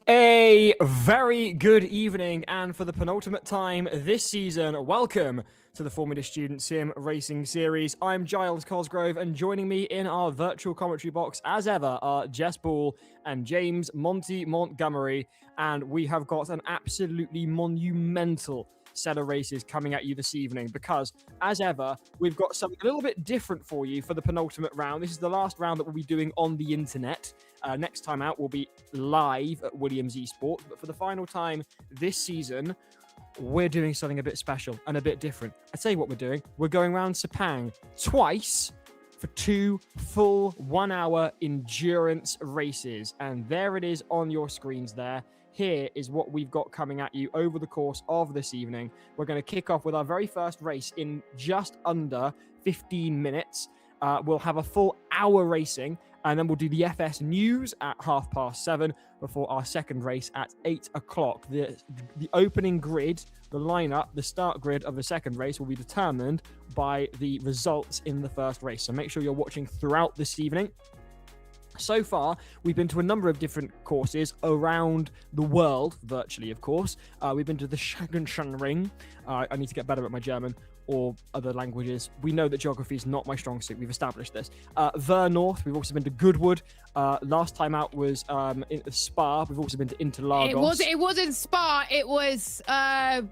A very good evening, and for the penultimate time this season, welcome to the Formula Student Sim Racing Series. I'm Giles Cosgrove, and joining me in our virtual commentary box, as ever, are Jess Ball and James Montgomery, and we have got an absolutely monumental set of races coming at you this evening because, as ever, we've got something a little bit different for you for the penultimate round. This is the last round that we'll be doing on the internet. Next time out, we'll be live at Williams eSports, but for the final time this season, we're doing something a bit special and a bit different. I tell you what we're doing. We're going around Sepang twice for 2 full 1-hour endurance races, and there it is on your screens there. Here is what we've got coming at you over the course of this evening. We're going to kick off with our very first race in just under 15 minutes. We'll have a full hour racing, and then we'll do the FS news at 7:30 before our second race at 8 o'clock. The opening grid, the lineup, the start grid of the second race will be determined by the results in the first race. So make sure you're watching throughout this evening. So far, we've been to a number of different courses around the world, virtually, of course. We've been to the Ring. I need to get better at my German or other languages. We know that geography is not my strong suit. We've established this. Ver North. We've also been to Goodwood. Last time out was in Spa. We've also been to Interlagos. It wasn't Spa. It was it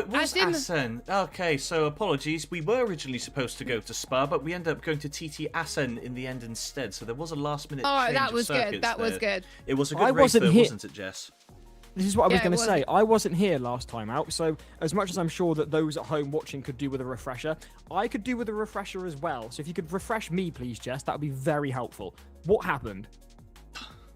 was Assen. Okay, so apologies. We were originally supposed to go to Spa, but we ended up going to TT Assen in the end instead. So there was a last-minute change that was of circuits good. That was good. It was a good race, though, wasn't it, Jess? This is what I was going to say. I wasn't here last time out, so as much as I'm sure that those at home watching could do with a refresher, I could do with a refresher as well. So if you could refresh me, please, Jess, that would be very helpful. What happened?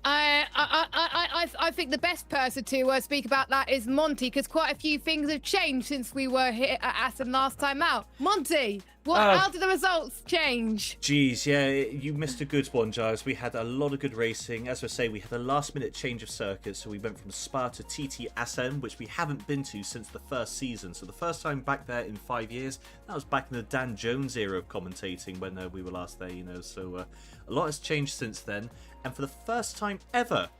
I think the best person to speak about that is Monty, because quite a few things have changed since we were here at Assen last time out. Monty, how did the results change? Geez, yeah, you missed a good one, Giles. We had a lot of good racing. As I say, we had a last-minute change of circuits, so we went from Spa to TT Assen, which we haven't been to since the first season. So the first time back there in 5 years, that was back in the Dan Jones era of commentating when we were last there, So a lot has changed since then. And for the first time ever,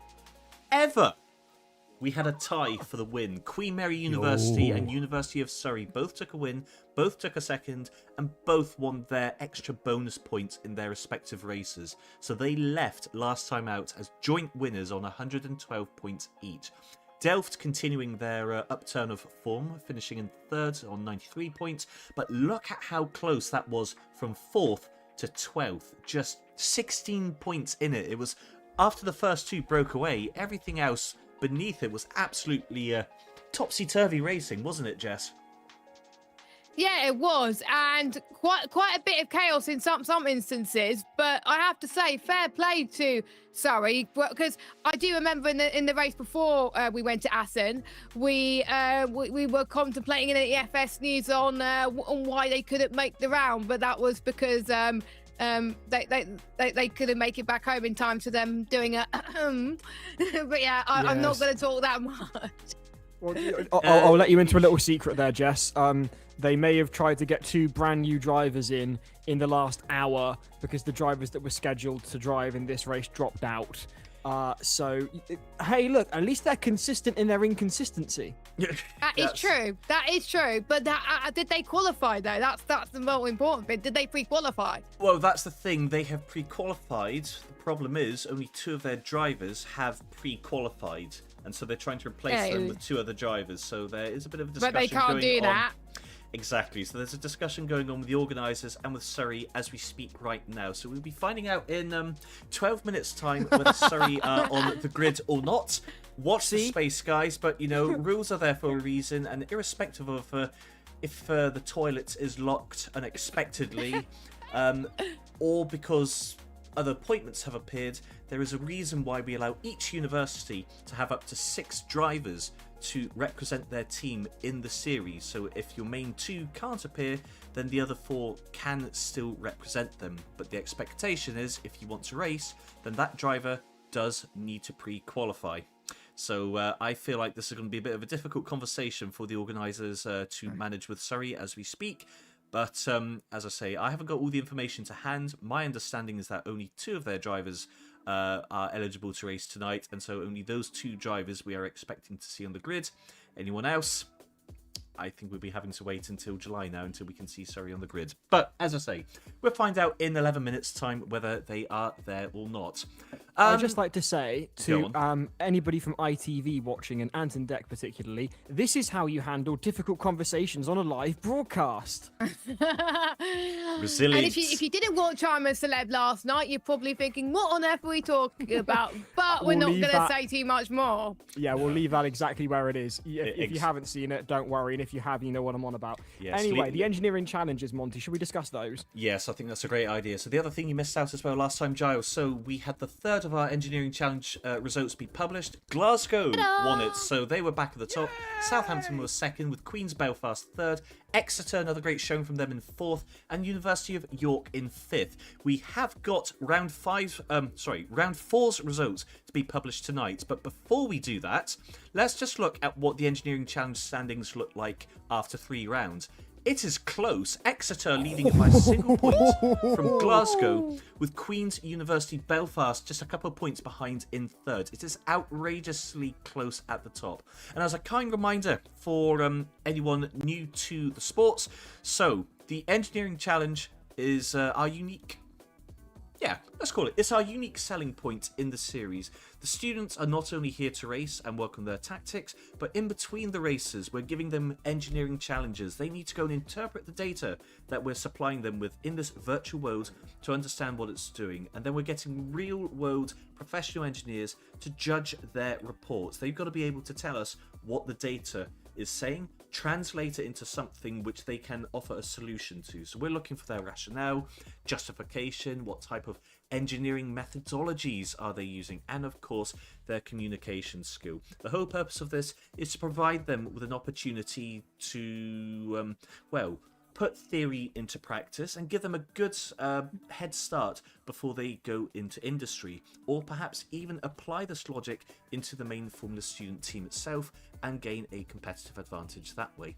we had a tie for the win. Queen Mary University and University of Surrey both took a win, both took a second, and both won their extra bonus points in their respective races. So they left last time out as joint winners on 112 points each. Delft continuing their upturn of form, finishing in third on 93 points. But look at how close that was from 4th to 12th. Just 16 points in it. It was after the first two broke away, everything else beneath it was absolutely topsy-turvy racing, wasn't it, Jess? Yeah, it was, and quite a bit of chaos in some instances. But I have to say, fair play to Surrey, because I do remember in the race before we went to Assen, we were contemplating in the FS news on why they couldn't make the round, but that was because they couldn't make it back home in time to them doing a. But yeah, I'm not going to talk that much. Well, I'll let you into a little secret there, Jess. They may have tried to get 2 brand new drivers in the last hour because the drivers that were scheduled to drive in this race dropped out. Hey, look, at least they're consistent in their inconsistency. That is true. That is true. But did they qualify, though? That's the more important bit. Did they pre-qualify? Well, that's the thing. They have pre-qualified. The problem is only 2 of their drivers have pre-qualified. And so they're trying to replace them with 2 other drivers. So there is a bit of a discussion going on. But they can't do that. Exactly. So there's a discussion going on with the organisers and with Surrey as we speak right now. So we'll be finding out in 12 minutes' time whether Surrey are on the grid or not. Watch the space, guys. But, rules are there for a reason. And irrespective of if the toilet is locked unexpectedly or because other appointments have appeared, there is a reason why we allow each university to have up to 6 drivers to represent their team in the series. So if your main 2 can't appear, then the other 4 can still represent them. But the expectation is if you want to race, then that driver does need to pre-qualify. So I feel like this is going to be a bit of a difficult conversation for the organisers to manage with Surrey as we speak. But as I say, I haven't got all the information to hand. My understanding is that only 2 of their drivers are eligible to race tonight, and so only those 2 drivers we are expecting to see on the grid. Anyone else, I think we'll be having to wait until July now until we can see Surrey on the grid. But as I say, we'll find out in 11 minutes' time whether they are there or not. I'd just like to say to anybody from ITV watching, and Anton Deck particularly, this is how you handle difficult conversations on a live broadcast. Resilient. And if you didn't watch I'm a Celeb last night, you're probably thinking, what on earth are we talking about? But we're not going to say too much more. Yeah, we'll leave that exactly where it is. If you haven't seen it, don't worry. And if you have, you know what I'm on about. Yes, anyway, the engineering challenges, Monty, should we discuss those? Yes, I think that's a great idea. So the other thing you missed out as well last time, Giles, so we had the third of our engineering challenge results be published. Glasgow won it, so they were back at the top. Southampton was second, with Queen's Belfast third. Exeter, another great showing from them, in fourth, and University of York in fifth. We have got round four's results to be published tonight. But before we do that, let's just look at what the engineering challenge standings look like after 3 rounds. It is close. Exeter leading it by a single point from Glasgow, with Queen's University Belfast just a couple of points behind in third. It is outrageously close at the top. And as a kind reminder for anyone new to the sports, so the engineering challenge is our unique... Yeah, let's call it. It's our unique selling point in the series. The students are not only here to race and work on their tactics, but in between the races, we're giving them engineering challenges. They need to go and interpret the data that we're supplying them with in this virtual world to understand what it's doing. And then we're getting real-world professional engineers to judge their reports. They've got to be able to tell us what the data is saying, translate it into something which they can offer a solution to. So we're looking for their rationale, justification, what type of engineering methodologies are they using, and of course their communication skill. The whole purpose of this is to provide them with an opportunity to put theory into practice and give them a good head start before they go into industry, or perhaps even apply this logic into the main Formula student team itself and gain a competitive advantage that way.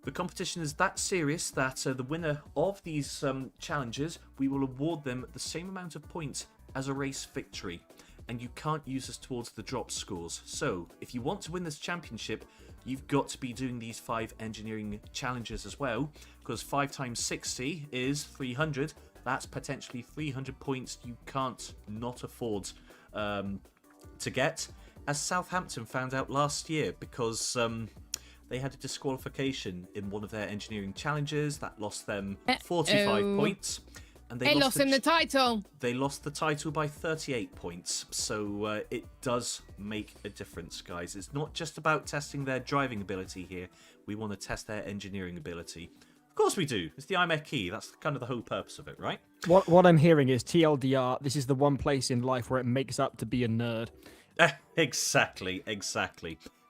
The competition is that serious that the winner of these challenges, we will award them the same amount of points as a race victory, and you can't use this towards the drop scores. So if you want to win this championship, you've got to be doing these 5 engineering challenges as well, because 5 times 60 is 300. That's potentially 300 points you can't not afford to get, as Southampton found out last year, because they had a disqualification in one of their engineering challenges that lost them 45 points. And they lost them the title. They lost the title by 38 points. So it does make a difference, guys. It's not just about testing their driving ability here. We want to test their engineering ability. Of course we do. It's the IMEC key. That's kind of the whole purpose of it, right? What I'm hearing is TLDR, this is the one place in life where it makes up to be a nerd. Exactly.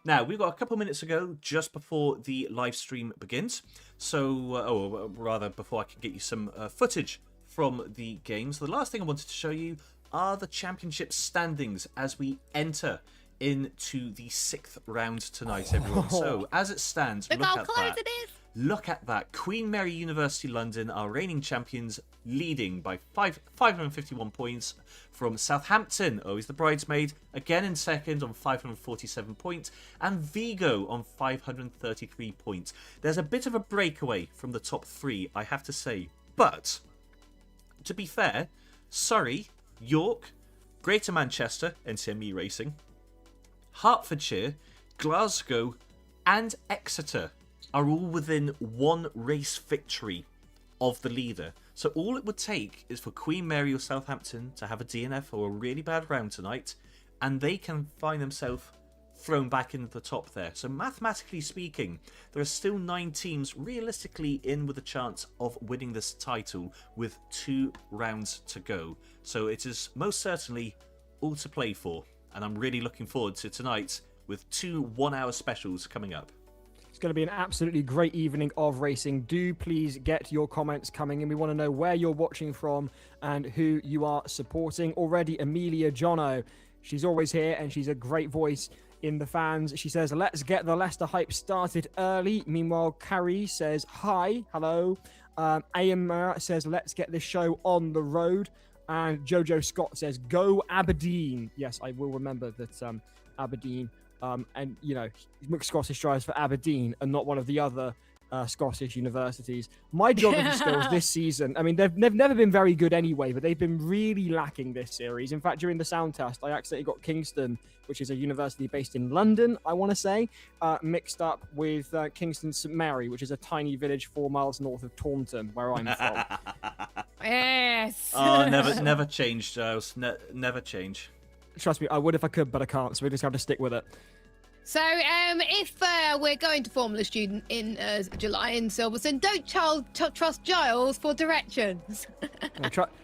Now, we've got a couple minutes ago, just before the live stream begins. So, rather, before I can get you some footage from the games, the last thing I wanted to show you are the championship standings as we enter into the 6th round tonight, everyone. So, as it stands, look how close it is. Look at that. Queen Mary University London, our reigning champions, leading by 551 points from Southampton. Oh, he's the bridesmaid. Again in second on 547 points. And Vigo on 533 points. There's a bit of a breakaway from the top 3, I have to say. But, to be fair, Surrey, York, Greater Manchester, NCME Racing, Hertfordshire, Glasgow, and Exeter are all within 1 race victory of the leader. So all it would take is for Queen Mary or Southampton to have a DNF or a really bad round tonight, and they can find themselves thrown back into the top there. So mathematically speaking, there are still 9 teams realistically in with a chance of winning this title with 2 rounds to go. So it is most certainly all to play for, and I'm really looking forward to tonight with 2 1-hour specials coming up. It's going to be an absolutely great evening of racing. Do please get your comments coming in. We want to know where you're watching from and who you are supporting. Already, Amelia Jono, she's always here and she's a great voice in the fans. She says, let's get the Leicester hype started early. Meanwhile, Carrie says, hi, hello. Ayamara says, let's get this show on the road. And Jojo Scott says, "Go Aberdeen." Yes, I will remember that Aberdeen, and Scottish drives for Aberdeen and not one of the other Scottish universities. My geography skills this season, I mean, they've never been very good anyway, but they've been really lacking this series. In fact, during the sound test, I accidentally got Kingston, which is a university based in London, I want to say, mixed up with Kingston St Mary, which is a tiny village 4 miles north of Taunton, where I'm from. Yes. Oh, never change, Giles. Never change. Trust me, I would if I could, but I can't, so we just have to stick with it. So, if we're going to Formula Student in July in Silverstone, don't trust Giles for directions.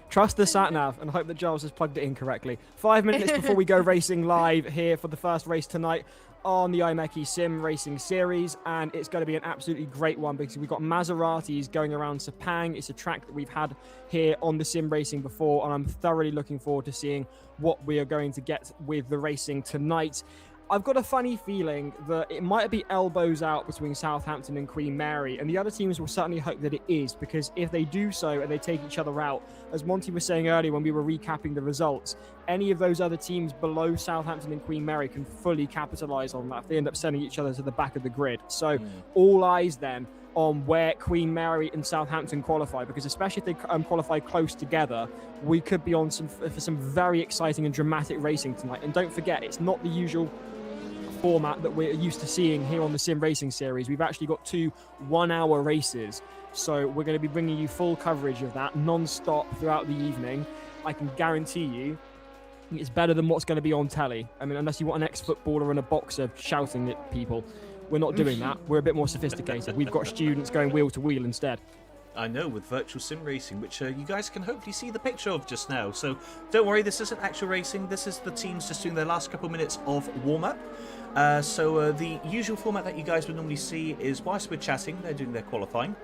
Trust the sat-nav and hope that Giles has plugged it in correctly. 5 minutes before we go racing live here for the first race tonight on the iMechie Sim Racing Series, and it's going to be an absolutely great one because we've got Maseratis going around Sepang. It's a track that we've had here on the Sim Racing before, and I'm thoroughly looking forward to seeing what we are going to get with the racing tonight. I've got a funny feeling that it might be elbows out between Southampton and Queen Mary, and the other teams will certainly hope that it is, because if they do so and they take each other out, as Monty was saying earlier when we were recapping the results, any of those other teams below Southampton and Queen Mary can fully capitalise on that if they end up sending each other to the back of the grid. So all eyes then on where Queen Mary and Southampton qualify, because especially if they qualify close together, we could be on for some very exciting and dramatic racing tonight. And don't forget, it's not the usual format that we're used to seeing here on the Sim Racing Series. We've actually got 2 one-hour races, so we're going to be bringing you full coverage of that non-stop throughout the evening. I can guarantee you it's better than what's going to be on telly. I mean, unless you want an ex-footballer and a boxer shouting at people. We're not doing that. We're a bit more sophisticated. We've got students going wheel to wheel instead. I know, with virtual sim racing, which you guys can hopefully see the picture of just now. So don't worry, this isn't actual racing. This is the teams just doing their last couple of minutes of warm-up. So the usual format that you guys would normally see is whilst we're chatting, they're doing their qualifying.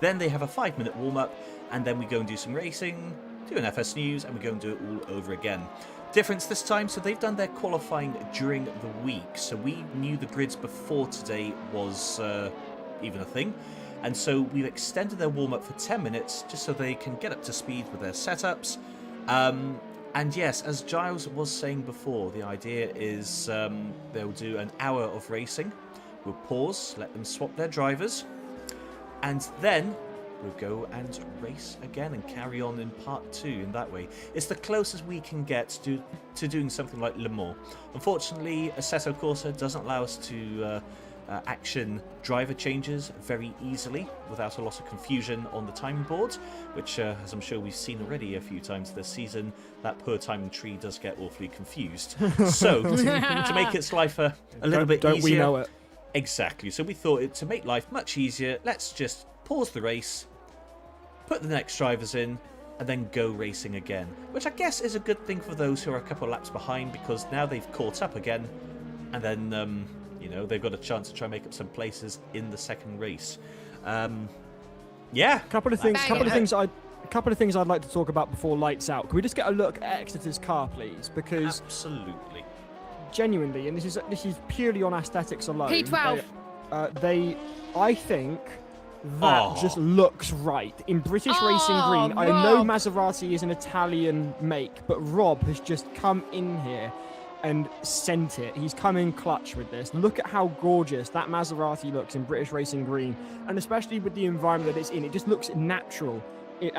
Then they have a 5-minute warm-up, and then we go and do some racing, do an FS News, and we go and do it all over again. Difference this time, so they've done their qualifying during the week. So we knew the grids before today was even a thing. And so we've extended their warm-up for 10 minutes just so they can get up to speed with their setups. And yes, as Giles was saying before, the idea is they'll do an hour of racing. We'll pause, let them swap their drivers, and then we'll go and race again and carry on in part 2 in that way. It's the closest we can get to doing something like Le Mans. Unfortunately, Assetto Corsa doesn't allow us to action driver changes very easily without a lot of confusion on the timing board, which as I'm sure we've seen already a few times this season, that poor timing tree does get awfully confused. So to make its life a little bit easier, don't we know it? Exactly. So we thought to make life much easier, let's just pause the race, put the next drivers in, and then go racing again, which I guess is a good thing for those who are a couple of laps behind, because now they've caught up again, and then they've got a chance to try and make up some places in the second race. Yeah. A couple of things I'd like to talk about before lights out. Can we just get a look at Exeter's car, please? Because absolutely, genuinely, and this is purely on aesthetics alone. P12. I think that just looks right in British racing green. Rob. I know Maserati is an Italian make, but Rob has just come in here and sent it. He's come in clutch with this. Look at how gorgeous that Maserati looks in British racing green, and especially with the environment that it's in, it just looks natural. It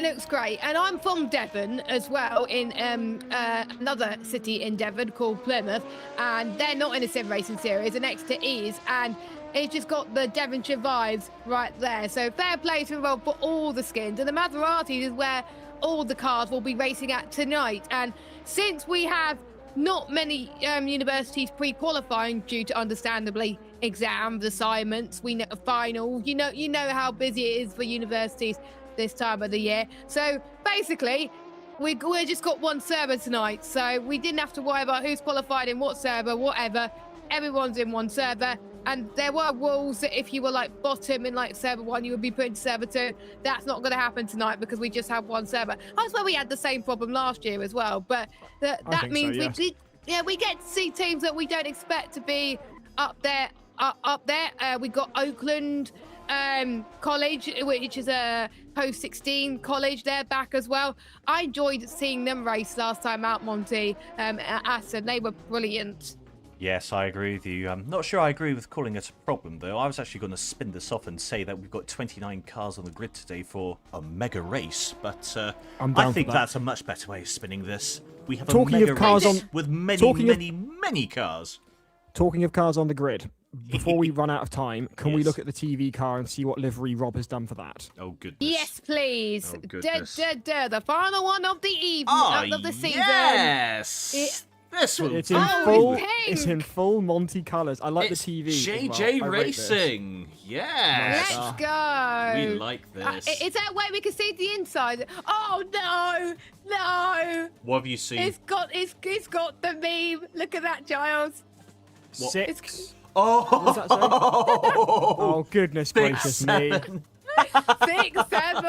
looks great. And I'm from Devon as well, in another city in Devon called Plymouth, and they're not in a sim racing series, and Exeter is, and it's just got the Devonshire vibes right there. So fair play to Rob for all the skins, and the Maserati is where all the cars will be racing at tonight. And since we have not many universities pre-qualifying due to, understandably, exams, assignments, we know final, you know how busy it is for universities this time of the year. So basically, we just got one server tonight, so we didn't have to worry about who's qualified in what server, whatever. Everyone's in one server. And there were rules that if you were like bottom in like server 1, you would be put into server 2. That's not going to happen tonight because we just have one server. I swear we had the same problem last year as well. But that means we get to see teams that we don't expect to be up there. We got Oakland College, which is a post-16 college. They're back as well. I enjoyed seeing them race last time out, Monty. At Aston, they were brilliant. Yes, I agree with you. I'm not sure I agree with calling it a problem, though. I was actually going to spin this off and say that we've got 29 cars on the grid today for a mega race, but I think that's a much better way of spinning this. We have a mega race with many cars. Talking of cars on the grid, before we run out of time, can we look at the TV car and see what livery Rob has done for that? Oh, goodness. Yes, please. Oh, goodness. The final one of the evening, of the season. Yes! This one. It's in full Monty colours. I like the TV. JJRacing. Yes. Let's go. We like this. Is that way we can see the inside? Oh no! What have you seen? It's got the meme. Look at that, Giles. What? 6. Oh. What does that say? Oh goodness gracious me. 6, 7.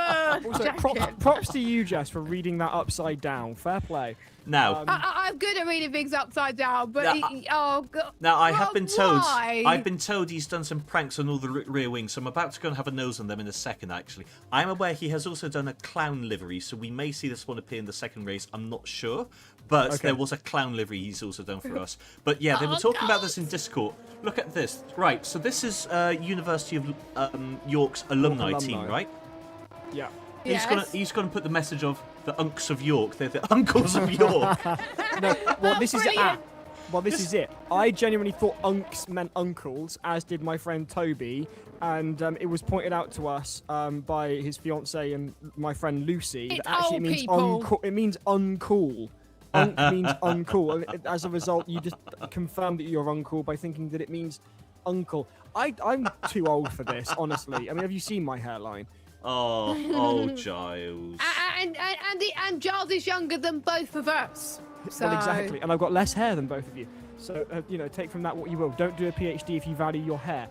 Also, props to you, Jess, for reading that upside down. Fair play. Now, I'm good at reading things upside down, but I have been told. why? I've been told he's done some pranks on all the rear wings, so I'm about to go and have a nose on them in a second. Actually, I'm aware he has also done a clown livery, so we may see this one appear in the second race. I'm not sure, but there was a clown livery he's also done for us. But yeah, they were talking about this in Discord. Look at this. Right, so this is University of York's alumni team, right? Yeah. He's gonna put the message of the unks of York. They're the uncles of York. No, well, this is it. Well, this is it. I genuinely thought unks meant uncles, as did my friend Toby, and it was pointed out to us by his fiancée and my friend Lucy that actually it means uncool. It means uncool. Unk means uncool, and as a result, you just confirmed that you're uncool by thinking that it means uncle. I'm too old for this, honestly. I mean, have you seen my hairline? Oh, Giles. And Giles is younger than both of us. So... Well, exactly, and I've got less hair than both of you. So, take from that what you will. Don't do a PhD if you value your hair.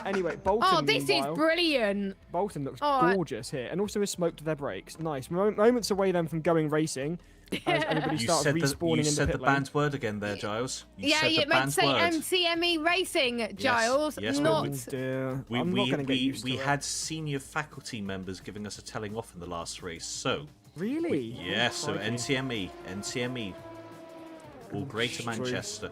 Anyway, Bolton. Oh, this is brilliant. Bolton looks gorgeous here, and also has smoked their brakes. Nice. Moments away then from going racing. As everybody starts respawning in the pit lane. You said the banned word again there, Giles. You meant to say MCME Racing, Giles. Yes, not. I'm not going to get used to it. We had senior faculty members giving us a telling off in the last race, so. Really? Yeah, so NCME. All Greater Manchester.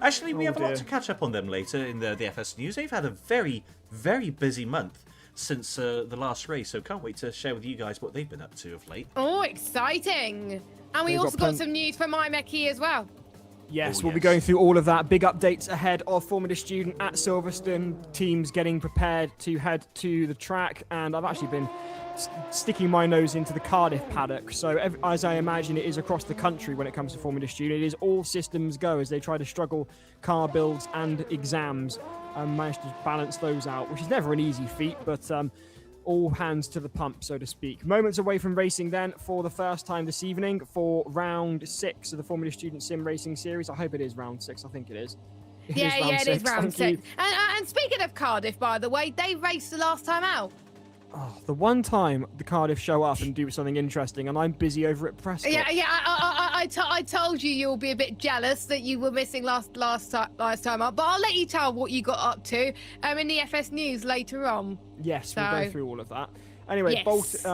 Actually, we have a lot to catch up on them later in the FS News. They've had a very, very busy month since the last race, so can't wait to share with you guys what they've been up to of late. Oh, exciting. And we also got some news from iMechie as well. Yes, we'll be going through all of that. Big updates ahead of Formula Student at Silverstone. Teams getting prepared to head to the track, and I've actually been sticking my nose into the Cardiff paddock. So as I imagine it is across the country when it comes to Formula Student, it is all systems go as they try to struggle car builds and exams and manage to balance those out, which is never an easy feat, but all hands to the pump, so to speak. Moments away from racing then for the first time this evening for round 6 of the Formula Student Sim Racing Series. I hope it is round 6. I think it is. It is round 6. And speaking of Cardiff, by the way, they raced the last time out. Oh, the one time the Cardiff show up and do something interesting, and I'm busy over at Prescott. I told you you'll be a bit jealous that you were missing last time up, but I'll let you tell what you got up to in the FS News later on. Yes, we'll go through all of that. Anyway, yes.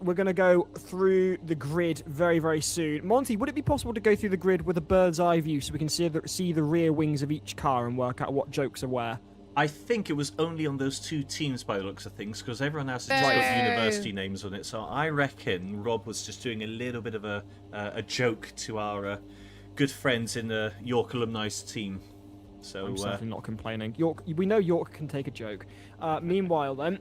We're going to go through the grid very, very soon. Monty, would it be possible to go through the grid with a bird's eye view so we can see the rear wings of each car and work out what jokes are where? I think it was only on those 2 teams by the looks of things, because everyone else has just got university names on it. So I reckon Rob was just doing a little bit of a joke to our good friends in the York alumni team. So I'm certainly not complaining. York, we know York can take a joke. Meanwhile, then,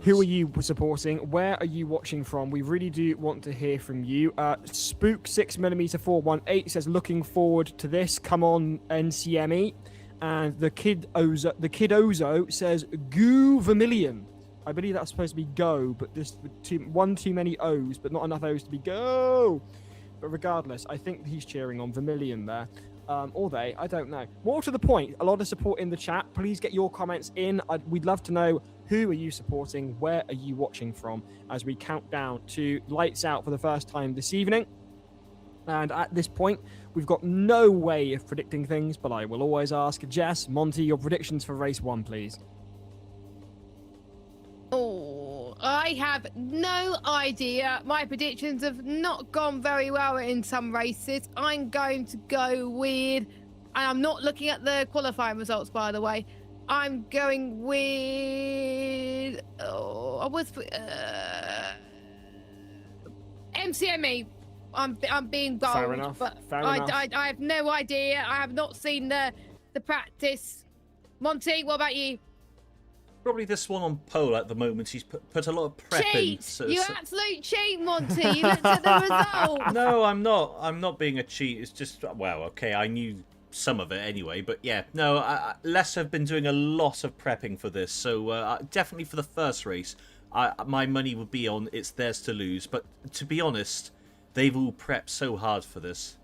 who are you supporting? Where are you watching from? We really do want to hear from you. Spook 6mm 418 says, looking forward to this. Come on, NCME. And the Kid Ozo says Goo Vermilion. I believe that's supposed to be go, but there's one too many O's, but not enough O's to be go. But regardless, I think he's cheering on Vermilion there. Or they, I don't know. More to the point, a lot of support in the chat. Please get your comments in. We'd love to know, who are you supporting? Where are you watching from? As we count down to lights out for the first time this evening. And at this point, we've got no way of predicting things, but I will always ask Jess, Monty, your predictions for race 1, please. I have no idea. My predictions have not gone very well in some races. I'm going to go with, and I'm not looking at the qualifying results, by the way. I'm going with, MCME. I'm being bold. Fair enough. But Fair enough. I have no idea. I have not seen the practice. Monty, what about you? Probably this one on pole at the moment. He's put a lot of prep in. Cheat! You absolute cheat, Monty. You looked at the result. No, I'm not. I'm not being a cheat. It's just, well, okay, I knew some of it anyway. But yeah, no, Les have been doing a lot of prepping for this. So definitely for the first race, my money would be on it's theirs to lose. But to be honest, they've all prepped so hard for this.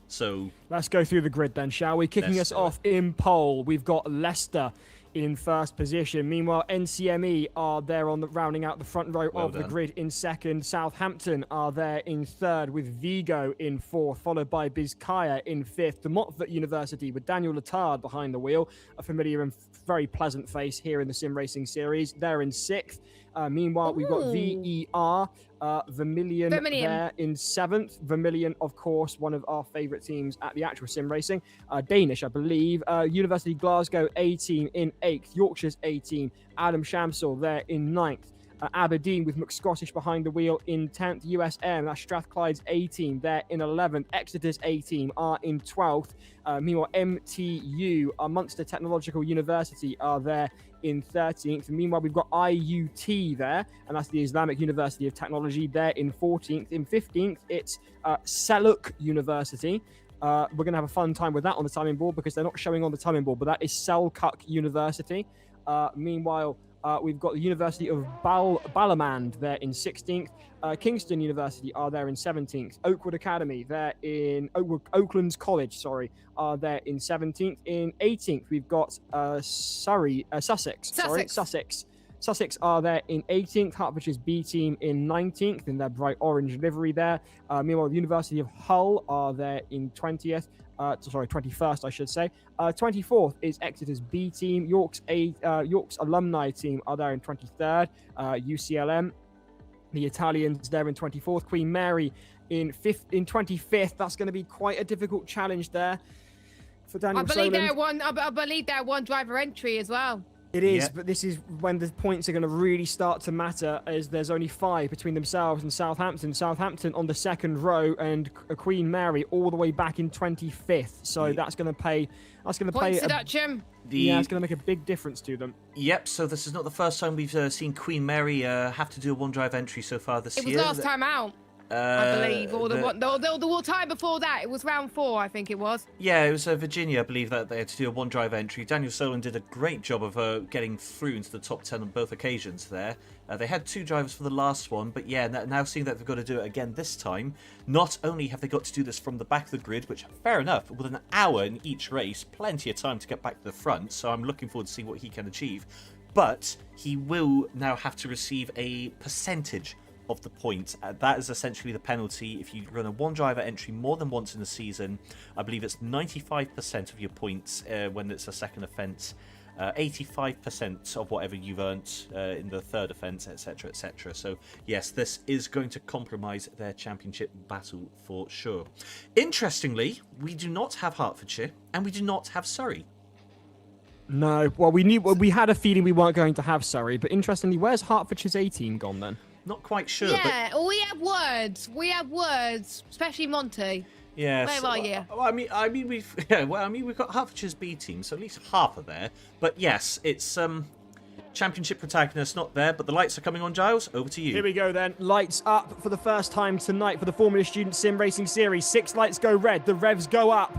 So let's go through the grid then, shall we? Kicking us off in pole, we've got Leicester in first position. Meanwhile, NCME are there on the rounding out the front row of the grid in second. Southampton are there in third, with Vigo in fourth, followed by Bizkaia in fifth. De Montfort University with Daniel Letard behind the wheel, a familiar and very pleasant face here in the sim racing series. They're in sixth. Meanwhile, we've got VER, Vermilion there in seventh. Vermilion, of course, one of our favourite teams at the actual sim racing. Danish, I believe. University Glasgow A-team in eighth. Yorkshire's A-team, Adam Shamsel there in ninth. Aberdeen with McScottish behind the wheel in 10th. USM, that's Strathclyde's A-team there in 11th. Exeter's A-team are in 12th. Meanwhile, MTU, Munster Technological University, are there in 13th. And meanwhile, we've got IUT there, and that's the Islamic University of Technology, there in 14th. In 15th, it's Seluk University. We're going to have a fun time with that on the timing board because they're not showing on the timing board, but that is Selkuk University. Meanwhile, we've got the University of Balamand there in 16th. Kingston University are there in 17th. Oakwood Academy there in Oaklands College, are there in 17th. In 18th, we've got Sussex. Sussex are there in 18th. Hertfordshire's B team in 19th in their bright orange livery there. Meanwhile, the University of Hull are there in 20th. 21st, I should say. 24th is Exeter's B team. York's alumni team are there in 23rd. UCLM, the Italians, there in 24th. Queen Mary in 25th. That's going to be quite a difficult challenge there for Daniel Soland. I believe they're one driver entry as well. It is, but this is when the points are going to really start to matter, as there's only 5 between themselves and Southampton. Southampton on the second row, and Queen Mary all the way back in 25th. So that's going to pay. That's going to play. Yeah, it's going to make a big difference to them. Yep. So this is not the first time we've seen Queen Mary have to do a one-drive entry so far this year. It was last time out. I believe, or the time before that, it was round 4, I think it was. Yeah, it was Virginia, I believe, that they had to do a one-drive entry. Daniel Soland did a great job of getting through into the top 10 on both occasions there. They had 2 drivers for the last one, but yeah, now seeing that they've got to do it again this time, not only have they got to do this from the back of the grid, which, fair enough, with an hour in each race, plenty of time to get back to the front, so I'm looking forward to see what he can achieve, but he will now have to receive a percentage of the point. That is essentially the penalty if you run a one-driver entry more than once in a season. I believe it's 95% of your points when it's a second offence, 85% of whatever you've earned in the third offence, etc, etc. So yes, this is going to compromise their championship battle for sure. Interestingly, we do not have Hertfordshire and we do not have Surrey. No, well, we had a feeling we weren't going to have Surrey, but interestingly, where's Hertfordshire's A-team gone then? Not quite sure. Yeah, but we have words. We have words, especially Monty. Yes. Where are you? We've got Hertfordshire's B team, so at least half are there. But yes, it's championship protagonist not there, but the lights are coming on. Giles, over to you. Here we go then. Lights up for the first time tonight for the Formula Student Sim Racing Series. 6 lights go red. The revs go up.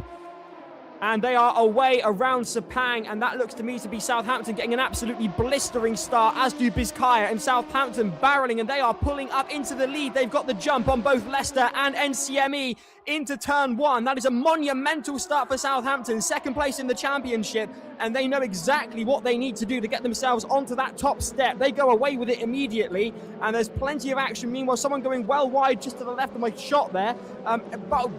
And they are away around Sepang, and that looks to me to be Southampton getting an absolutely blistering start, as do Bizkaia, and Southampton barreling, and they are pulling up into the lead. They've got the jump on both Leicester and NCME into turn 1. That is a monumental start for Southampton, second place in the championship, and they know exactly what they need to do to get themselves onto that top step. They go away with it immediately, and there's plenty of action. Meanwhile, someone going well wide just to the left of my shot there,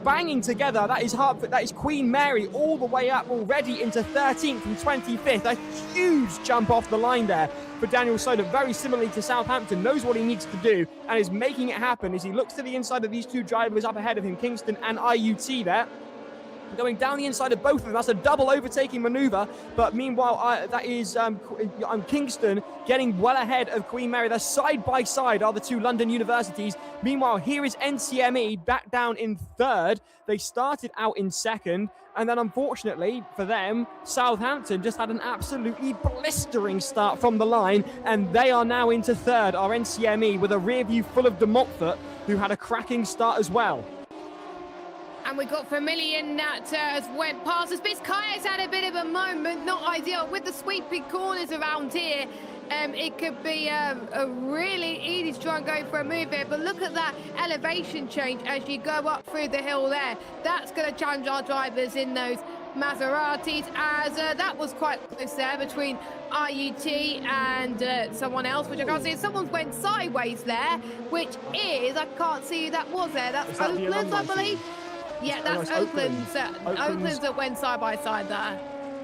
banging together. That is Queen Mary all the way up already into 13th and 25th. A huge jump off the line there. for Daniel Soda, very similarly to Southampton, knows what he needs to do and is making it happen as he looks to the inside of these two drivers up ahead of him, Kingston and IUT there. Going down the inside of both of them. That's a double overtaking maneuver. But meanwhile, that is Kingston getting well ahead of Queen Mary. They're side by side, are the two London universities. Meanwhile, here is NCME back down in third. They started out in second. And then unfortunately for them, Southampton just had an absolutely blistering start from the line. And they are now into third, our NCME, with a rear view full of De Montfort, who had a cracking start as well. And we got Vermillion that has went past us. Vizcaya's had a bit of a moment, not ideal. With the sweeping corners around here, it could be a really easy to try and go for a move here. But look at that elevation change as you go up through the hill there. That's going to challenge our drivers in those Maseratis, as that was quite close there between IUT and someone else, which I can't see. Someone went sideways there, which is, I can't see who that was there. That's Oakland's, I believe. Yeah, that's Oakland's. Oakland's that went side by side there.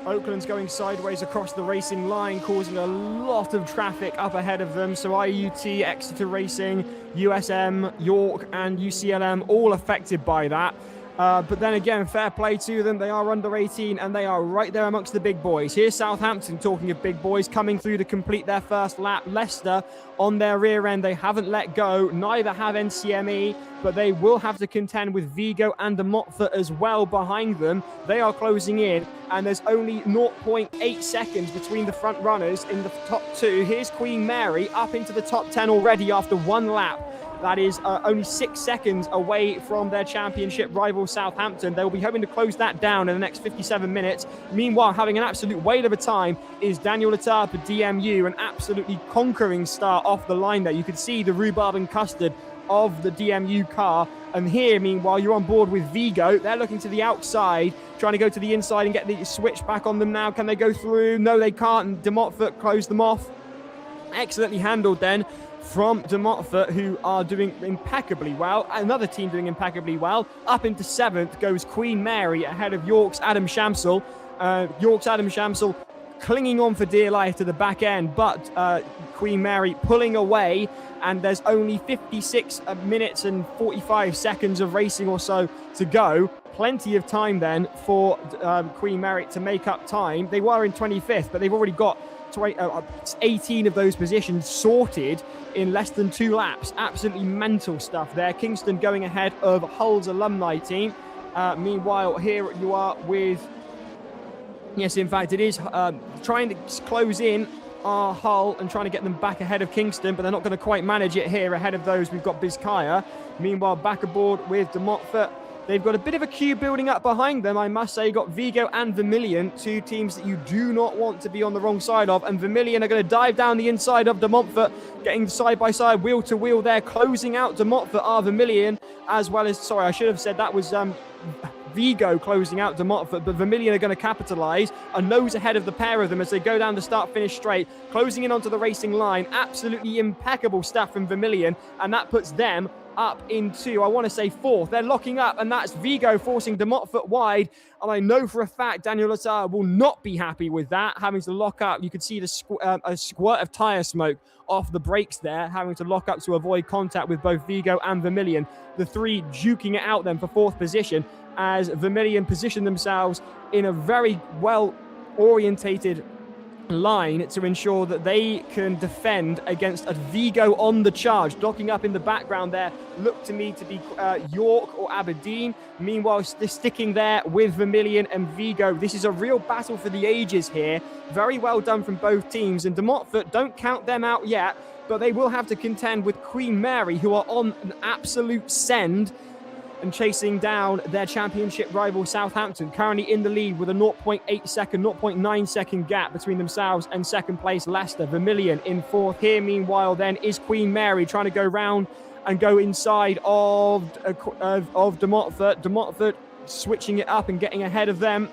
Oakland's going sideways across the racing line, causing a lot of traffic up ahead of them. So IUT, Exeter Racing, USM, York and UCLM all affected by that. But then again, fair play to them. They are under 18 and they are right there amongst the big boys. Here's Southampton, talking of big boys, coming through to complete their first lap. Leicester on their rear end. They haven't let go. Neither have NCME, but they will have to contend with Vigo and De Montfort as well behind them. They are closing in and there's only 0.8 seconds between the front runners in the top two. Here's Queen Mary up into the top 10 already after one lap. That is only 6 seconds away from their championship rival Southampton. They will be hoping to close that down in the next 57 minutes. Meanwhile, having an absolute whale of a time is Daniel Letard for DMU, an absolutely conquering start off the line there. You could see the rhubarb and custard of the DMU car. And here, meanwhile, you're on board with Vigo. They're looking to the outside, trying to go to the inside and get the switch back on them now. Can they go through? No, they can't. And De Montfort closed them off. Excellently handled then from De Montfort, who are doing impeccably well. Another team doing impeccably well. Up into 7th goes Queen Mary ahead of York's Adam Shamsel. York's Adam Shamsel clinging on for dear life to the back end, but Queen Mary pulling away, and there's only 56 minutes and 45 seconds of racing or so to go. Plenty of time then for Queen Mary to make up time. They were in 25th, but they've already got 18 of those positions sorted in less than 2 laps. Absolutely mental stuff there. Kingston going ahead of Hull's alumni team. Meanwhile, here you are with... Yes, in fact, it is trying to close in Hull and trying to get them back ahead of Kingston, but they're not going to quite manage it here. Ahead of those, we've got Vizcaya. Meanwhile, back aboard with De Montfort. They've got a bit of a queue building up behind them, I must say. You've got Vigo and Vermillion, two teams that you do not want to be on the wrong side of. And Vermillion are going to dive down the inside of De Montfort, getting side by side, wheel to wheel there, closing out De Montfort are Vermillion, as well as, sorry, I should have said that was Vigo closing out De Montfort, but Vermillion are going to capitalise, a nose ahead of the pair of them as they go down the start-finish straight, closing in onto the racing line. Absolutely impeccable stuff from Vermillion, and that puts them up into, I want to say, 4th. They're locking up, and that's Vigo forcing De Montfort wide. And I know for a fact Daniel Letard will not be happy with that, having to lock up. You could see the a squirt of tyre smoke off the brakes there, having to lock up to avoid contact with both Vigo and Vermillion. The three duking it out then for 4th position, as Vermillion position themselves in a very well-orientated line to ensure that they can defend against a Vigo on the charge. Docking up in the background there looked to me to be York or Aberdeen. Meanwhile, they're sticking there with Vermillion and Vigo. This is a real battle for the ages here. Very well done from both teams. And De Montfort, don't count them out yet, but they will have to contend with Queen Mary, who are on an absolute send and chasing down their championship rival Southampton, currently in the lead with a 0.9 second gap between themselves and second place Leicester. Vermillion in 4th. Here, meanwhile, then is Queen Mary trying to go round and go inside of De Montfort. De Montfort switching it up and getting ahead of them.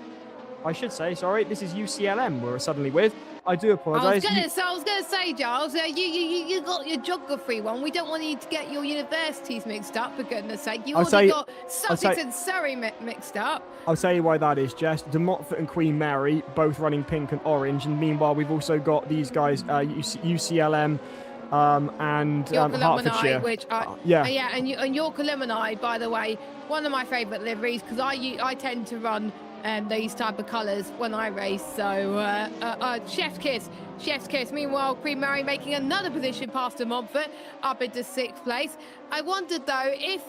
I should say, sorry, this is UCLM we're suddenly with. I do apologise. I was gonna say, Giles, you got your geography one. We don't want you to get your universities mixed up, for goodness sake. You already got Sussex and Surrey mixed up. I'll tell you why that is, Jess. De Montfort and Queen Mary, both running pink and orange. And meanwhile, we've also got these guys, UCLM and Hertfordshire. Which and York Alumni, by the way, one of my favourite liveries, because I tend to run these type of colours when I race. So chef's kiss. Meanwhile, Queen Mary making another position past De Montfort up into 6th place. I wondered though if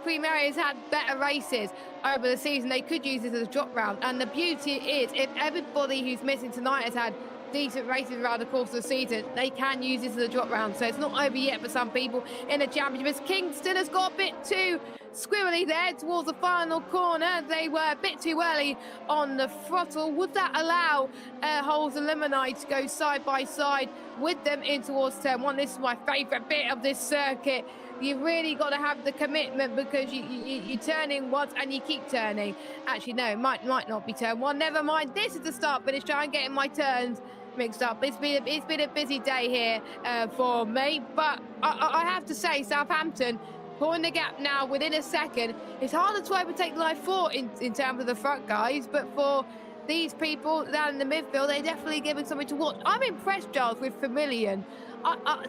Queen Mary has had better races over the season, they could use this as a drop round. And the beauty is, if everybody who's missing tonight has had decent races around the course of the season, they can use this as a drop round. So it's not over yet for some people in the championship. As Kingston has got a bit too squirrely there towards the final corner. They were a bit too early on the throttle. Would that allow Holes Alumni to go side by side with them in towards turn 1? This is my favourite bit of this circuit. You've really got to have the commitment, because you're turning once and you keep turning. Actually, no, it might not be turn 1. Never mind. This is the start finish. I'm getting my turns mixed up. It's been a busy day here for me, but I have to say, Southampton pulling the gap now within a second. It's harder to overtake than I thought in terms of the front guys, but for these people down in the midfield, they're definitely giving something to watch. I'm impressed, Giles, with Vermilion.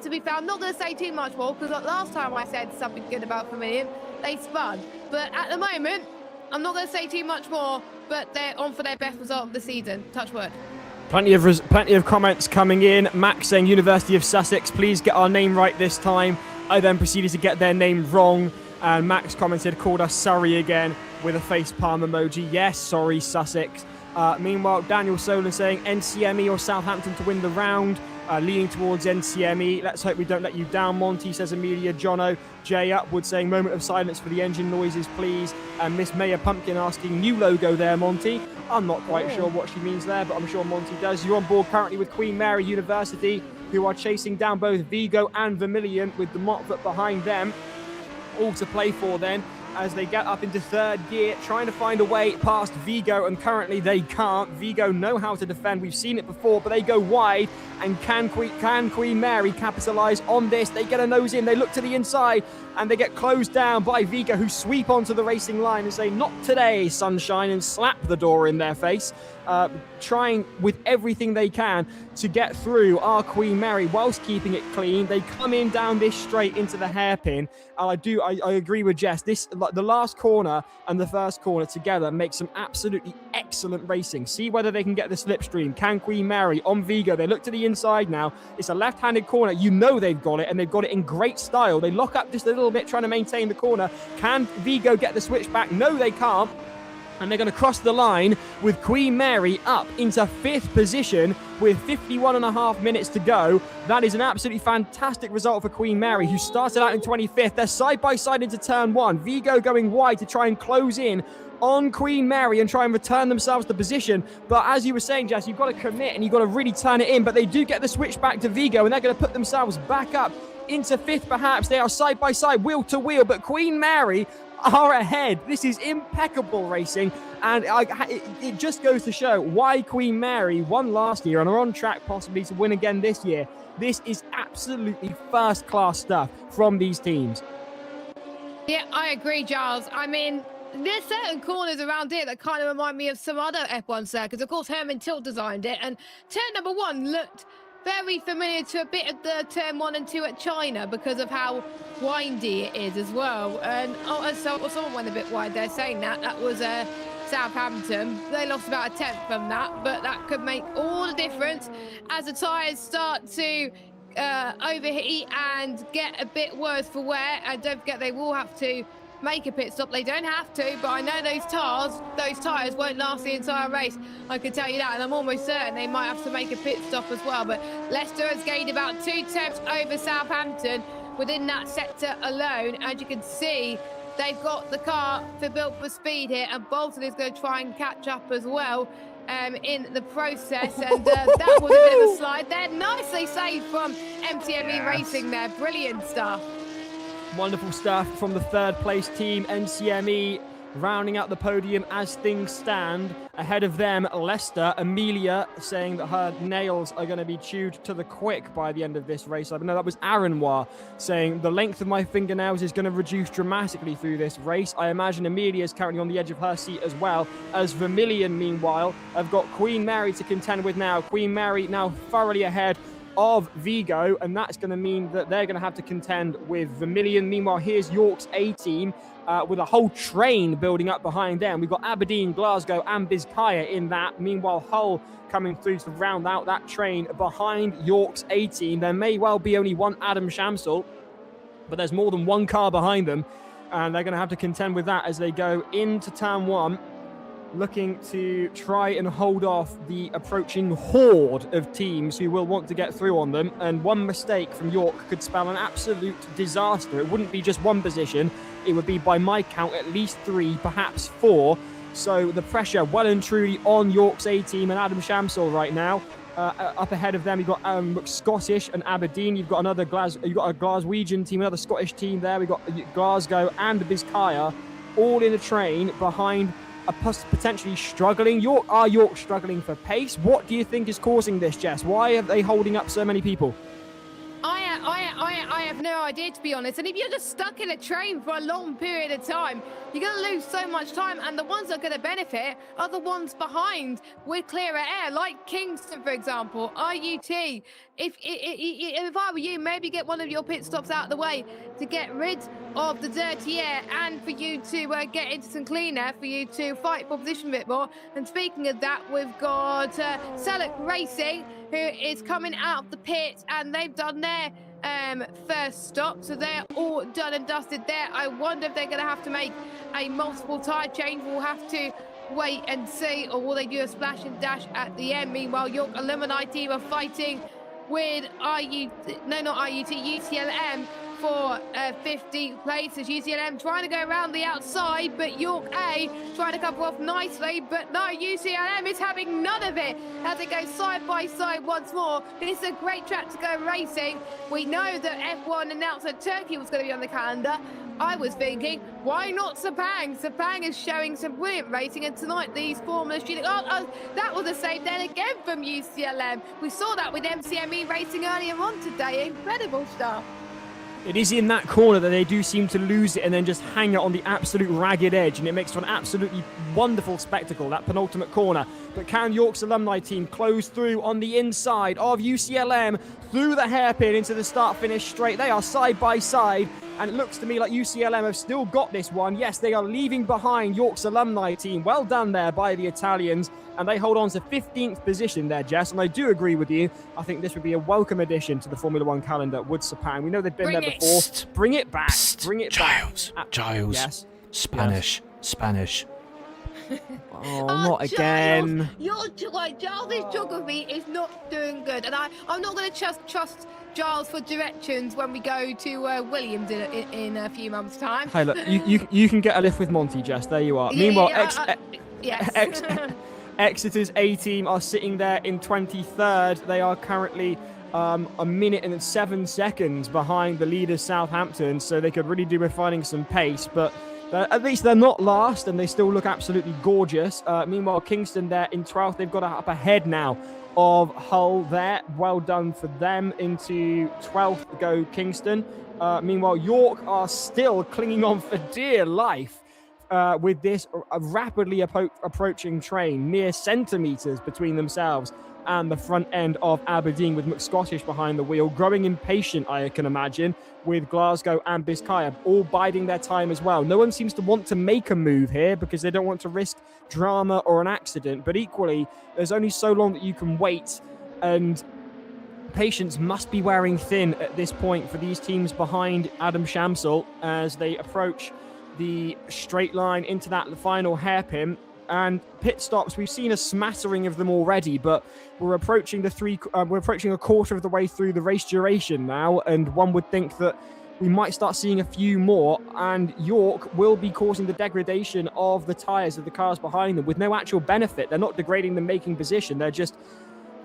To be fair, I'm not going to say too much more, because last time I said something good about Vermilion, they spun. But at the moment, I'm not going to say too much more, but they're on for their best result of the season. Touch wood. Plenty of comments coming in. Max saying University of Sussex, please get our name right this time. I then proceeded to get their name wrong, and Max commented, called us Surrey again with a face palm emoji. Yes, sorry, Sussex. Meanwhile, Daniel Solon saying NCME or Southampton to win the round. Leaning towards NCME. Let's hope we don't let you down, Monty, says Amelia. Jono. Jay Upwood saying moment of silence for the engine noises, please. And Miss Mayor Pumpkin asking new logo there, Monty. I'm not quite sure what she means there, but I'm sure Monty does. You're on board currently with Queen Mary University, who are chasing down both Vigo and Vermilion, with De Montfort behind them. All to play for then, as they get up into 3rd gear, trying to find a way past Vigo, and currently they can't. Vigo know how to defend. We've seen it before, but they go wide. And can Queen Mary capitalise on this? They get a nose in, they look to the inside, and they get closed down by Vigo, who sweep onto the racing line and say, not today, sunshine, and slap the door in their face. Trying with everything they can to get through our Queen Mary whilst keeping it clean. They come in down this straight into the hairpin. And I agree with Jess. The last corner and the first corner together make some absolutely excellent racing. See whether they can get the slipstream. Can Queen Mary on Vigo? They look to the inside now. It's a left-handed corner. You know they've got it, and they've got it in great style. They lock up just a little bit trying to maintain the corner. Can Vigo get the switch back? No, they can't. And they're going to cross the line with Queen Mary up into 5th position with 51.5 minutes to go. That is an absolutely fantastic result for Queen Mary, who started out in 25th. They're side by side into turn 1. Vigo going wide to try and close in on Queen Mary and try and return themselves to position. But as you were saying, Jess, you've got to commit and you've got to really turn it in. But they do get the switch back to Vigo, and they're going to put themselves back up into 5th perhaps. They are side by side, wheel to wheel, but Queen Mary are ahead. This is impeccable racing, and it just goes to show why Queen Mary won last year and are on track possibly to win again this year. This is absolutely first-class stuff from these teams. Yeah, I agree, Giles. I mean, there's certain corners around here that kind of remind me of some other F1 circuits. Of course, Herman Tilt designed it, and turn number 1 looked very familiar to a bit of the turn 1 and 2 at China because of how windy it is as well. And someone went a bit wide there saying that was Southampton. They lost about a 10th from that, but that could make all the difference as the tyres start to overheat and get a bit worse for wear. And don't forget, they will have to make a pit stop. They don't have to, but I know those tyres won't last the entire race. I can tell you that, and I'm almost certain they might have to make a pit stop as well. But Leicester has gained about 2 tenths over Southampton within that sector alone. As you can see, they've got the car built for speed here, and Bolton is going to try and catch up as well in the process. And that was a bit of a slide there. Nicely saved from MTME Racing there. Brilliant stuff. Wonderful stuff from the 3rd place team, NCME, rounding out the podium as things stand. Ahead of them, Leicester, Amelia saying that her nails are going to be chewed to the quick by the end of this race. I know that was Aranwa saying the length of my fingernails is going to reduce dramatically through this race. I imagine Amelia is currently on the edge of her seat as well, as Vermilion, meanwhile, have got Queen Mary to contend with now. Queen Mary now thoroughly ahead of Vigo, and that's going to mean that they're going to have to contend with Vermilion. Meanwhile, here's York's A-team with a whole train building up behind them. We've got Aberdeen, Glasgow and Bizkaya in that. Meanwhile, Hull coming through to round out that train behind York's A-team. There may well be only one Adam Shamsel, but there's more than one car behind them, and they're going to have to contend with that as they go into turn 1, looking to try and hold off the approaching horde of teams who will want to get through on them. And one mistake from York could spell an absolute disaster. It wouldn't be just one position. It would be, by my count, at least 3, perhaps 4. So the pressure well and truly on York's A-team and Adam Shamsel right now. Up ahead of them, you've got Scottish and Aberdeen. You've got a Glaswegian team, another Scottish team there. We've got Glasgow and Bizkaya all in a train behind a potentially struggling York. Are York struggling for pace? What do you think is causing this, Jess? Why are they holding up so many people? I have no idea, to be honest. And if you're just stuck in a train for a long period of time, you're going to lose so much time. And the ones that are going to benefit are the ones behind with clearer air, like Kingston, for example, IUT. If I were you, maybe get one of your pit stops out of the way to get rid of the dirty air and for you to get into some clean air, for you to fight for position a bit more. And speaking of that, we've got JJRacing, who is coming out of the pit, and they've done their first stop, so they're all done and dusted there. I wonder if they're going to have to make a multiple tyre change. We'll have to wait and see, or will they do a splash and dash at the end? Meanwhile, York Alumni team are fighting with UCLM for 15th place, as UCLM trying to go around the outside, but York A trying to cover off nicely, but no, UCLM is having none of it as it goes side by side once more. It's a great track to go racing. We know that F1 announced that Turkey was going to be on the calendar. I was thinking, why not Sepang? Sepang is showing some brilliant racing, and tonight these Formula students... Oh, that was a save then again from UCLM. We saw that with MCME racing earlier on today. Incredible stuff. It is in that corner that they do seem to lose it and then just hang it on the absolute ragged edge, and it makes for an absolutely wonderful spectacle, that penultimate corner. But can York's alumni team close through on the inside of UCLM through the hairpin into the start-finish straight? They are side by side, and it looks to me like UCLM have still got this one. Yes, they are leaving behind York's alumni team. Well done there by the Italians. And they hold on to 15th position there, Jess. And I do agree with you. I think this would be a welcome addition to the Formula One calendar, would Sepang. We know they've been there before. Bring it back. Bring it Giles. back. Giles. Yes. Spanish. Oh, not again. Giles' geography is not doing good. And I'm not going to trust Giles for directions when we go to Williams in a few months' time. Hey, look, you can get a lift with Monty, Jess. There you are. Meanwhile, yes. Exeter's A-team are sitting there in 23rd. They are currently a minute and 7 seconds behind the leaders Southampton, so they could really do with finding some pace, but at least they're not last, and they still look absolutely gorgeous. Meanwhile, Kingston there in 12th. They've got up ahead now of Hull there. Well done for them. Into 12th go Kingston. Meanwhile, York are still clinging on for dear life with this rapidly approaching train, mere centimetres between themselves and the front end of Aberdeen, with McScottish behind the wheel, growing impatient, I can imagine, with Glasgow and Bizkaya all biding their time as well. No one seems to want to make a move here because they don't want to risk drama or an accident, but equally, there's only so long that you can wait, and patience must be wearing thin at this point for these teams behind Adam Shamsel as they approach the straight line into that final hairpin. And pit stops, we've seen a smattering of them already, but we're approaching a quarter of the way through the race duration now, and one would think that we might start seeing a few more, and York will be causing the degradation of the tyres of the cars behind them with no actual benefit. They're not degrading the making position, they're just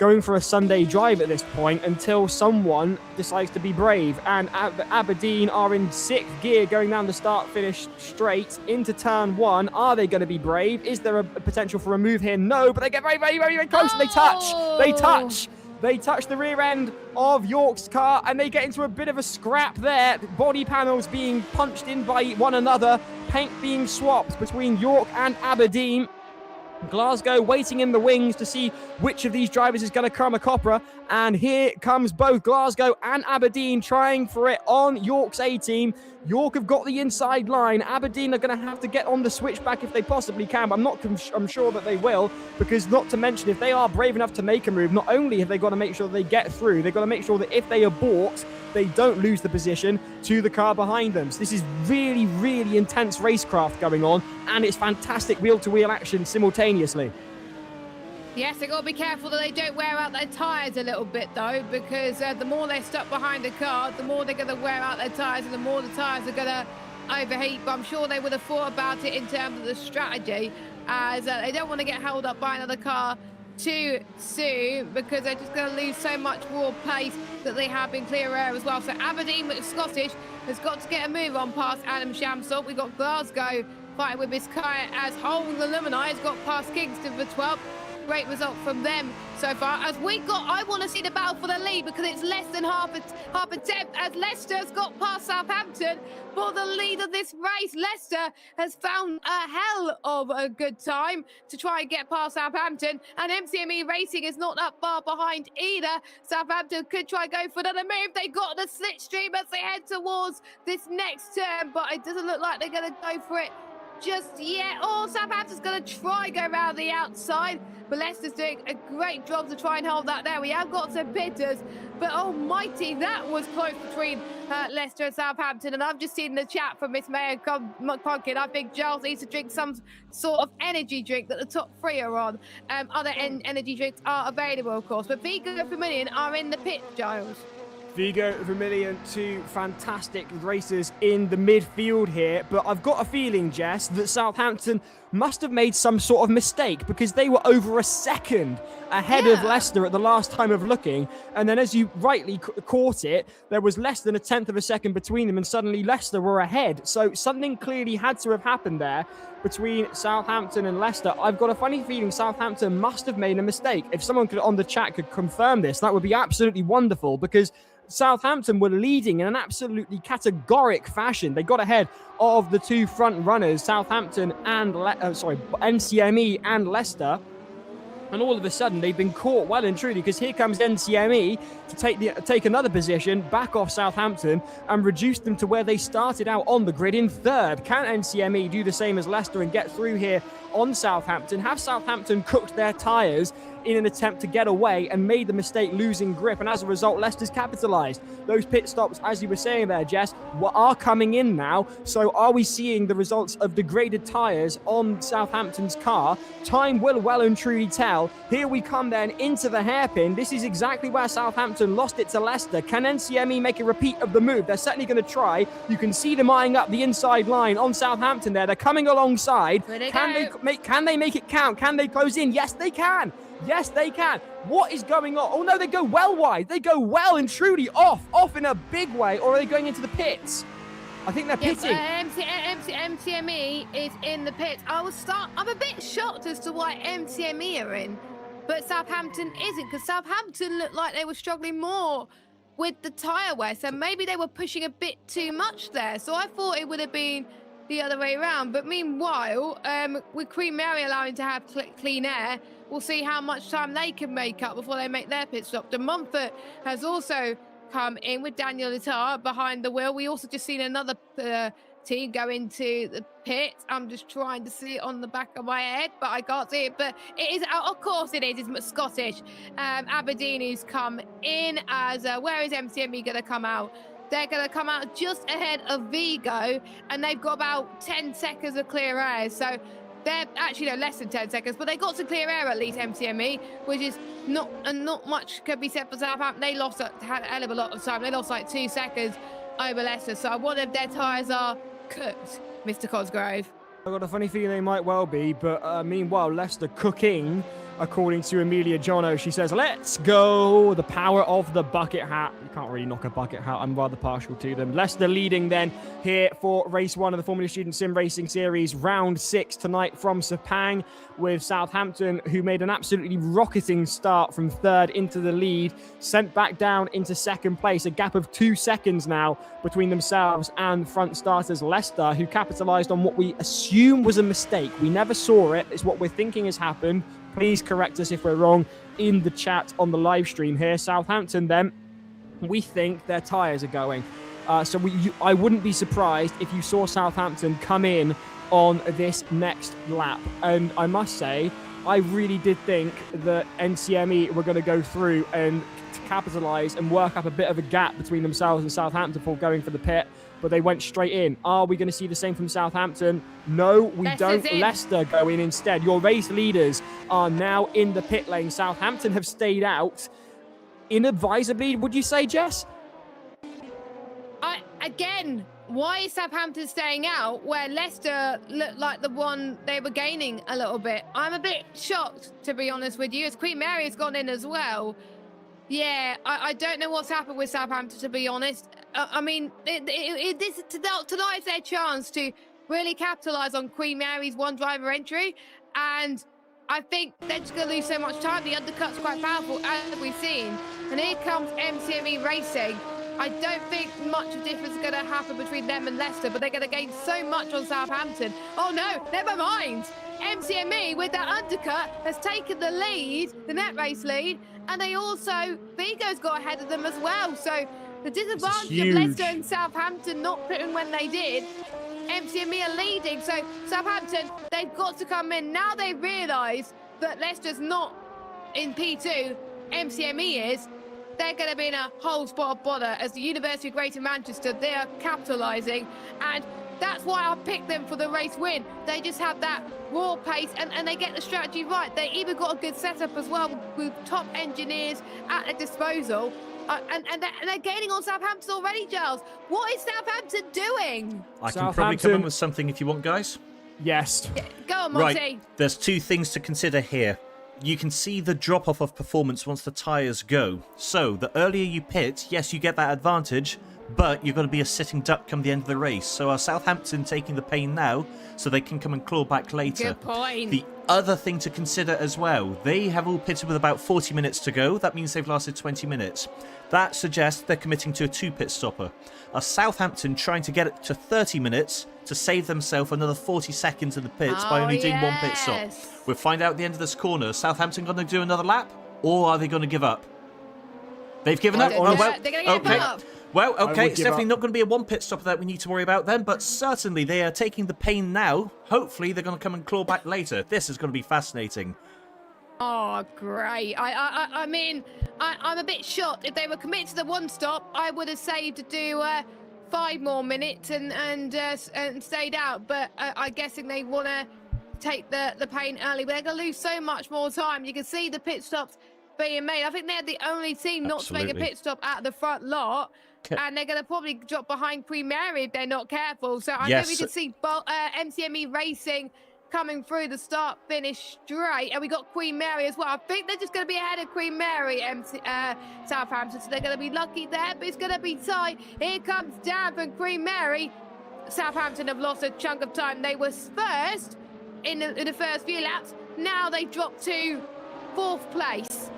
going for a Sunday drive at this point until someone decides to be brave. And Aberdeen are in 6th gear going down the start-finish straight into turn 1. Are they going to be brave? Is there a potential for a move here? No, but they get very, very, very, very close. And they touch. They touch the rear end of York's car, and they get into a bit of a scrap there. Body panels being punched in by one another, paint being swapped between York and Aberdeen. Glasgow waiting in the wings to see which of these drivers is going to come a copper. And here comes both Glasgow and Aberdeen trying for it on York's A-team. York have got the inside line. Aberdeen are going to have to get on the switchback if they possibly can. But I'm sure that they will, because not to mention, if they are brave enough to make a move, not only have they got to make sure that they get through, they've got to make sure that if they abort, they don't lose the position to the car behind them. So this is really, really intense racecraft going on, and it's fantastic wheel-to-wheel action simultaneously. Yes, they've got to be careful that they don't wear out their tyres a little bit, though, because the more they're stuck behind the car, the more they're going to wear out their tyres, and the more the tyres are going to overheat. But I'm sure they would have thought about it in terms of the strategy, as they don't want to get held up by another car too soon, because they're just going to lose so much raw pace that they have in clear air as well. So Aberdeen, with Scottish, has got to get a move on past Adam Shamsall. We've got Glasgow fighting with Biscaya, as Hull the Lumini has got past Kingston for 12th. Great result from them so far. I want to see the battle for the lead, because it's less than half a tenth, as Leicester's got past Southampton for the lead of this race. Leicester has found a hell of a good time to try and get past Southampton, and MCME Racing is not that far behind either. Southampton could try and go for another move. They got the slipstream as they head towards this next turn, but it doesn't look like they're going to go for it just yet. Oh, Southampton's going to try go around the outside, but Leicester's doing a great job to try and hold that there. We have got some pitters, but almighty, that was close between Leicester and Southampton. And I've just seen the chat from Miss Mayor Conkin. I think Giles needs to drink some sort of energy drink that the top 3 are on. Other energy drinks are available, of course, but Vigo and Vermilion are in the pit, Giles. Vigo, Vermilion, 2 fantastic racers in the midfield here, but I've got a feeling, Jess, that Southampton must have made some sort of mistake, because they were over a second ahead of Leicester at the last time of looking, and then as you rightly caught it, there was less than a tenth of a second between them, and suddenly Leicester were ahead. So something clearly had to have happened there between Southampton and Leicester. I've got a funny feeling Southampton must have made a mistake. If someone on the chat could confirm this, that would be absolutely wonderful, because Southampton were leading in an absolutely categoric fashion. They got ahead of the 2 front runners, Southampton and NCME and Leicester. And all of a sudden, they've been caught well and truly, because here comes NCME to take another position back off Southampton and reduce them to where they started out on the grid in 3rd. Can NCME do the same as Leicester and get through here on Southampton? Have Southampton cooked their tyres in an attempt to get away and made the mistake losing grip, and as a result Leicester's capitalised? Those pit stops, as you were saying there, Jess, are coming in now. So are we seeing the results of degraded tyres on Southampton's car? Time will well and truly tell. Here we come then into the hairpin. This is exactly where Southampton lost it to Leicester. Can NCME make a repeat of the move? They're certainly going to try. You can see them eyeing up the inside line on Southampton there. They're coming alongside. Can they make it count? Can they close in? Yes, they can. Yes, they can. What is going on? Oh no, they go well wide. They go well and truly off in a big way, or are they going into the pits? I think they're pitting. MCME is in the pits. I'm a bit shocked as to why MCME are in, but Southampton isn't, because Southampton looked like they were struggling more with the tyre wear, so maybe they were pushing a bit too much there. So I thought it would have been the other way around. But meanwhile, with Queen Mary allowing to have clean air, we'll see how much time they can make up before they make their pit stop. De Montfort has also come in with Daniel Lettar behind the wheel. We also just seen another team go into the pit. I'm just trying to see it on the back of my head, but I can't see it. But it is, of course it is, it's Scottish. Aberdeen who's come in as, where is MCME going to come out? They're going to come out just ahead of Vigo, and they've got about 10 seconds of clear air. So they're actually less than 10 seconds, but they got some clear air at least, MCME, which is not much could be said for Southampton. They lost a hell of a lot of time. They lost like 2 seconds over Leicester. So I wonder if their tyres are cooked, Mr. Cosgrove. I've got a funny feeling they might well be, but meanwhile, Leicester cooking according to Amelia Jono. She says, let's go. The power of the bucket hat. You can't really knock a bucket hat. I'm rather partial to them. Leicester leading then here for race 1 of the Formula Student Sim Racing Series, round 6 tonight from Sepang, with Southampton, who made an absolutely rocketing start from 3rd into the lead, sent back down into 2nd place. A gap of 2 seconds now between themselves and front starters Leicester, who capitalised on what we assume was a mistake. We never saw it. It's what we're thinking has happened. Please correct us if we're wrong in the chat on the live stream here. Southampton, then, we think their tyres are going. I wouldn't be surprised if you saw Southampton come in on this next lap. And I must say, I really did think that NCME were going to go through and capitalise and work up a bit of a gap between themselves and Southampton before going for the pit, but they went straight in. Are we going to see the same from Southampton? No, we don't. Leicester go in instead. Your race leaders are now in the pit lane. Southampton have stayed out inadvisably, would you say, Jess? Again, why is Southampton staying out where Leicester looked like the one they were gaining a little bit? I'm a bit shocked, to be honest with you, as Queen Mary has gone in as well. Yeah, I don't know what's happened with Southampton, to be honest. I mean, tonight's their chance to really capitalise on Queen Mary's one driver entry, and I think they're just going to lose so much time. The undercut's quite powerful, as we've seen. And here comes MCME Racing. I don't think much of a difference is going to happen between them and Leicester, but they're going to gain so much on Southampton. Oh no, never mind. MCME, with that undercut, has taken the lead, the net race lead, and they also, Vigo's got ahead of them as well. So the disadvantage of Leicester and Southampton not putting when they did, MCME are leading. So Southampton, they've got to come in. Now they realise that Leicester's not in P2, MCME is. They're going to be in a whole spot of bother as the University of Greater Manchester, they are capitalising, and that's why I picked them for the race win. They just have that raw pace and they get the strategy right. They even got a good setup as well with top engineers at their disposal. And they're gaining on Southampton already, Giles. What is Southampton doing? I can probably come in with something if you want, guys. Yes. Yeah, go on, Monty. Right, there's 2 things to consider here. You can see the drop-off of performance once the tyres go. So, the earlier you pit, yes, you get that advantage, but you're going to be a sitting duck come the end of the race. So are Southampton taking the pain now so they can come and claw back later? Good point. The other thing to consider as well, they have all pitted with about 40 minutes to go. That means they've lasted 20 minutes. That suggests they're committing to a 2-pit stopper. Are Southampton trying to get it to 30 minutes to save themselves another 40 seconds in the pits by only doing 1 pit stop? We'll find out at the end of this corner. Southampton going to do another lap, or are they going to give up? They've given up? Oh, well, they're going to give up. Well, okay, it's definitely not going to be a 1 pit stop that we need to worry about then, but certainly they are taking the pain now. Hopefully they're going to come and claw back later. This is going to be fascinating. Oh, great. I mean, I'm a bit shocked. If they were committed to the 1 stop, I would have saved to do 5 more minutes and stayed out. But I'm guessing they want to take the pain early. But they're going to lose so much more time. You can see the pit stops being made. I think they're the only team not to make a pit stop at the front lot. And they're going to probably drop behind Queen Mary if they're not careful. So I think we could see MCME Racing coming through the start finish straight. And we got Queen Mary as well. I think they're just going to be ahead of Queen Mary, Southampton. So they're going to be lucky there, but it's going to be tight. Here comes Dan from Queen Mary. Southampton have lost a chunk of time. They were first in the first few laps. Now they dropped to 4th place.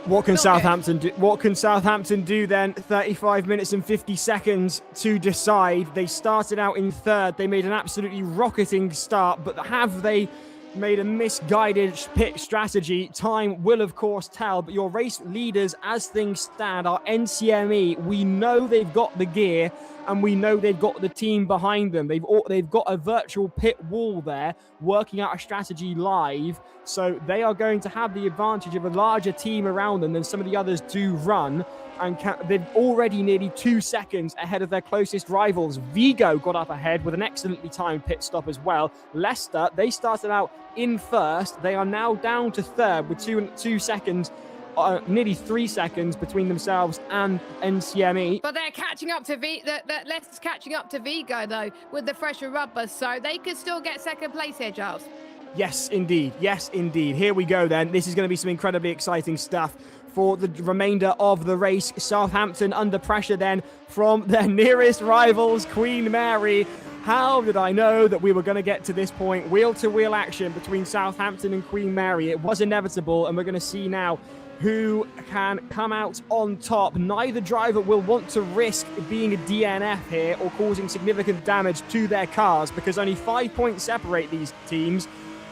What can Southampton do? What can Southampton do then? 35 minutes and 50 seconds to decide. They started out in 3rd. They made an absolutely rocketing start, but have they made a misguided pit strategy? Time will, of course, tell. But your race leaders, as things stand, are NCME. We know they've got the gear, and we know they've got the team behind them. They've got a virtual pit wall there, working out a strategy live. So they are going to have the advantage of a larger team around them than some of the others do run. And they're already nearly 2 seconds ahead of their closest rivals. Vigo got up ahead with an excellently timed pit stop as well. Leicester, they started out in 1st. They are now down to 3rd with 2 seconds, nearly 3 seconds between themselves and NCME. But they're catching up to Leicester's catching up to Vigo though with the fresher rubber, so they could still get 2nd place here, Giles. Yes, indeed. Yes, indeed. Here we go then. This is going to be some incredibly exciting stuff for the remainder of the race. Southampton under pressure then from their nearest rivals, Queen Mary. How did I know that we were going to get to this point? Wheel-to-wheel action between Southampton and Queen Mary. It was inevitable, and we're going to see now who can come out on top. Neither driver will want to risk being a DNF here or causing significant damage to their cars, because only 5 points separate these teams,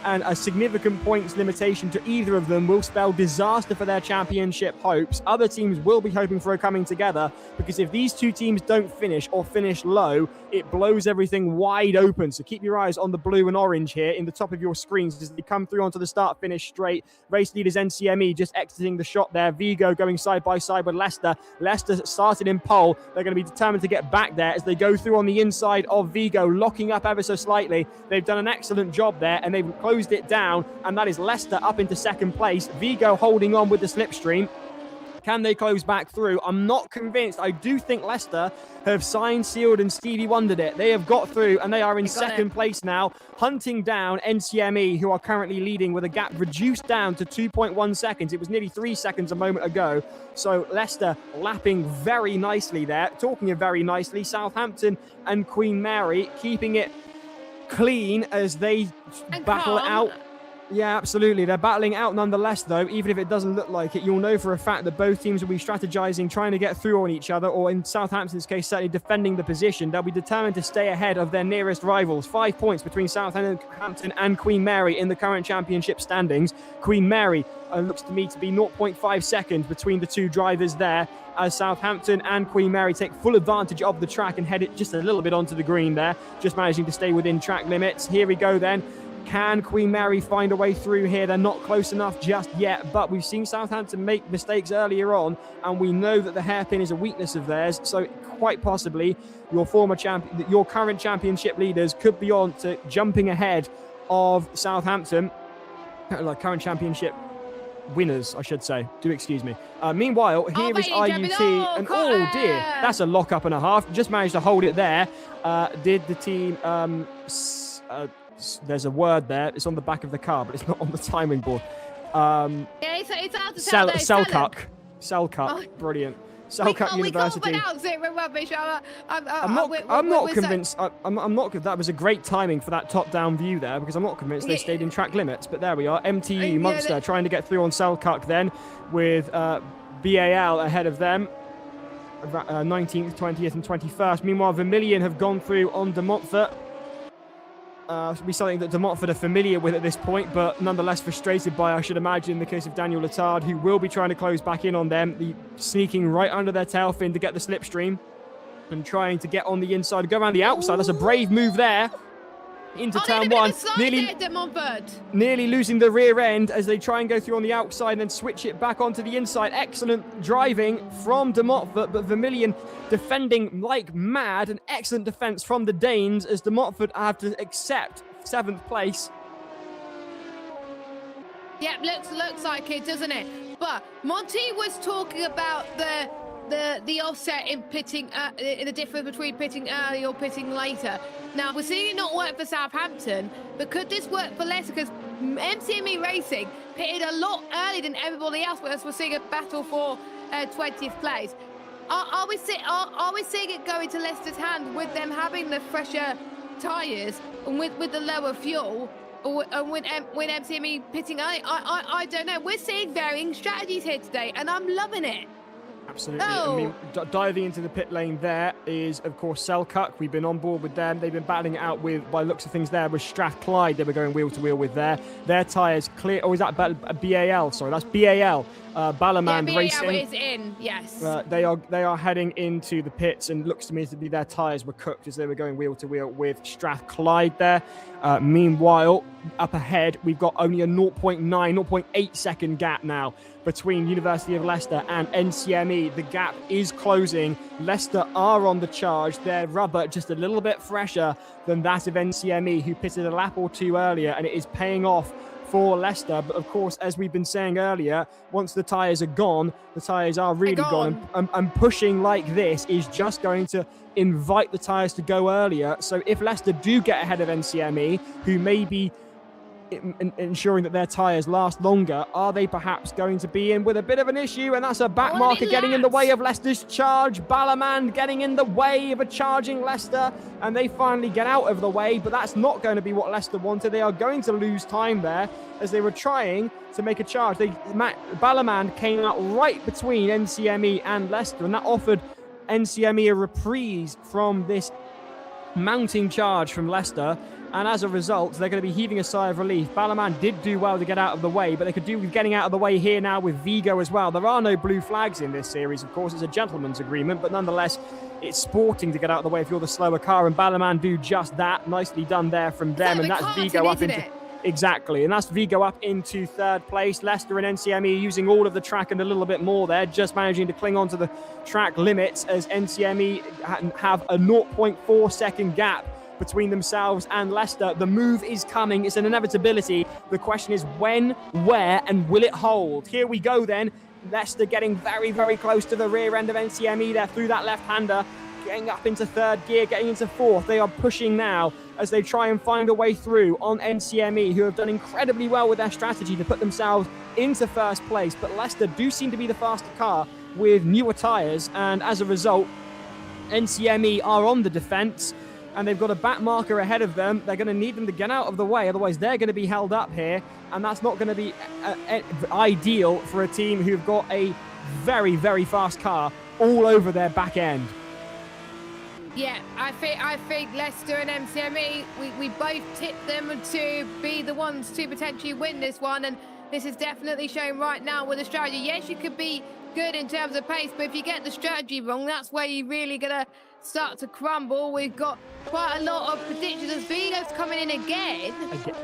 and a significant points limitation to either of them will spell disaster for their championship hopes. Other teams will be hoping for a coming together, because if these two teams don't finish or finish low, it blows everything wide open. So keep your eyes on the blue and orange here in the top of your screens as they come through onto the start-finish straight. Race leaders NCME just exiting the shot there. Vigo going side by side with Leicester. Leicester started in pole. They're going to be determined to get back there as they go through on the inside of Vigo, locking up ever so slightly. They've done an excellent job there, and they've closed it down, and that is Leicester up into second place. Vigo holding on with the slipstream. Can they close back through? I'm not convinced. I do think Leicester have signed, sealed, and Stevie wondered it. They have got through, and they are in second place now, hunting down NCME, who are currently leading with a gap reduced down to 2.1 seconds. It was nearly 3 seconds a moment ago. So Leicester lapping very nicely there. Talking of very nicely, Southampton and Queen Mary keeping it clean as they battle it out. Yeah, absolutely. They're battling out nonetheless, though. Even if it doesn't look like it, you'll know for a fact that both teams will be strategizing, trying to get through on each other, or in Southampton's case, certainly defending the position. They'll be determined to stay ahead of their nearest rivals. 5 points between Southampton and Queen Mary in the current championship standings. Queen Mary looks to me to be 0.5 seconds between the two drivers there, as Southampton and Queen Mary take full advantage of the track and head it just a little bit onto the green there, just managing to stay within track limits. Here we go then. Can Queen Mary find a way through here? They're not close enough just yet, but we've seen Southampton make mistakes earlier on, and we know that the hairpin is a weakness of theirs, so quite possibly your current championship leaders could be on to jumping ahead of Southampton, like current championship winners, I should say. Do excuse me. Meanwhile, here is IUT, and oh dear, that's a lock-up and a half. Just managed to hold it there. Did the team... there's a word there. It's on the back of the car, but it's not on the timing board. Yeah, it's hard to tell. Selkirk. Oh. Brilliant. Selkirk University. We can't pronounce it. We're rubbish. I'm not convinced. I'm not. That was a great timing for that top-down view there, because I'm not convinced they stayed in track limits. But there we are. MTE Munster trying to get through on Selkirk then, with BAL ahead of them. 19th, 20th, and 21st. Meanwhile, Vermilion have gone through on De Montfort. Should be something that De Montfort are familiar with at this point, but nonetheless frustrated by, I should imagine, in the case of Daniel Letard, who will be trying to close back in on them, sneaking right under their tail fin to get the slipstream and trying to get on the inside, go around the outside. That's a brave move there. Into turn one, nearly losing the rear end as they try and go through on the outside and then switch it back onto the inside. Excellent driving from De Montfort, but Vermilion defending like mad. An excellent defence from the Danes as De Montfort have to accept 7th place. Yeah, looks like it, doesn't it? But Monty was talking about the offset in pitting, in the difference between pitting early or pitting later. Now, we're seeing it not work for Southampton, but could this work for Leicester? Because MCME Racing pitted a lot earlier than everybody else, but as we're seeing a battle for 20th place. Are we seeing it go into Leicester's hand with them having the fresher tyres and with the lower fuel? Or when MCME pitting early? I don't know. We're seeing varying strategies here today, and I'm loving it. Absolutely. I mean, diving into the pit lane there is, of course, Selkirk. We've been on board with them. They've been battling it out with, by looks of things there, with Strathclyde. They were going wheel to wheel with there. Their tyres clear. Oh, is that BAL? Sorry, that's BAL. Ballerman Racing. BAL is in, yes. They are heading into the pits, and looks to me to be their tyres were cooked as they were going wheel to wheel with Strathclyde there. Meanwhile, up ahead, we've got only a 0.8 second gap now between University of Leicester and NCME. The gap is closing. Leicester are on the charge. Their rubber just a little bit fresher than that of NCME, who pitted a lap or two earlier, and it is paying off for Leicester. But of course, as we've been saying earlier, once the tyres are gone, the tyres are really gone. And pushing like this is just going to invite the tyres to go earlier. So if Leicester do get ahead of NCME, who may be ensuring that their tyres last longer, are they perhaps going to be in with a bit of an issue? And that's a back marker getting in the way of Leicester's charge. Ballerman getting in the way of a charging Leicester, and they finally get out of the way, but that's not going to be what Leicester wanted. They are going to lose time there as they were trying to make a charge. Ballerman came out right between NCME and Leicester, and that offered NCME a reprise from this mounting charge from Leicester, and as a result they're going to be heaving a sigh of relief. Ballerman did do well to get out of the way, but they could do with getting out of the way here now with Vigo as well. There are no blue flags in this series, of course. It's a gentleman's agreement, but nonetheless it's sporting to get out of the way if you're the slower car, and Ballerman do just that. Nicely done there from them, and that's Vigo up into... Exactly, and that's Vigo up into third place. Leicester and NCME using all of the track and a little bit more there, just managing to cling on to the track limits as NCME have a 0.4 second gap between themselves and Leicester. The move is coming. It's an inevitability. The question is when, where, and will it hold? Here we go then. Leicester getting very, very close to the rear end of NCME there through that left-hander, getting up into third gear, getting into fourth. They are pushing now as they try and find a way through on NCME, who have done incredibly well with their strategy to put themselves into first place. But Leicester do seem to be the faster car with newer tyres, and as a result, NCME are on the defence, and they've got a back marker ahead of them. They're going to need them to get out of the way, otherwise they're going to be held up here, and that's not going to be ideal for a team who've got a very, very fast car all over their back end. Yeah, I think Leicester and MCME, we both tipped them to be the ones to potentially win this one, and this is definitely showing right now with the strategy. Yes, you could be good in terms of pace, but if you get the strategy wrong, that's where you're really going to start to crumble. We've got quite a lot of predictions as Vigo's coming in again.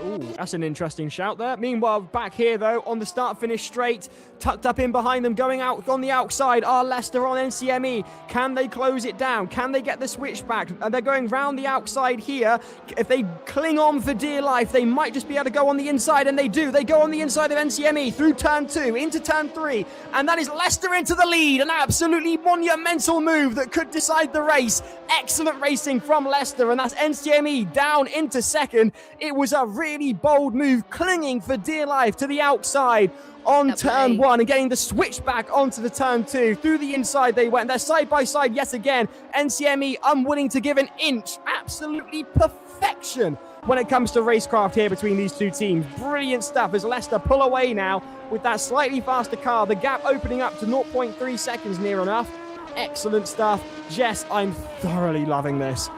Ooh, that's an interesting shout there. Meanwhile, back here though, on the start-finish straight, tucked up in behind them, going out on the outside, are Leicester on NCME. Can they close it down? Can they get the switchback? And they're going round the outside here. If they cling on for dear life, they might just be able to go on the inside, and they do. They go on the inside of NCME through turn 2 into turn 3, and that is Leicester into the lead. An absolutely monumental move that could decide the race. Excellent racing from Leicester, and that's NCME down into second. It was a really bold move, clinging for dear life to the outside on turn 1 and getting the switch back onto the turn 2. Through the inside they went. They're side by side yet again. NCME unwilling to give an inch. Absolutely perfection when it comes to racecraft here between these two teams. Brilliant stuff as Leicester pull away now with that slightly faster car. The gap opening up to 0.3 seconds near enough. Excellent stuff. Jess, I'm thoroughly loving this.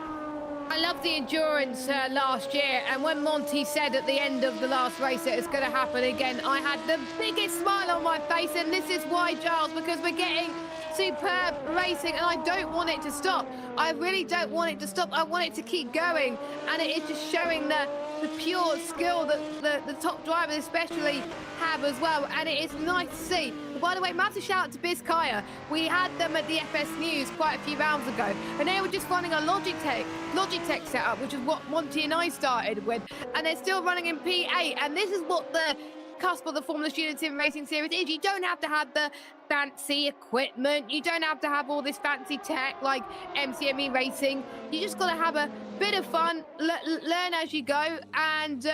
I love the endurance last year, and when Monty said at the end of the last race that it's going to happen again, I had the biggest smile on my face, and this is why, Giles, because we're getting superb racing, and I don't want it to stop. I really don't want it to stop. I want it to keep going, and it is just showing the pure skill that the top drivers especially have as well, and it is nice to see. By the way, massive shout out to Bizkaya. We had them at the FS News quite a few rounds ago, and they were just running a Logitech setup, which is what Monty and I started with, and they're still running in P8, and this is what the cusp of the Formula Student Sim Racing Series is. You don't have to have the fancy equipment, you don't have to have all this fancy tech like MCME Racing. You just got to have a bit of fun, learn as you go, and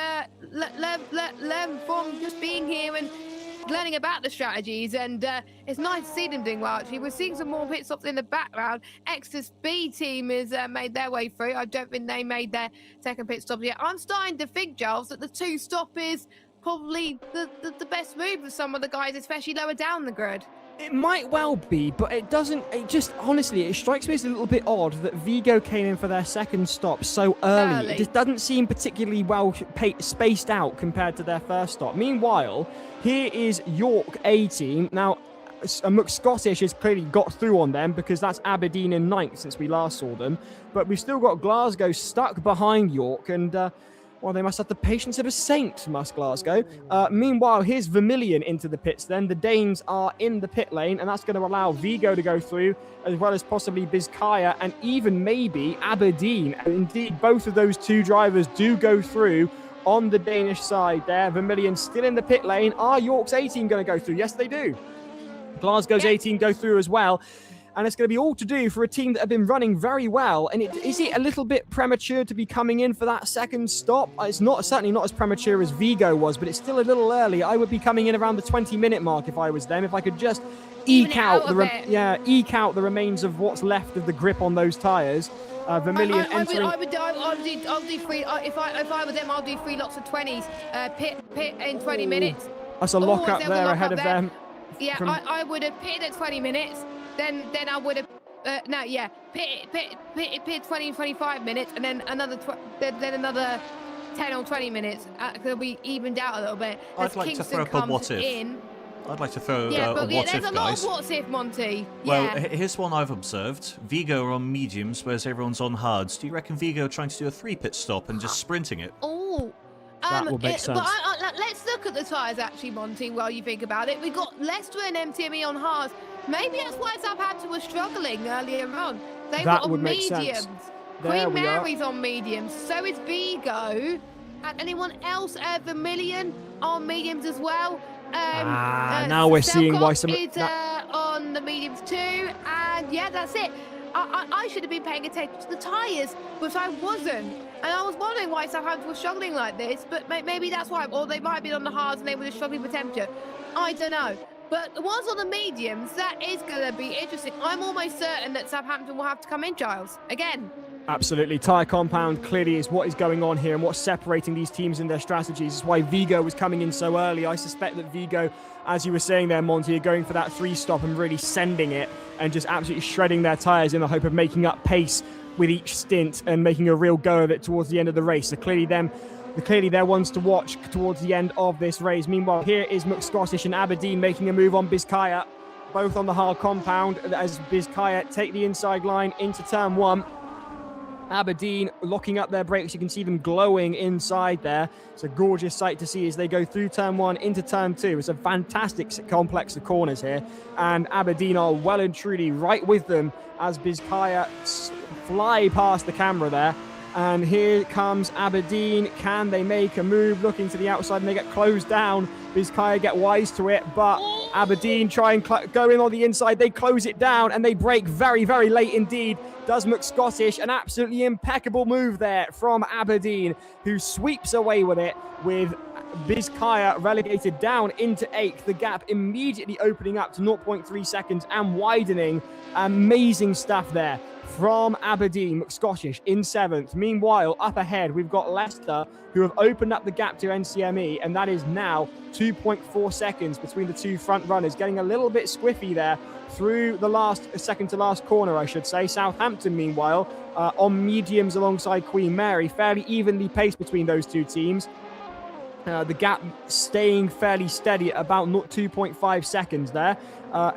learn from just being here and learning about the strategies, and it's nice to see them doing well. Actually, we're seeing some more pit stops in the background. Exeter's B team has made their way through. I don't think they made their second pit stop yet. I'm starting to think, Giles, that the 2-stop is probably the best move for some of the guys, especially lower down the grid. It might well be, but it strikes me as a little bit odd that Vigo came in for their second stop so early. It just doesn't seem particularly well spaced out compared to their first stop. Meanwhile, here is York A team. Now, Scottish has clearly got through on them because that's Aberdeen in 9th since we last saw them. But we've still got Glasgow stuck behind York, and well, they must have the patience of a saint, must Glasgow. Meanwhile, here's Vermilion into the pits then. The Danes are in the pit lane, and that's going to allow Vigo to go through, as well as possibly Bizkaya and even maybe Aberdeen. And indeed, both of those two drivers do go through on the Danish side there. Vermilion still in the pit lane. Are York's A team going to go through? Yes, they do. Glasgow's A team go through as well. and it's going to be all to do for a team that have been running very well. And is it a little bit premature to be coming in for that second stop? It's certainly not as premature as Vigo was, but it's still a little early. I would be coming in around the 20-minute mark if I was them, if I could just eke out the remains of what's left of the grip on those tyres. Vermilion entering. I'll do three. If I were them, I'll do 3 lots of 20s. Pit in 20 minutes. That's a lock up there ahead of them. Yeah, I would have pitted at 20 minutes. Then I would have. Pit 20, 25 minutes, and then another 10 or 20 minutes. It'll be evened out a little bit. I'd like to throw up a what if. I'd like to throw a what if, guys. There's a lot of what's if, Monty. Well, here's one I've observed. Vigo are on mediums, whereas everyone's on hards. Do you reckon Vigo are trying to do a 3-pit stop and just sprinting it? Oh, that will make sense. But let's look at the tyres, actually, Monty, while you think about it. We've got Leicester and MTME on hards. Maybe that's why Southampton was struggling earlier on. They were on mediums. Queen Mary's on mediums. So is Vigo. And anyone else? Vermilion on mediums as well. Now we're seeing why some is on the mediums too, and yeah, that's it. I should have been paying attention to the tyres, but I wasn't, and I was wondering why Southampton was struggling like this. But maybe that's why, or they might have been on the hards and they were just struggling for temperature. I don't know. But the ones on the mediums, that is going to be interesting. I'm almost certain that Southampton will have to come in, Giles, again. Absolutely. Tyre compound clearly is what is going on here and what's separating these teams in their strategies. It's why Vigo was coming in so early. I suspect that Vigo, as you were saying there, Monty, are going for that 3-stop and really sending it and just absolutely shredding their tyres in the hope of making up pace with each stint and making a real go of it towards the end of the race. So clearly they're ones to watch towards the end of this race. Meanwhile, here is McScottish and Aberdeen making a move on Bizkaya, both on the hard compound as Bizkaya take the inside line into turn 1. Aberdeen locking up their brakes. You can see them glowing inside there. It's a gorgeous sight to see as they go through turn 1 into turn 2. It's a fantastic complex of corners here. And Aberdeen are well and truly right with them as Bizkaya fly past the camera there. And here comes Aberdeen. Can they make a move? Looking to the outside and they get closed down. Bizkaya get wise to it, but Aberdeen try and go in on the inside. They close it down and they break very, very late indeed. Does McScottish. An absolutely impeccable move there from Aberdeen, who sweeps away with it, with Bizkaya relegated down into 8th. The gap immediately opening up to 0.3 seconds and widening. Amazing stuff there from Aberdeen. McScottish in 7th. Meanwhile, up ahead, we've got Leicester, who have opened up the gap to NCME, and that is now 2.4 seconds between the two front runners, getting a little bit squiffy there through the second to last corner, I should say. Southampton, meanwhile, on mediums alongside Queen Mary, fairly evenly paced between those two teams. The gap staying fairly steady at about 2.5 seconds there.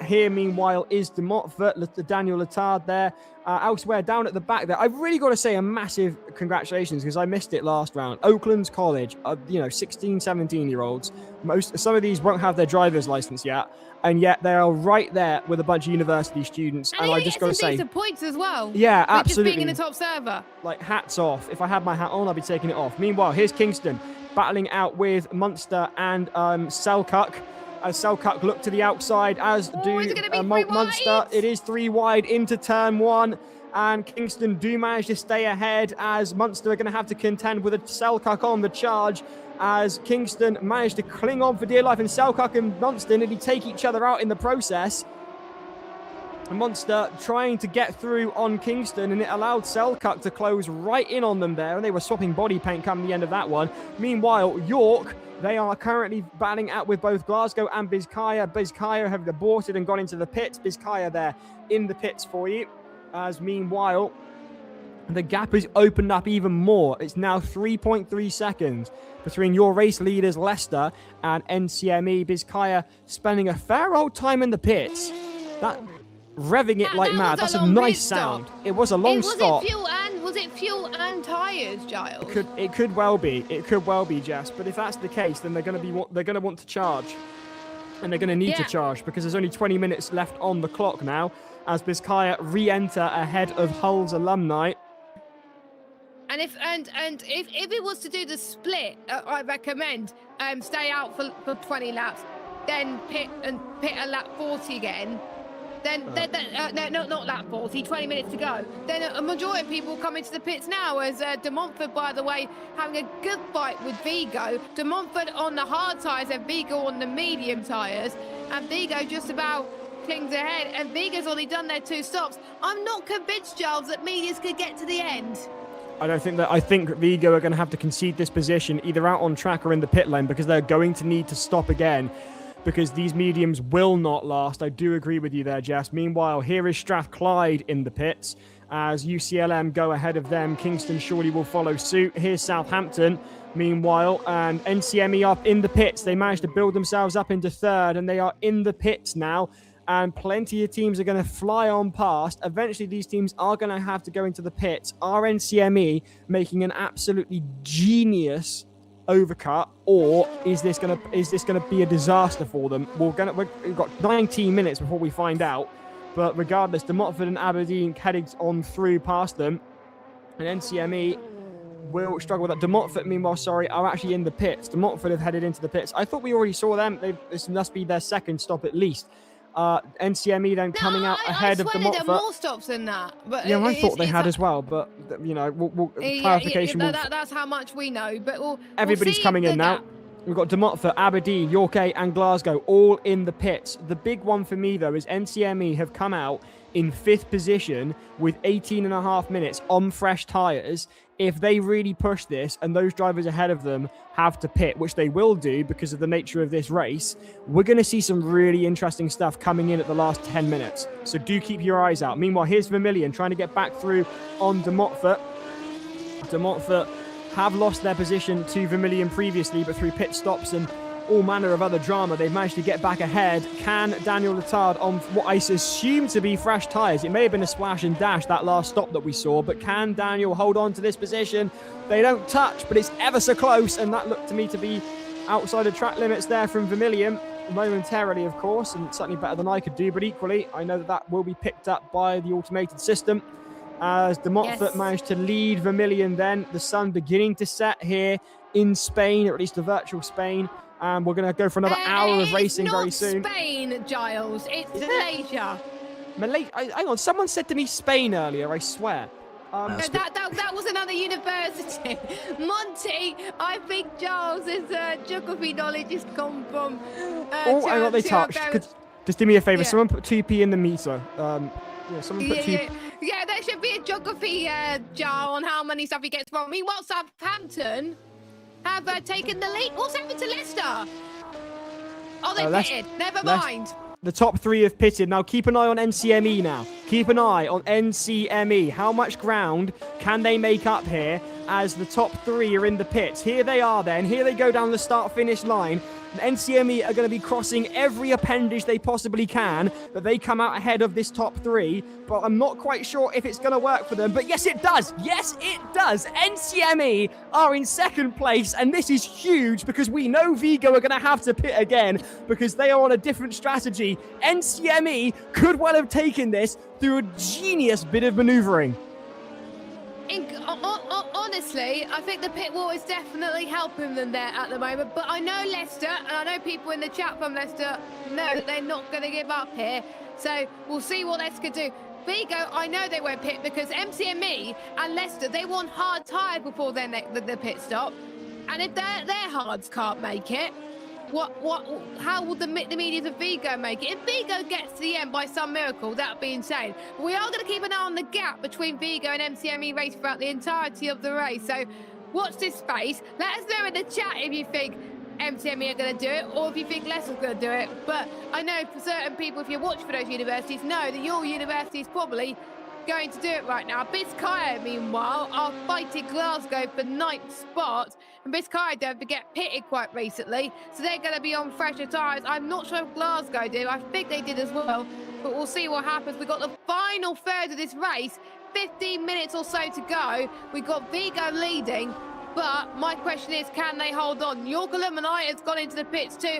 Here, meanwhile, is de Montfort, Daniel Letard there. Elsewhere, down at the back there, I've really got to say a massive congratulations because I missed it last round. Oakland's College, 16, 17-year-olds. Some of these won't have their driver's license yet, and yet they are right there with a bunch of university students. And I just got to say, some points as well. Yeah, absolutely. Just being in the top server. Like, hats off. If I had my hat on, I'd be taking it off. Meanwhile, here's Kingston battling out with Munster and Selkirk. As Selkirk look to the outside, as do Munster. It is 3 wide into turn 1, and Kingston do manage to stay ahead as Munster are going to have to contend with a Selkirk on the charge, as Kingston managed to cling on for dear life, and Selkirk and Munster nearly take each other out in the process. And Munster trying to get through on Kingston, and it allowed Selkirk to close right in on them there, and they were swapping body paint come the end of that one. Meanwhile, York, they are currently battling out with both Glasgow and Bizkaya. Bizkaya have aborted and gone into the pits. Bizkaya there in the pits for you. As meanwhile, the gap is opened up even more. It's now 3.3 seconds between your race leaders, Leicester and NCME. Bizkaya spending a fair old time in the pits. Revving it like mad. That's a nice sound. It was a long stop. Was it fuel and tyres, Giles? It could well be. It could well be, Jess. But if that's the case, then they're going to want to charge, and they're going to need to charge because there's only 20 minutes left on the clock now. As Bizkaya re-enter ahead of Hull's alumni. And if it was to do the split, I recommend stay out for 20 laps, then pit a lap 40 again. then no, not lap 40, 20 minutes to go. Then a majority of people come into the pits now as De Montfort, by the way, having a good fight with Vigo. De Montfort on the hard tyres and Vigo on the medium tyres, and Vigo just about clings ahead, and Vigo's already done their 2 stops. I'm not convinced, Giles, that Medias could get to the end. I don't think that. I think Vigo are going to have to concede this position either out on track or in the pit lane, because they're going to need to stop again, because these mediums will not last. I do agree with you there, Jess. Meanwhile, here is Strathclyde in the pits as UCLM go ahead of them. Kingston surely will follow suit. Here's Southampton, meanwhile, and NCME up in the pits. They managed to build themselves up into 3rd, and they are in the pits now. And plenty of teams are going to fly on past. Eventually, these teams are going to have to go into the pits. Are NCME making an absolutely genius overcut, or is this going to be a disaster for them? We've got 19 minutes before we find out. But regardless, De Montfort and Aberdeen heading on through past them, and NCME will struggle with that. De Montfort, meanwhile, are actually in the pits. De Montfort have headed into the pits. I thought we already saw them. This must be their 2nd stop at least. NCME then coming out ahead of De Montfort. There are more stops than that. But yeah, I thought they had as well, but clarification. That's how much we know. But everybody's coming in now. We've got De Montfort, Aberdeen, York and Glasgow all in the pits. The big one for me, though, is NCME have come out in 5th position with 18.5 minutes on fresh tyres. If they really push this and those drivers ahead of them have to pit, which they will do because of the nature of this race, we're going to see some really interesting stuff coming in at the last 10 minutes. So do keep your eyes out. Meanwhile, here's Vermilion trying to get back through on De Montfort. De Montfort have lost their position to Vermilion previously, but through pit stops and all manner of other drama, they've managed to get back ahead. Can Daniel Letard, on what I assume to be fresh tyres, it may have been a splash and dash, that last stop that we saw, but can Daniel hold on to this position? They don't touch, but it's ever so close, and that looked to me to be outside of track limits there from Vermilion, momentarily, of course, and certainly better than I could do, but equally, I know that will be picked up by the automated system. As De Montfort managed to lead Vermilion then, the sun beginning to set here in Spain, or at least the virtual Spain. And we're going to go for another hour of racing very soon. It's not Spain, Giles. It's Malaysia. Hang on. Someone said to me Spain earlier, I swear. That was another university. Monty, I think Giles's geography knowledge has come from... hang on, they touched. Just do me a favour. Yeah. Someone put 2p in the meter. Someone put 2p. Yeah, there should be a geography jar on how many stuff he gets wrong. Meanwhile, Southampton have taken the lead. What's happened to Leicester? Oh, they pitted. Never mind. The top 3 have pitted. Now, keep an eye on NCME now. Keep an eye on NCME. How much ground can they make up here as the top 3 are in the pits? Here they are then. Here they go down the start-finish line. And NCME are going to be crossing every appendage they possibly can, but they come out ahead of this top 3. But I'm not quite sure if it's going to work for them. But yes, it does. Yes, it does. NCME are in 2nd place, and this is huge because we know Vigo are going to have to pit again because they are on a different strategy. NCME could well have taken this through a genius bit of manoeuvring. Honestly, I think the pit wall is definitely helping them there at the moment. But I know Leicester, and I know people in the chat from Leicester know that they're not going to give up here. So we'll see what Leicester can do. Vigo, I know they won't pit because MCME and Leicester, they want hard tyres before the pit stop. And if their hards can't make it, how will the mediums of Vigo make it? If Vigo gets to the end by some miracle, that would be insane. But we are going to keep an eye on the gap between Vigo and MCME race throughout the entirety of the race. So watch this space. Let us know in the chat if you think MCME are going to do it or if you think Leicester's going to do it. But I know for certain people, if you watch for those universities, know that your university is probably going to do it right now. Biscaya, meanwhile, are fighting Glasgow for 9th spot. And Biscaya, don't forget, pitted quite recently. So they're going to be on fresher tyres. I'm not sure if Glasgow did. I think they did as well. But we'll see what happens. We've got the final third of this race. 15 minutes or so to go. We've got Vigo leading. But my question is, can they hold on? York Illuminati has gone into the pits too.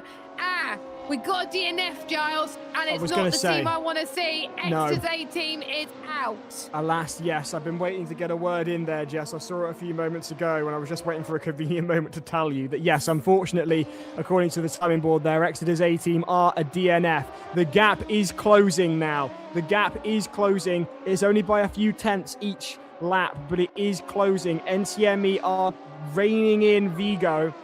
We got a DNF, Giles, and it's not the team I want to see. Exeter's A team is out. Alas, yes. I've been waiting to get a word in there, Jess. I saw it a few moments ago when I was just waiting for a convenient moment to tell you that, yes, unfortunately, according to the timing board there, Exeter's A team are a DNF. The gap is closing now. The gap is closing. It's only by a few tenths each lap, but it is closing. NCME are reining in Vigo,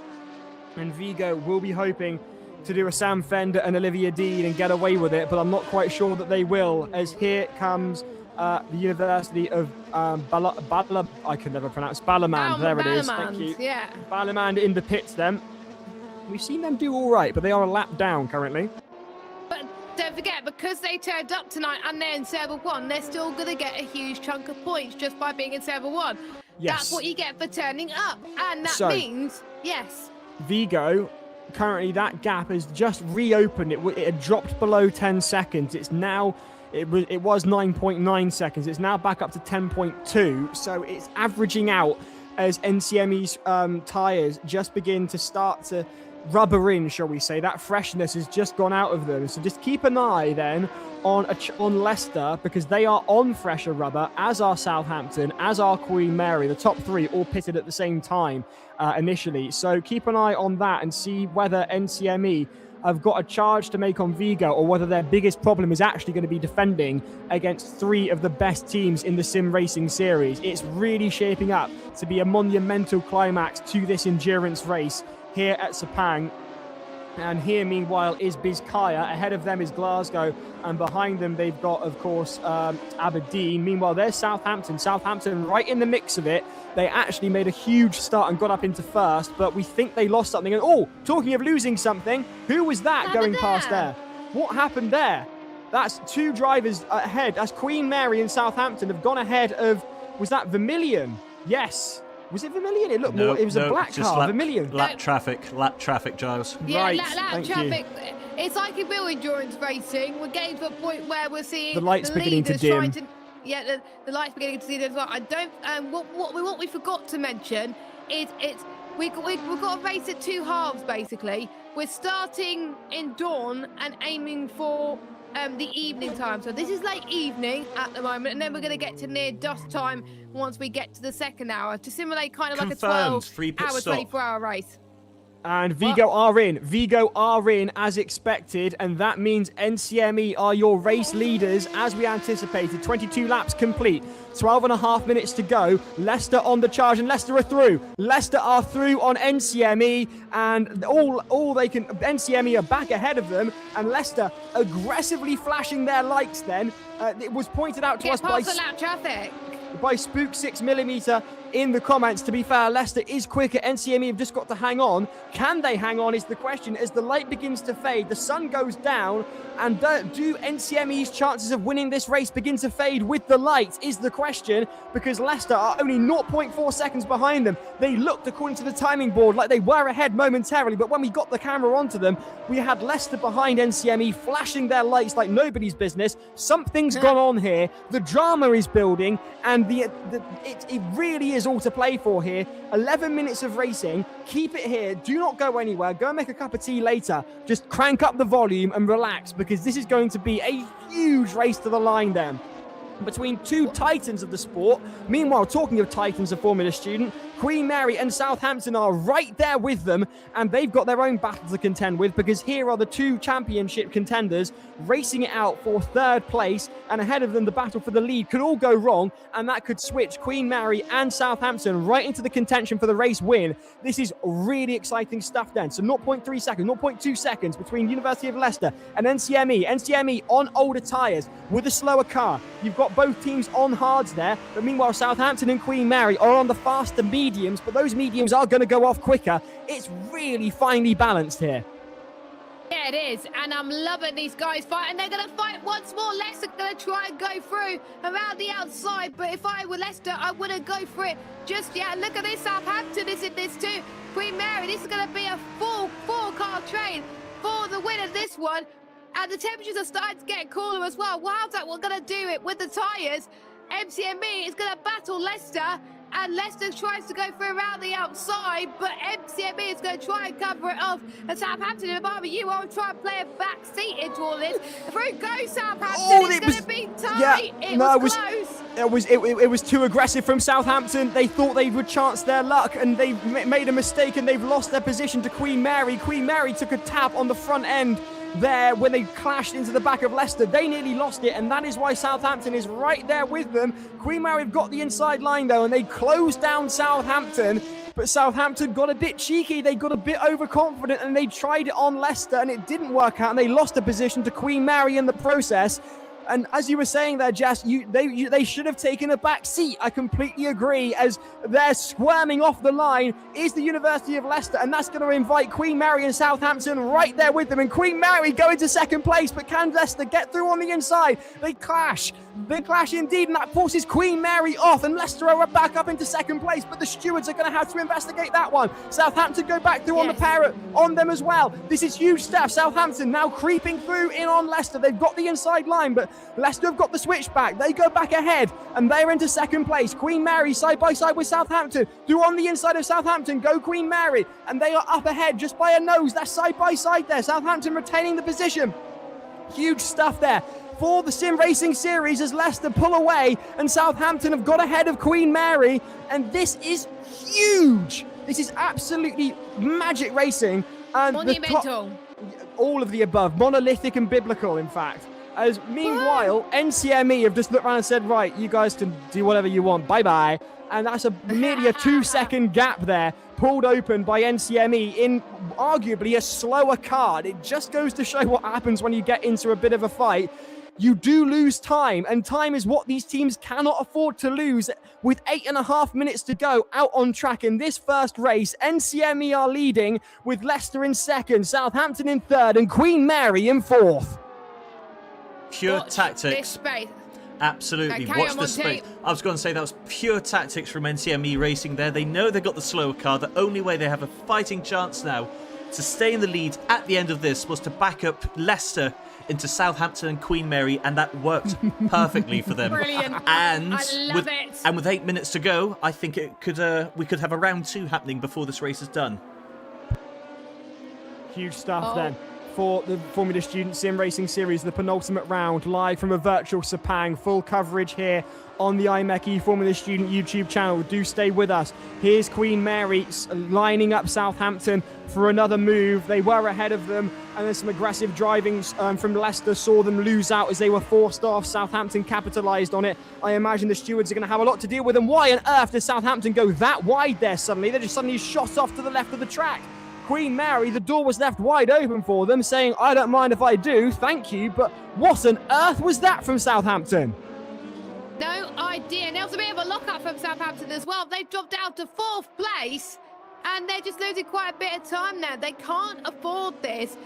and Vigo will be hoping to do a Sam Fender and Olivia Dean and get away with it, but I'm not quite sure that they will, as here comes the University of I can never pronounce Ballamand. There it is. Thank you. Yeah. Ballamand in the pits then. We've seen them do all right, but they are a lap down currently. But don't forget, because they turned up tonight and they're in Server 1, they're still going to get a huge chunk of points just by being in Server 1. Yes. That's what you get for turning up. And that means, yes. Vigo, currently that gap has just reopened. It had dropped below 10 seconds. It's now, it was 9.9 seconds. It's now back up to 10.2. So it's averaging out as NCME's tyres just begin to start to rubber in, shall we say. That freshness has just gone out of them. So just keep an eye then on Leicester, because they are on fresher rubber, as are Southampton, as are Queen Mary. The top three all pitted at the same time initially. So keep an eye on that and see whether NCME have got a charge to make on Vigo, or whether their biggest problem is actually going to be defending against three of the best teams in the sim racing series. It's really shaping up to be a monumental climax to this endurance race here at Sepang. And here, meanwhile, is Bizkaya. Ahead of them is Glasgow, and behind them they've got, of course, Aberdeen. Meanwhile, there's Southampton. Southampton right in the mix of it. They actually made a huge start and got up into first, but we think they lost something. And oh, talking of losing something, who was that going past there? What happened there? That's two drivers ahead. That's Queen Mary and Southampton have gone ahead of, was that Vermilion? Yes. Was it Vermilion? It looked more. It was a black car. Vermilion. Lap traffic, Giles. Yeah, right. lap traffic. It's like in real endurance racing. We're getting to a point where we're seeing the lights beginning to dim. The lights beginning to dim as well. I don't. What we forgot to mention is we've got a race at two halves basically. We're starting in dawn and aiming for the evening time. So this is late evening at the moment, and then we're going to get to near dusk time once we get to the second hour to simulate kind of like a 12-hour, 24-hour race. And Vigo are in. Vigo are in as expected, and that means NCME are your race leaders as we anticipated. 22 laps complete, 12 and a half minutes to go. Leicester on the charge, and Leicester are through. Leicester are through on NCME, and all they can, NCME are back ahead of them, and Leicester aggressively flashing their lights then. It was pointed out to us by lap traffic. By Spook 6mm in the comments. To be fair, Leicester is quicker. NCME have just got to hang on. Can they hang on is the question. As the light begins to fade, the sun goes down, and do NCME's chances of winning this race begin to fade with the light is the question, because Leicester are only 0.4 seconds behind them. They looked, according to the timing board, like they were ahead momentarily, but when we got the camera onto them, we had Leicester behind NCME flashing their lights like nobody's business. Something's gone on here. The drama is building, and it really is all to play for here. 11 minutes of racing. Keep it here. Do not go anywhere. Go and make a cup of tea later. Just crank up the volume and relax, because this is going to be a huge race to the line then, between two titans of the sport. Meanwhile, talking of titans of Formula Student, Queen Mary and Southampton are right there with them, and they've got their own battle to contend with, because here are the two championship contenders racing it out for third place, and ahead of them the battle for the lead could all go wrong, and that could switch Queen Mary and Southampton right into the contention for the race win. This is really exciting stuff then. So 0.3 seconds, 0.2 seconds between University of Leicester and NCME. NCME on older tyres with a slower car. You've got both teams on hards there, but meanwhile Southampton and Queen Mary are on the faster mediums, but those mediums are going to go off quicker. It's really finely balanced here. Yeah, it is, and I'm loving these guys fight, and they're going to fight once more. Leicester going to try and go through around the outside, but if I were Leicester, I wouldn't go for it just yet. Look at this, Southampton is in this too. Queen Mary, this is going to be a full four-car train for the win of this one, and the temperatures are starting to get cooler as well. How's that we're going to do it with the tyres? MCME is going to battle Leicester, and Leicester tries to go for around the outside, but MCME is going to try and cover it off. And Southampton in the bar, you will try and play a back seat into all this. Through goes Southampton. It's going to be tight. It was close. It was too aggressive from Southampton. They thought they would chance their luck, and they made a mistake, and they've lost their position to Queen Mary. Queen Mary took a tap on the front end there when they clashed into the back of Leicester. They nearly lost it, and that is why Southampton is right there with them. Queen Mary have got the inside line though, and they closed down Southampton, but Southampton got a bit cheeky. They got a bit overconfident, and they tried it on Leicester, and it didn't work out, and they lost the position to Queen Mary in the process. And as you were saying there, Jess, they should have taken a back seat. I completely agree, as they're squirming off the line is the University of Leicester, and that's going to invite Queen Mary and Southampton right there with them. And Queen Mary going to second place, but can Leicester get through on the inside? They clash. They clash indeed, and that forces Queen Mary off, and Leicester are back up into second place, but the stewards are going to have to investigate that one. Southampton go back through on the parrot, on them as well. This is huge stuff. Southampton now creeping through in on Leicester. They've got the inside line, but Leicester have got the switchback. They go back ahead, and they're into second place. Queen Mary side by side with Southampton. Through on the inside of Southampton go Queen Mary, and they are up ahead just by a nose. They're side by side there. Southampton retaining the position. Huge stuff there for the Sim Racing Series as Leicester pull away, and Southampton have got ahead of Queen Mary, and this is huge. This is absolutely magic racing. And monumental. All of the above, monolithic and biblical, in fact. As meanwhile, NCME have just looked around and said, right, you guys can do whatever you want, bye-bye. And that's merely a 2-second gap there, pulled open by NCME in arguably a slower card. It just goes to show what happens when you get into a bit of a fight. You do lose time, and time is what these teams cannot afford to lose. With 8.5 minutes to go out on track in this first race, NCME are leading with Leicester in second, Southampton in third, and Queen Mary in fourth. Pure Watch tactics. Absolutely. Watch the space. I was going to say that was pure tactics from NCME Racing there. They know they've got the slower car. The only way they have a fighting chance now to stay in the lead at the end of this was to back up Leicester into Southampton and Queen Mary, and that worked perfectly for them. Brilliant. And I love it. And with 8 minutes to go, I think it could we could have a round 2 happening before this race is done. Huge stuff then for the Formula Student Sim Racing Series, the penultimate round, live from a virtual Sepang. Full coverage here on the iMechE Formula Student YouTube channel. Do stay with us. Here's Queen Mary lining up Southampton for another move. They were ahead of them, and then some aggressive driving from Leicester saw them lose out as they were forced off. Southampton capitalised on it. I imagine the stewards are going to have a lot to deal with them. Why on earth does Southampton go that wide there suddenly? They're just suddenly shot off to the left of the track. Queen Mary, the door was left wide open for them, saying, I don't mind if I do, thank you, but what on earth was that from Southampton? No idea. And there was a bit of a lock-up from Southampton as well. They've dropped out to 4th place, and they're just losing quite a bit of time now. They can't afford this.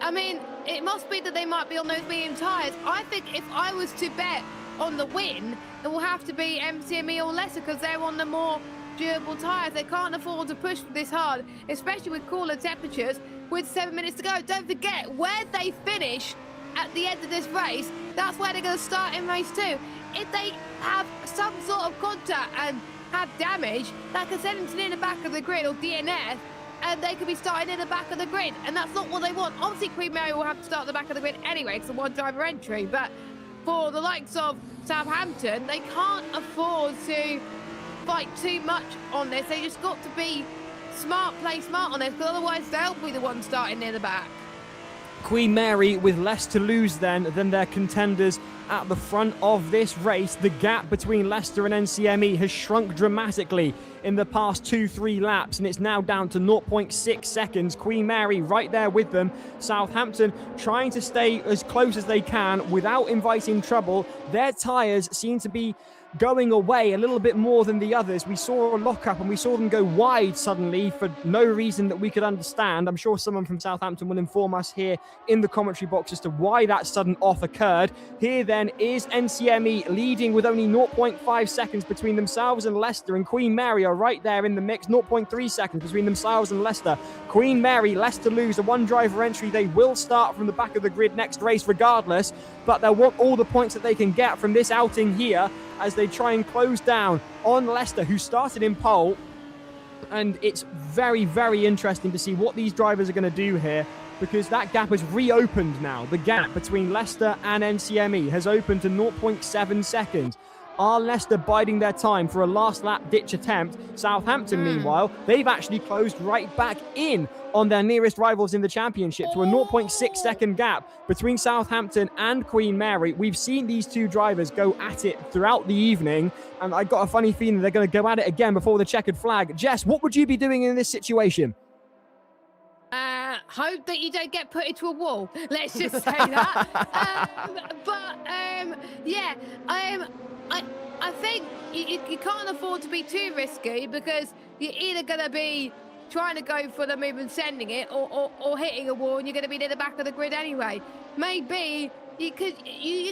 I mean, it must be that they might be on those medium tyres. I think if I was to bet on the win, it will have to be MCME or Leicester, because they're on the more durable tyres. They can't afford to push this hard, especially with cooler temperatures with 7 minutes to go. Don't forget, where they finish at the end of this race, that's where they're going to start in race 2. If they have some sort of contact and have damage, that can send them to near the back of the grid or DNF, and they could be starting in the back of the grid, and that's not what they want. Obviously, Queen Mary will have to start at the back of the grid anyway, it's a one-driver entry, but for the likes of Southampton, they can't afford to fight too much on this. They just got to be smart, play smart on this, because otherwise they'll be the ones starting near the back. Queen Mary with less to lose then than their contenders at the front of this race. The gap between Leicester and NCME has shrunk dramatically in the past 2-3 laps, and it's now down to 0.6 seconds. Queen Mary right there with them. Southampton trying to stay as close as they can without inviting trouble. Their tyres seem to be going away a little bit more than the others. We saw a lock-up and we saw them go wide suddenly for no reason that we could understand. I'm sure someone from Southampton will inform us here in the commentary box as to why that sudden off occurred. Here then is NCME leading with only 0.5 seconds between themselves and Leicester, and Queen Mary are right there in the mix. 0.3 seconds between themselves and Leicester. Queen Mary, Leicester lose a one-driver entry. They will start from the back of the grid next race regardless, but they'll want all the points that they can get from this outing here. as they try and close down on Leicester, who started in pole. And it's very, very interesting to see what these drivers are going to do here, because that gap has reopened now. The gap between Leicester and NCME has opened to 0.7 seconds. Are Leicester biding their time for a last lap ditch attempt? Southampton, meanwhile, they've actually closed right back in on their nearest rivals in the championship to a 0.6 second gap between Southampton and Queen Mary. We've seen these two drivers go at it throughout the evening, and I got a funny feeling they're going to go at it again before the checkered flag. Jess, what would you be doing in this situation? Hope that you don't get put into a wall. Let's just say that. I think you can't afford to be too risky, because you're either going to be trying to go for the move and sending it, or hitting a wall, and you're going to be near the back of the grid anyway. Maybe you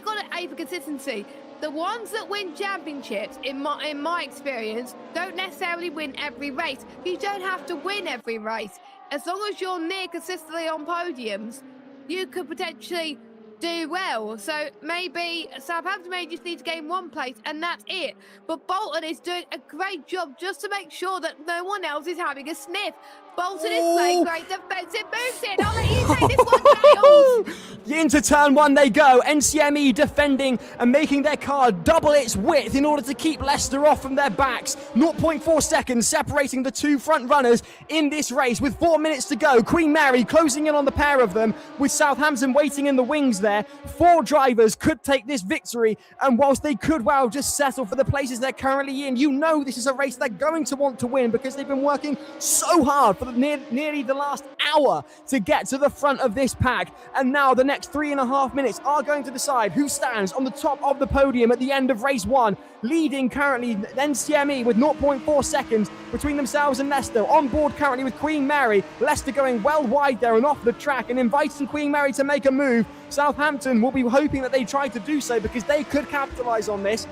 got to aim for consistency. The ones that win championships, in my experience, don't necessarily win every race. You don't have to win every race. As long as you're near consistently on podiums, you could potentially do well. So maybe Southampton may just need to gain one place, and that's it. But Bolton is doing a great job just to make sure that no one else is having a sniff. Bolton is playing great defensive moves in. I'll let you take this one, Giles. Into turn one they go. NCME defending and making their car double its width in order to keep Leicester off from their backs. 0.4 seconds separating the two front runners in this race with 4 minutes to go. Queen Mary closing in on the pair of them, with Southampton waiting in the wings there. 4 drivers could take this victory, and whilst they could well just settle for the places they're currently in, you know this is a race they're going to want to win, because they've been working so hard for nearly the last hour to get to the front of this pack. And now the next 3.5 minutes are going to decide who stands on the top of the podium at the end of race 1. Leading currently NCME with 0.4 seconds between themselves and Leicester. On board currently with Queen Mary. Leicester going well wide there and off the track and inviting Queen Mary to make a move. Southampton will be hoping that they try to do so, because they could capitalise on this,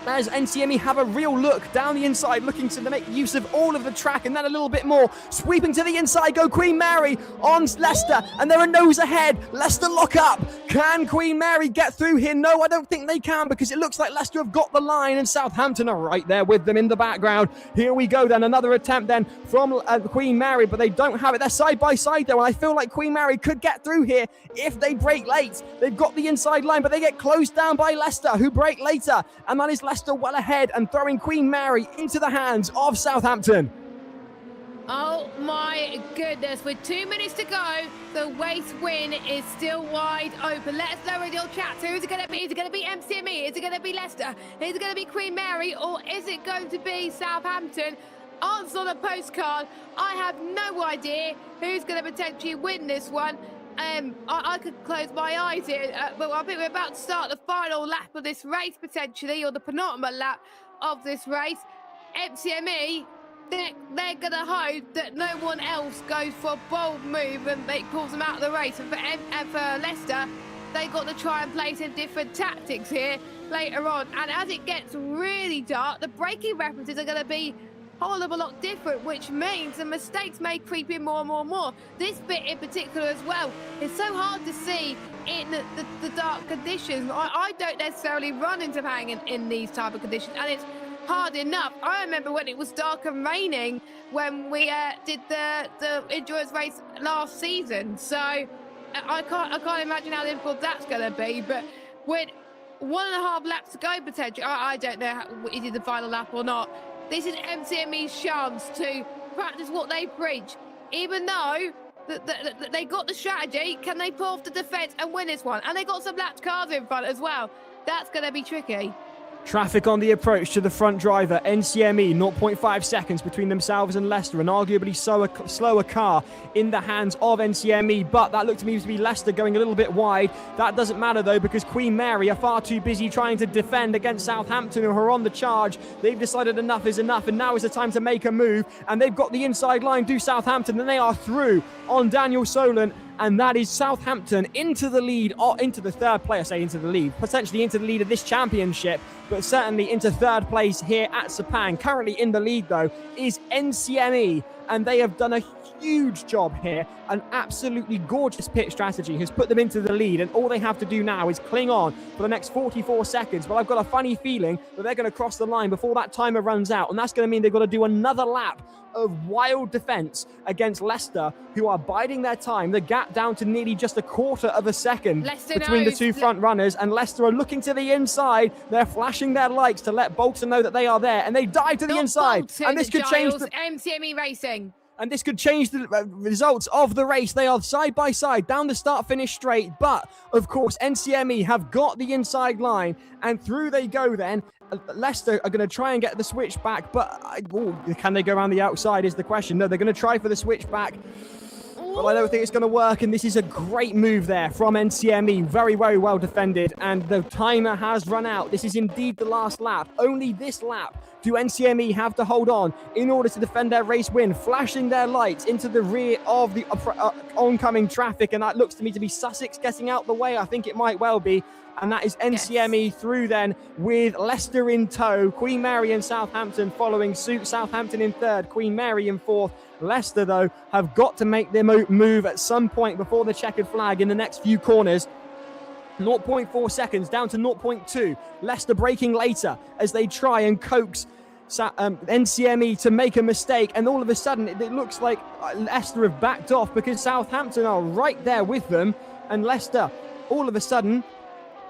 as NCME have a real look down the inside, looking to make use of all of the track and then a little bit more. Sweeping to the inside go Queen Mary on Leicester, and they're a nose ahead. Leicester lock up. Can Queen Mary get through here? No, I don't think they can, because it looks like Leicester have got the line and Southampton are right there with them in the background. Here we go then, another attempt then from Queen Mary, but they don't have it. They're side by side though, and I feel like Queen Mary could get through here if they break late. They've got the inside line, but they get closed down by Leicester, who break later, and that is Leicester well ahead and throwing Queen Mary into the hands of Southampton. Oh my goodness, with 2 minutes to go, the race win is still wide open. Let us know in your chat, who is it going to be? Is it going to be MCME? Is it going to be Leicester? Is it going to be Queen Mary? Or is it going to be Southampton? Answer on a postcard. I have no idea who's going to potentially win this one. I could close my eyes here, but I think we're about to start the final lap of this race, potentially, or the penultimate lap of this race. MCME, they're going to hope that no one else goes for a bold move and they pulls them out of the race. And for Leicester, they got to try and play some different tactics here later on. And as it gets really dark, the braking references are going to be a whole of a lot different, which means the mistakes may creep in more and more and more. This bit in particular as well, it's so hard to see in the dark conditions. I don't necessarily run into hanging in these type of conditions, and it's hard enough. I remember when it was dark and raining when we did the endurance race last season, so I can't imagine how difficult that's going to be. But with 1.5 laps to go potentially, I don't know is it the final lap or not. This is MCME's chance to practice what they preach. Even though they got the strategy, can they pull off the defence and win this one? And they got some lapped cars in front as well. That's going to be tricky. Traffic on the approach to the front driver. NCME 0.5 seconds between themselves and Leicester, an arguably slower car in the hands of NCME, but that looked to me to be Leicester going a little bit wide. That doesn't matter though, because Queen Mary are far too busy trying to defend against Southampton, who are on the charge. They've decided enough is enough, and now is the time to make a move, and they've got the inside line, do Southampton, and they are through on Daniel Solent. And that is Southampton into the lead, or into the third place, I say into the lead, potentially into the lead of this championship, but certainly into third place here at Sepang. Currently in the lead, though, is NCME and they have done a huge job here. An absolutely gorgeous pit strategy has put them into the lead, and all they have to do now is cling on for the next 44 seconds. But I've got a funny feeling that they're going to cross the line before that timer runs out, and that's going to mean they've got to do another lap of wild defense against Leicester, who are biding their time. The gap down to nearly just a quarter of a second between the two front runners, and Leicester are looking to the inside. They're flashing their lights to let Bolton know that they are there, and they dive to the inside. Bolton, and this could change the MCME Racing. And this could change the results of the race. They are side by side down the start-finish straight. But, of course, NCME have got the inside line. And through they go then. Leicester are going to try and get the switch back. But can they go around the outside is the question. No, they're going to try for the switch back. But I don't think it's going to work. And this is a great move there from NCME. Very, very well defended. And the timer has run out. This is indeed the last lap. Only this lap do NCME have to hold on in order to defend their race win, flashing their lights into the rear of the oncoming traffic. And that looks to me to be Sussex getting out the way. I think it might well be. And that is NCME through then with Leicester in tow. Queen Mary and Southampton following suit. Southampton in third, Queen Mary in fourth. Leicester, though, have got to make their move at some point before the checkered flag in the next few corners. 0.4 seconds down to 0.2. Leicester braking later as they try and coax NCME to make a mistake, and all of a sudden it looks like Leicester have backed off because Southampton are right there with them, and Leicester all of a sudden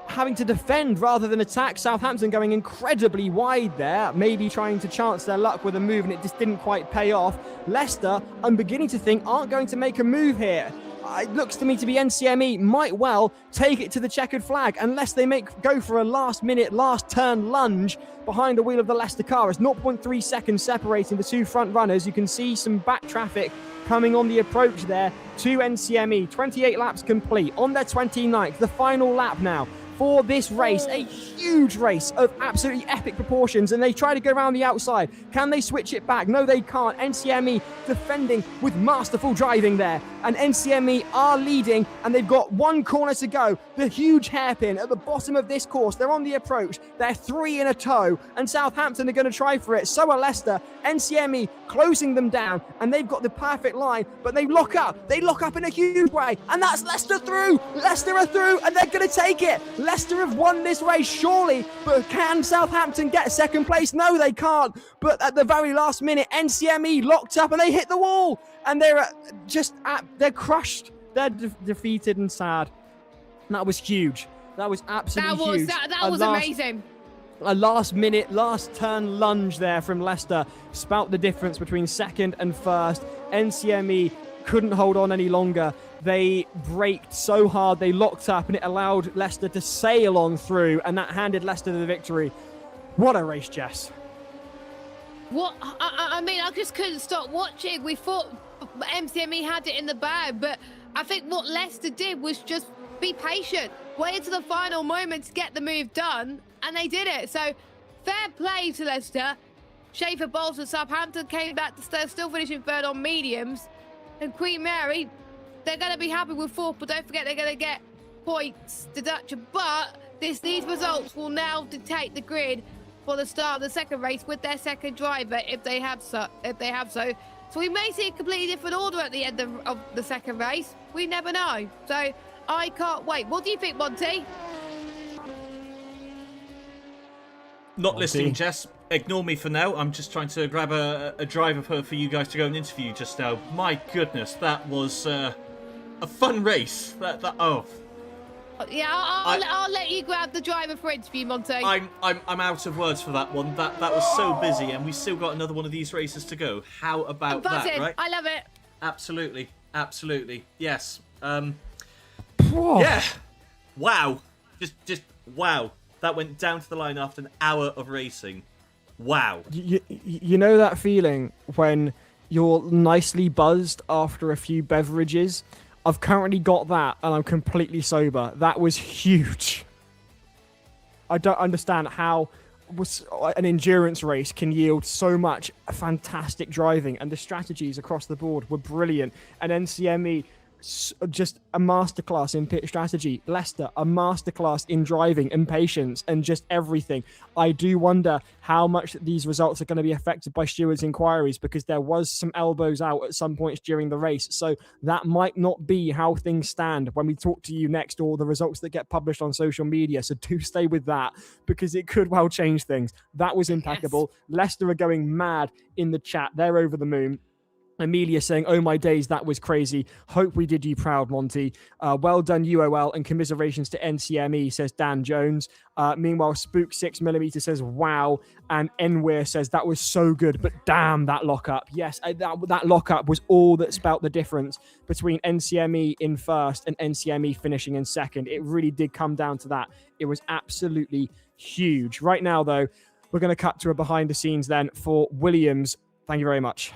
having to defend rather than attack. Southampton going incredibly wide there, maybe trying to chance their luck with a move, and it just didn't quite pay off. Leicester, I'm beginning to think, aren't going to make a move here. It looks to me to be NCME might well take it to the checkered flag unless they go for a last-minute, last-turn lunge behind the wheel of the Leicester car. As 0.3 seconds separating the two front runners. You can see some back traffic coming on the approach there to NCME. 28 laps complete on their 29th, the final lap now for this race, a huge race of absolutely epic proportions, and they try to go around the outside. Can they switch it back? No, they can't. NCME defending with masterful driving there, and NCME are leading, and they've got one corner to go. The huge hairpin at the bottom of this course. They're on the approach. They're 3 in a tow, and Southampton are going to try for it. So are Leicester. NCME closing them down, and they've got the perfect line, but they lock up. They lock up in a huge way, and that's Leicester through. Leicester are through, and they're going to take it. Leicester have won this race, surely, but can Southampton get second place? No, they can't. But at the very last minute, NCME locked up and they hit the wall, and they're crushed. They're defeated and sad. And that was huge. That was absolutely huge. That was amazing. A last-minute, last-turn lunge there from Leicester spout the difference between second and first. NCME couldn't hold on any longer. They braked so hard, they locked up, and it allowed Leicester to sail on through, and that handed Leicester the victory. What a race, Jess. What? I mean, I just couldn't stop watching. We thought MCME had it in the bag, but I think what Leicester did was just be patient, wait until the final moment to get the move done, and they did it. So, fair play to Leicester. Schaefer Bolton, Southampton came back to still finishing third on mediums, and Queen Mary, they're going to be happy with fourth, but don't forget they're going to get points deduction. But these results will now dictate the grid for the start of the second race with their second driver, if they have so. So we may see a completely different order at the end of the second race. We never know. So I can't wait. What do you think, Monty? Not listening, Jess. Ignore me for now. I'm just trying to grab a drive of her for you guys to go and interview just now. My goodness, that was a fun race. Yeah, I'll let you grab the driver for interview, Monty. I'm out of words for that one. That was so busy, and we still got another one of these races to go. How about that, right? I love it. Absolutely. Yes. Yeah. Wow. Just wow. That went down to the line after an hour of racing. Wow. You know that feeling when you're nicely buzzed after a few beverages? I've currently got that, and I'm completely sober. That was huge. I don't understand how an endurance race can yield so much fantastic driving, and the strategies across the board were brilliant. And NCME just a masterclass in pit strategy. Leicester, a masterclass in driving and patience and just everything. I do wonder how much these results are going to be affected by stewards' inquiries, because there was some elbows out at some points during the race. So that might not be how things stand when we talk to you next, or the results that get published on social media. So do stay with that, because it could well change things. That was impeccable. Yes. Leicester are going mad in the chat. They're over the moon. Amelia saying, "Oh my days, that was crazy. Hope we did you proud, Monty. Well done, UOL, and commiserations to NCME," says Dan Jones. Meanwhile, Spook 6mm says, "Wow," and Enweir says, "That was so good, but damn that lockup." Yes, that lockup was all that spelt the difference between NCME in first and NCME finishing in second. It really did come down to that. It was absolutely huge. Right now, though, we're going to cut to a behind the scenes then for Williams. Thank you very much.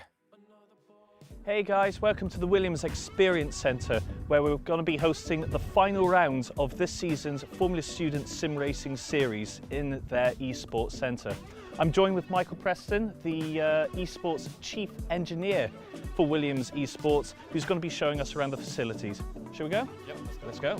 Hey guys, welcome to the Williams Experience Centre, where we're going to be hosting the final round of this season's Formula Student Sim Racing Series in their eSports Centre. I'm joined with Michael Preston, the eSports Chief Engineer for Williams Esports, who's going to be showing us around the facilities. Shall we go? Yep, let's go.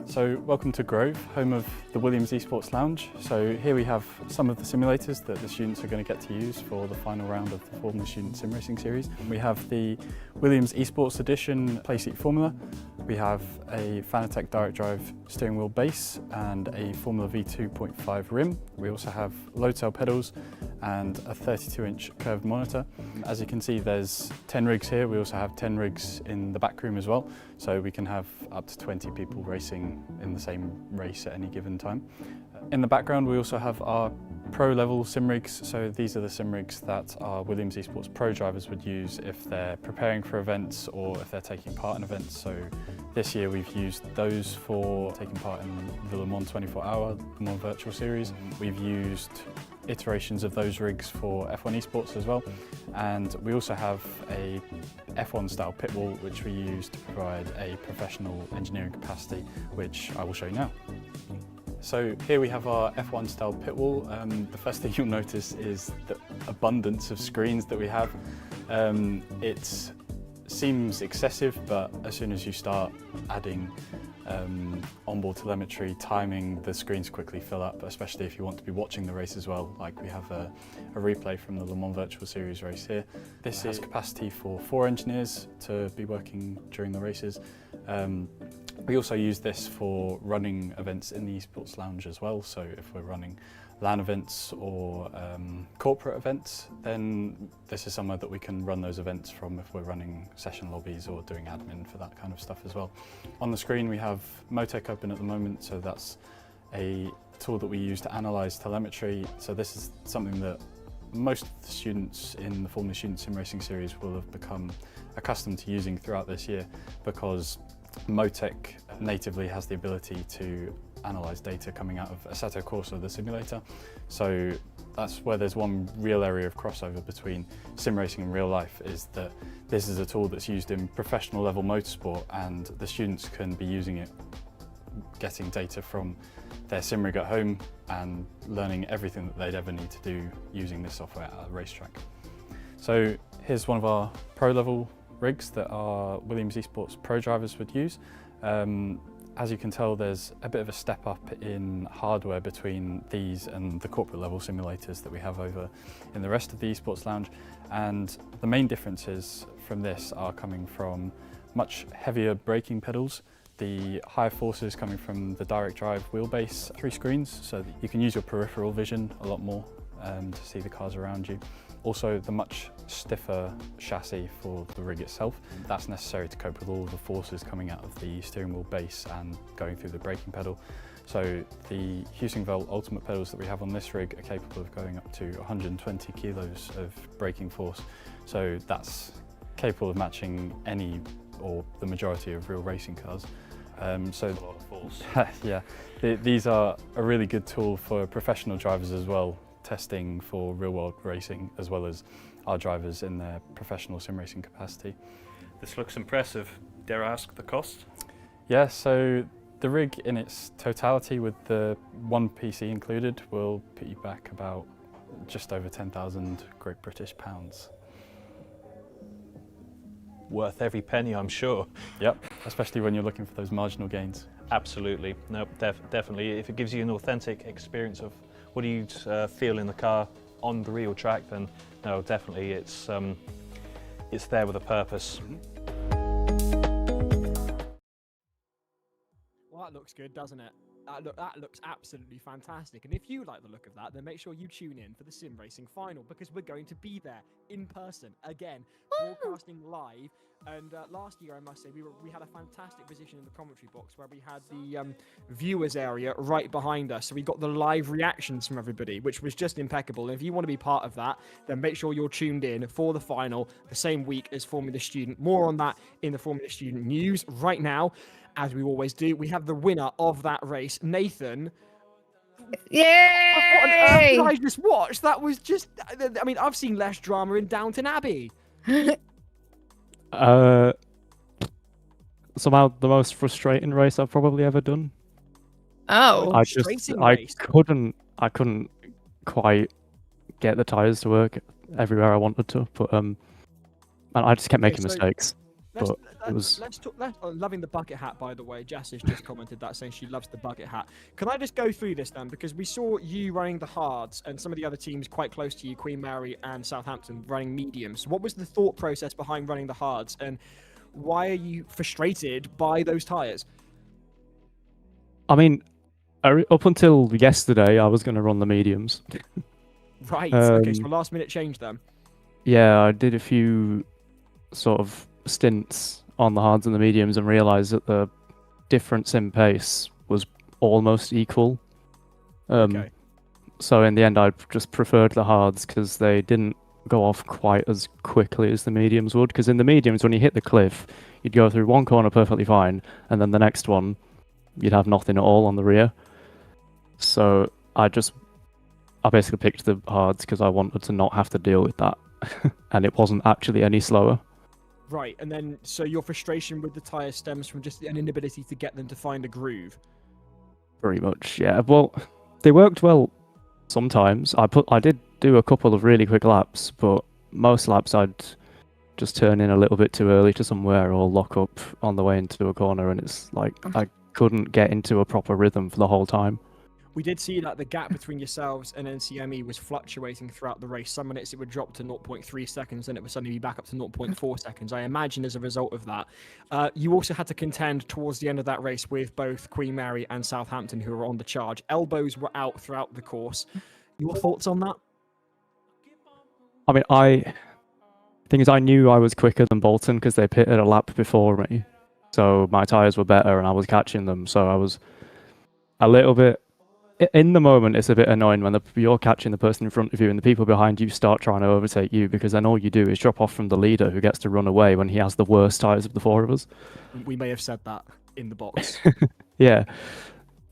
So welcome to Grove, home of the Williams Esports Lounge. So here we have some of the simulators that the students are going to get to use for the final round of the Formula Student Sim Racing Series. We have the Williams Esports Edition Playseat Formula. We have a Fanatec Direct Drive steering wheel base and a Formula V 2.5 rim. We also have load cell pedals and a 32-inch curved monitor. As you can see, there's 10 rigs here. We also have 10 rigs in the back room as well, so we can have up to 20 people racing in the same race at any given time. In the background, we also have our pro level sim rigs. So these are the sim rigs that our Williams Esports Pro drivers would use if they're preparing for events or if they're taking part in events. So this year we've used those for taking part in the Le Mans 24-hour Le Mans Virtual Series. We've used iterations of those rigs for F1 Esports as well. And we also have a F1 style pit wall, which we use to provide a professional engineering capacity, which I will show you now. So here we have our F1 style pit wall. The first thing you'll notice is the abundance of screens that we have. It seems excessive, but as soon as you start adding onboard telemetry, timing, the screens quickly fill up, especially if you want to be watching the race as well. Like we have a replay from the Le Mans Virtual Series race here. This has capacity for 4 engineers to be working during the races. We also use this for running events in the eSports Lounge as well. So if we're running LAN events or corporate events, then this is somewhere that we can run those events from if we're running session lobbies or doing admin for that kind of stuff as well. On the screen we have Motec open at the moment, so that's a tool that we use to analyse telemetry. So this is something that most of the students in the Formula Student Sim Racing Series will have become accustomed to using throughout this year, because Motec natively has the ability to analyse data coming out of Assetto Corsa, the simulator. So that's where there's one real area of crossover between sim racing and real life, is that this is a tool that's used in professional level motorsport, and the students can be using it, getting data from their sim rig at home and learning everything that they'd ever need to do using this software at a racetrack. So here's one of our pro level rigs that our Williams Esports Pro drivers would use. As you can tell, there's a bit of a step up in hardware between these and the corporate level simulators that we have over in the rest of the eSports Lounge. And the main differences from this are coming from much heavier braking pedals, the higher forces coming from the direct drive wheelbase, 3 screens, so that you can use your peripheral vision a lot more to see the cars around you. Also, the much stiffer chassis for the rig itself. That's necessary to cope with all of the forces coming out of the steering wheel base and going through the braking pedal. So the Husingvel Ultimate pedals that we have on this rig are capable of going up to 120 kilos of braking force. So that's capable of matching any or the majority of real racing cars. So a lot of force. Yeah, these are a really good tool for professional drivers as well, testing for real-world racing, as well as our drivers in their professional sim racing capacity. This looks impressive. Dare I ask the cost? Yeah, so the rig in its totality with the one PC included will put you back about just over 10,000 Great British pounds. Worth every penny, I'm sure. Yep, especially when you're looking for those marginal gains. Absolutely. No, definitely. If it gives you an authentic experience of what do you feel in the car on the real track, then no, definitely it's there with a purpose. Well, that looks good, doesn't it? That looks absolutely fantastic. And if you like the look of that, then make sure you tune in for the Sim Racing final, because we're going to be there in person again, broadcasting live. And last year, I must say, we had a fantastic position in the commentary box where we had the viewers area right behind us. So we got the live reactions from everybody, which was just impeccable. And if you want to be part of that, then make sure you're tuned in for the final the same week as Formula Student. More on that in the Formula Student news. Right now, as we always do, we have the winner of that race, Nathan. Yay! What on earth did I just watch? That was just... I mean, I've seen less drama in Downton Abbey. Somehow the most frustrating race I've probably ever done. Oh. I couldn't quite get the tires to work everywhere I wanted to, but and I just kept making mistakes. Let's talk. Loving the bucket hat, by the way. Jess has just commented that, saying she loves the bucket hat. Can I just go through this then? Because we saw you running the hards and some of the other teams quite close to you, Queen Mary and Southampton, running mediums. What was the thought process behind running the hards, and why are you frustrated by those tires? I mean, up until yesterday, I was going to run the mediums. Right. Okay, so last minute change then. Yeah, I did a few sort of stints on the hards and the mediums and realised that the difference in pace was almost equal. Okay. So in the end, I just preferred the hards because they didn't go off quite as quickly as the mediums would. Because in the mediums, when you hit the cliff, you'd go through one corner perfectly fine, and then the next one, you'd have nothing at all on the rear. So I basically picked the hards because I wanted to not have to deal with that. And it wasn't actually any slower. Right, and then so your frustration with the tyres stems from just an inability to get them to find a groove. Pretty much, yeah. Well, they worked well sometimes. I did do a couple of really quick laps, but most laps I'd just turn in a little bit too early to somewhere or lock up on the way into a corner, and it's like I couldn't get into a proper rhythm for the whole time. We did see that the gap between yourselves and NCME was fluctuating throughout the race. Some minutes it would drop to 0.3 seconds, and it would suddenly be back up to 0.4 seconds. I imagine as a result of that. You also had to contend towards the end of that race with both Queen Mary and Southampton, who were on the charge. Elbows were out throughout the course. Your thoughts on that? I mean, thing is, I knew I was quicker than Bolton because they pitted a lap before me. So my tyres were better and I was catching them. So I was a little bit... In the moment, it's a bit annoying when you're catching the person in front of you and the people behind you start trying to overtake you, because then all you do is drop off from the leader who gets to run away when he has the worst tyres of the four of us. We may have said that in the box. Yeah.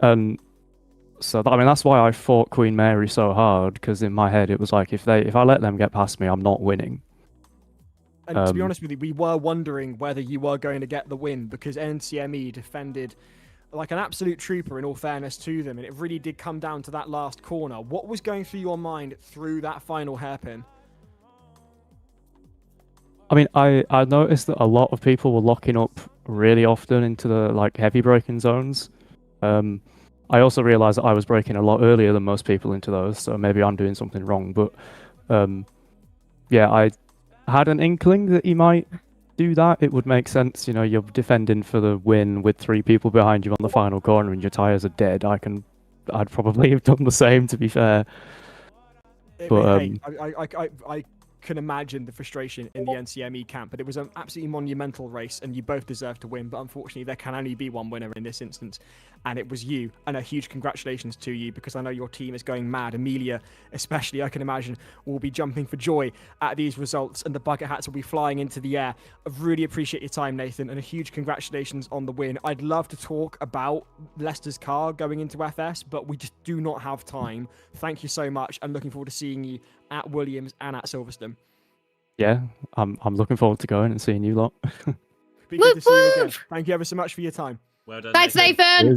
So that's why I fought Queen Mary so hard, because in my head it was like, if I let them get past me, I'm not winning. And to be honest with you, we were wondering whether you were going to get the win, because NCME defended like an absolute trooper, in all fairness to them, and it really did come down to that last corner. What was going through your mind through that final hairpin? I mean, I noticed that a lot of people were locking up really often into the heavy braking zones. I also realised that I was braking a lot earlier than most people into those, so maybe I'm doing something wrong. But yeah, I had an inkling that he might do that. It would make sense, you're defending for the win with 3 people behind you on the final corner and your tyres are dead. I'd probably have done the same, to be fair. But I can imagine the frustration in the NCME camp, but it was an absolutely monumental race and you both deserve to win, but unfortunately there can only be one winner in this instance, and it was you. And a huge congratulations to you, because I know your team is going mad. Amelia especially, I can imagine, will be jumping for joy at these results, and the bucket hats will be flying into the air. I really appreciate your time, Nathan, and a huge congratulations on the win. I'd love to talk about Leicester's car going into FS, but we just do not have time. Thank you so much, and looking forward to seeing you at Williams and at Silverstone. Yeah, I'm looking forward to going and seeing you lot. Be good to see you again. Thank you ever so much for your time. Well done. Thanks, Nathan.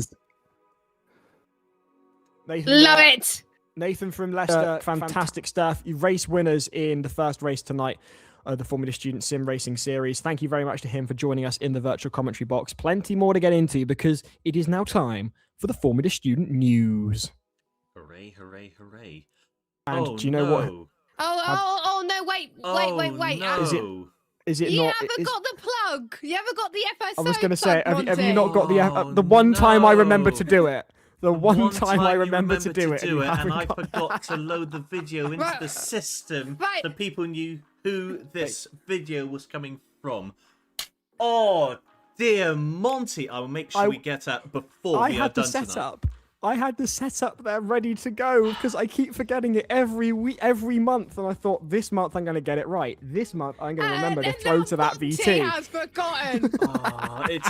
Nathan, Love it. Nathan from Leicester, fantastic stuff. You race winners in the first race tonight of the Formula Student Sim Racing Series. Thank you very much to him for joining us in the virtual commentary box. Plenty more to get into because it is now time for the Formula Student News. Hooray, hooray, hooray. And do you know what? Oh, no, wait. No. Is it you not? haven't got the plug. You haven't got the FSO I was going to say, plug, have you Monty. not got the one time I remember to do it? The one time I remember to do it, and I forgot to load the video into the system so people knew who this video was coming from. Oh dear, Monty! I will make sure we get that before we are done tonight. I had the setup there ready to go because I keep forgetting it every week, every month, and I thought this month I'm going to get it right. This month I'm going to remember to throw to that VT. Monty has forgotten.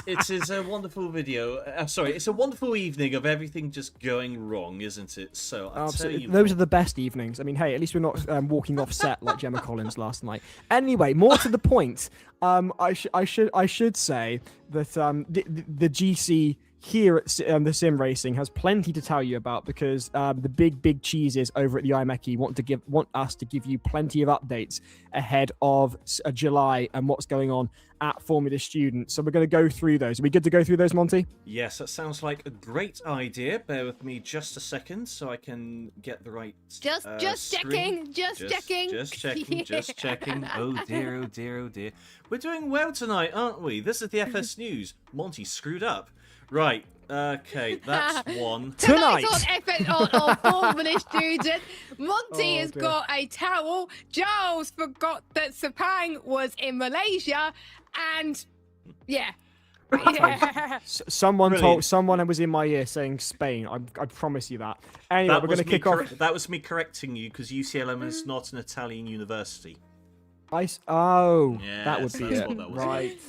It is a wonderful video. I'm sorry, it's a wonderful evening of everything just going wrong, isn't it? So I'll tell you those are the best evenings. I mean, hey, at least we're not walking off set like Gemma Collins last night. Anyway, more to the point. I should say that the GC here at the Sim Racing has plenty to tell you about because the big cheeses over at the IMECI want us to give you plenty of updates ahead of July and what's going on at Formula Student. So we're going to go through those. Are we good to go through those, Monty? Yes, that sounds like a great idea. Bear with me just a second so I can get the right Just checking. Just checking. Oh dear. We're doing well tonight, aren't we? This is the FS News. Monty screwed up. Right, okay, that's one. Tonight on Formula Student, Monty has got a towel. Giles forgot that Sepang was in Malaysia, and yeah. Someone was in my ear saying Spain. I promise you that. Anyway, we're going to kick off. That was me correcting you because UCLM is not an Italian university. That would be it.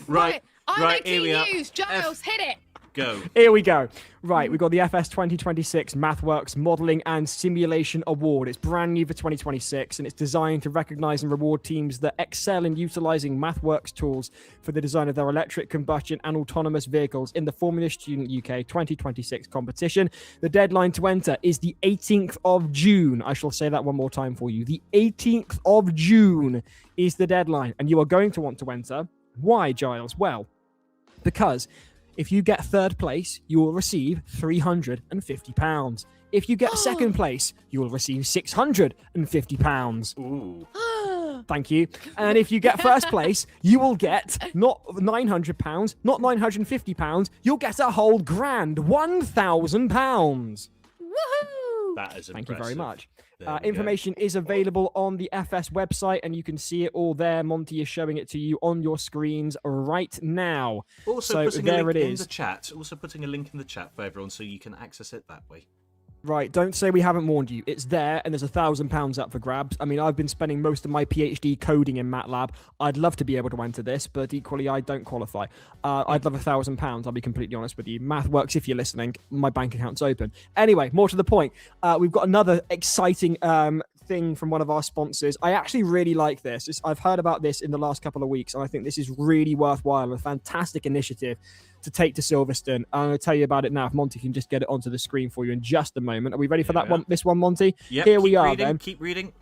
Right. Here we are. Giles, hit it. Go. Here we go. Right, we've got the FS 2026 MathWorks Modelling and Simulation Award. It's brand new for 2026, and it's designed to recognise and reward teams that excel in utilising MathWorks tools for the design of their electric combustion and autonomous vehicles in the Formula Student UK 2026 competition. The deadline to enter is the 18th of June. I shall say that one more time for you. The 18th of June is the deadline, and you are going to want to enter. Why, Giles? Well, because if you get third place, you will receive £350. If you get second place, you will receive £650. Ooh. Thank you. And if you get first place, you will get not £900, not £950. You'll get a whole grand, £1,000. Woohoo! That is impressive. Thank you very much. Information is available on the FS website, and you can see it all there. Monty is showing it to you on your screens right now. Also, putting a link in the chat. Also, putting a link in the chat for everyone so you can access it that way. Right, don't say we haven't warned you. It's there, and there's £1,000 up for grabs. I mean, I've been spending most of my PhD coding in MATLAB. I'd love to be able to enter this, but equally, I don't qualify. I'd love £1,000, I'll be completely honest with you. MathWorks, if you're listening, my bank account's open. Anyway, more to the point. We've got another exciting thing from one of our sponsors. I actually really like this. I've heard about this in the last couple of weeks, and I think this is really worthwhile, a fantastic initiative to take to Silverstone. I'm going to tell you about it now. If Monty can just get it onto the screen for you in just a moment. Are we ready for that one? This one, Monty? Yep, Here we are, then. Keep reading.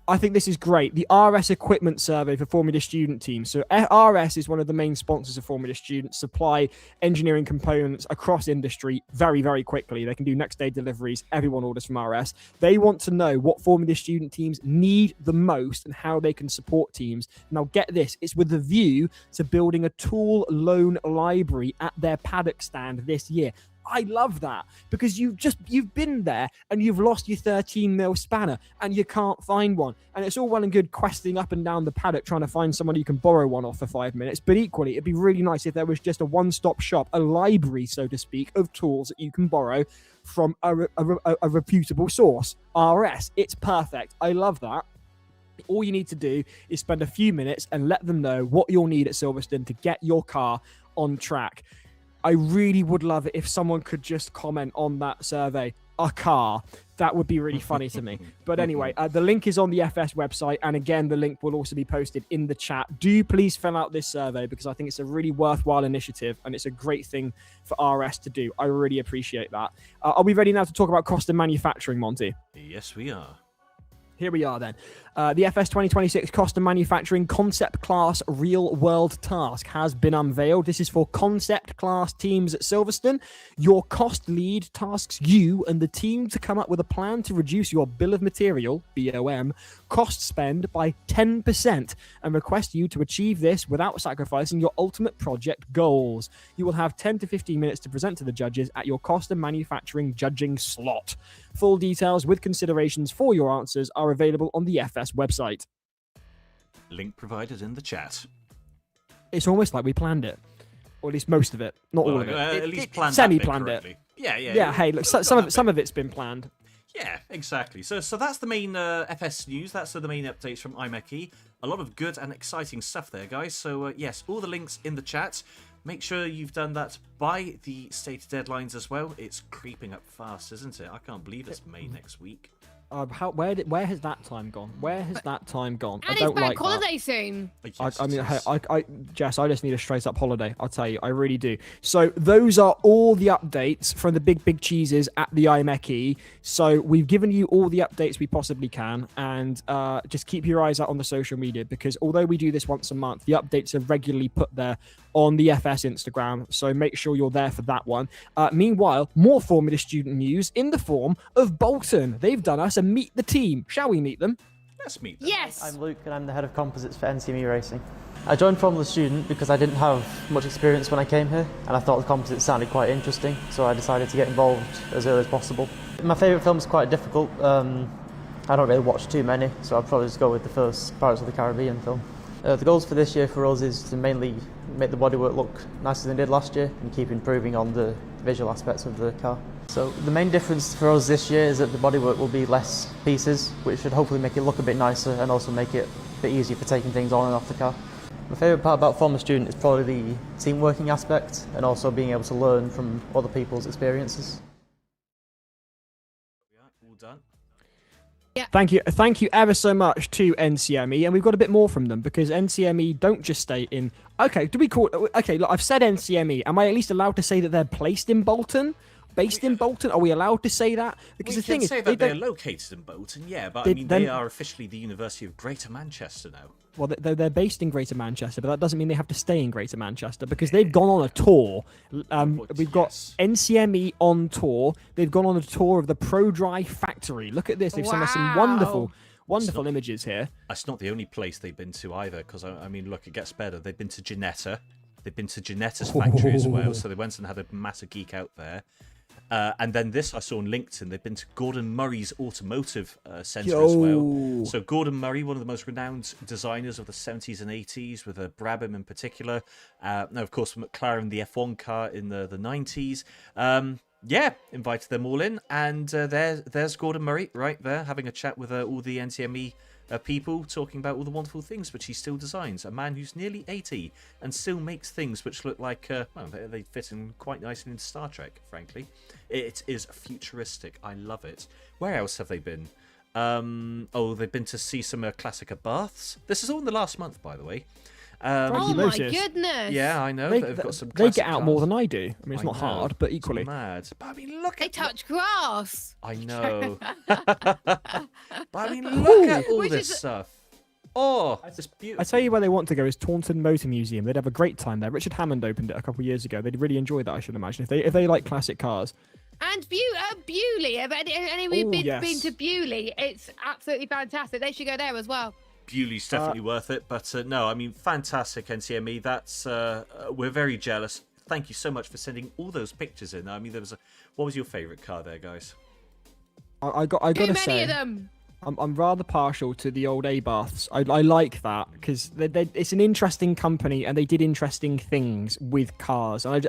I think this is great. The RS Equipment Survey for Formula Student teams. So RS is one of the main sponsors of Formula Student, supply engineering components across industry very, very quickly. They can do next day deliveries. Everyone orders from RS. They want to know what Formula Student teams need the most and how they can support teams. Now get this, it's with a view to building a tool loan library at their paddock stand this year. I love that because you've been there and you've lost your 13mm spanner and you can't find one. And it's all well and good questing up and down the paddock trying to find someone you can borrow one off for 5 minutes. But equally, it'd be really nice if there was just a one-stop shop, a library, so to speak, of tools that you can borrow from a reputable source. RS, it's perfect. I love that. All you need to do is spend a few minutes and let them know what you'll need at Silverstone to get your car on track. I really would love it if someone could just comment on that survey, a car. That would be really funny to me. But anyway, the link is on the FS website. And again, the link will also be posted in the chat. Do please fill out this survey because I think it's a really worthwhile initiative and it's a great thing for RS to do. I really appreciate that. Are we ready now to talk about cost of manufacturing, Monty? Yes, we are. Here we are then. The FS 2026 Cost of Manufacturing Concept Class Real World Task has been unveiled. This is for Concept Class teams at Silverstone. Your cost lead tasks you and the team to come up with a plan to reduce your bill of material, BOM, cost spend by 10% and request you to achieve this without sacrificing your ultimate project goals. You will have 10 to 15 minutes to present to the judges at your Cost of Manufacturing judging slot. Full details with considerations for your answers are available on the FS website. Link provided in the chat. It's almost like we planned it, or at least most of it, not all of it. At least planned semi-planned it. Yeah. Hey, look, some of it's been planned. Yeah, exactly. So that's the main FS news. That's the main updates from iMechie. A lot of good and exciting stuff there, guys. So yes, all the links in the chat. Make sure you've done that by the stated deadlines as well. It's creeping up fast, isn't it? I can't believe it's May next week. Where has that time gone? Where has that time gone? And I don't it's bank like holiday soon. Yes, I mean, it is. Jess, I just need a straight up holiday. I'll tell you, I really do. So those are all the updates from the big cheeses at the iMechie. So we've given you all the updates we possibly can, and just keep your eyes out on the social media because although we do this once a month, the updates are regularly put there on the FS Instagram. So make sure you're there for that one. Meanwhile, more Formula Student news in the form of Bolton. They've done us a meet the team. Shall we meet them? Let's meet them. Yes. I'm Luke and I'm the head of composites for NCME Racing. I joined Formula Student because I didn't have much experience when I came here and I thought the composites sounded quite interesting, so I decided to get involved as early as possible. My favourite film is quite difficult. I don't really watch too many, so I'd probably just go with the first Pirates of the Caribbean film. The goals for this year for us is to mainly make the bodywork look nicer than it did last year and keep improving on the visual aspects of the car. So the main difference for us this year is that the bodywork will be less pieces, which should hopefully make it look a bit nicer and also make it a bit easier for taking things on and off the car. My favourite part about Formula Student is probably the team working aspect and also being able to learn from other people's experiences. Yeah, all done. Thank you ever so much to NCME, and we've got a bit more from them because NCME don't just stay in. Okay, do we call? Okay, look, I've said NCME. Am I at least allowed to say that they're placed in Bolton? Based in Bolton? Are we allowed to say that? Because We the thing can is, say that they're located in Bolton, yeah, but I mean they are officially the University of Greater Manchester now. well, they're based in Greater Manchester, but that doesn't mean they have to stay in Greater Manchester because they've gone on a tour. We've got NCME on tour. They've gone on a tour of the ProDry factory. Look at this. They've sent us some wonderful images here. That's not the only place they've been to either, because I mean, look, it gets better. They've been to Ginetta. They've been to Ginetta's factory as well, so they went and had a massive geek out there. And then this I saw on LinkedIn. They've been to Gordon Murray's automotive centre as well. So Gordon Murray, one of the most renowned designers of the 70s and 80s, with Brabham in particular. Now, of course, McLaren, the F1 car in the 90s. Yeah, invited them all in. And there's Gordon Murray right there having a chat with all the NCME people, talking about all the wonderful things which he still designs. A man who's nearly 80 and still makes things which look like, well, they fit in quite nicely into Star Trek, frankly. It is futuristic. I love it. Where else have they been? They've been to see some Classica baths. This is all in the last month, by the way. Oh my goodness! Yeah, I know. They've got some. They get out more than I do. I mean, it's not know. hard, but equally. It's mad. But I mean, look They at. touch grass. I know. But I mean, look at all this stuff. Oh, it's beautiful. I tell you where they want to go is Taunton Motor Museum. They'd have a great time there. Richard Hammond opened it a couple of years ago. They'd really enjoy that, I should imagine, if they like classic cars. And Bewley. Have anyone been to Bewley? It's absolutely fantastic. They should go there as well. Bewley's definitely worth it, but no, I mean, fantastic NCME. That's we're very jealous. Thank you so much for sending all those pictures in. I mean, what was your favourite car there, guys? I got to say, many of them. I'm rather partial to the old A-Baths. I like that because it's an interesting company and they did interesting things with cars. And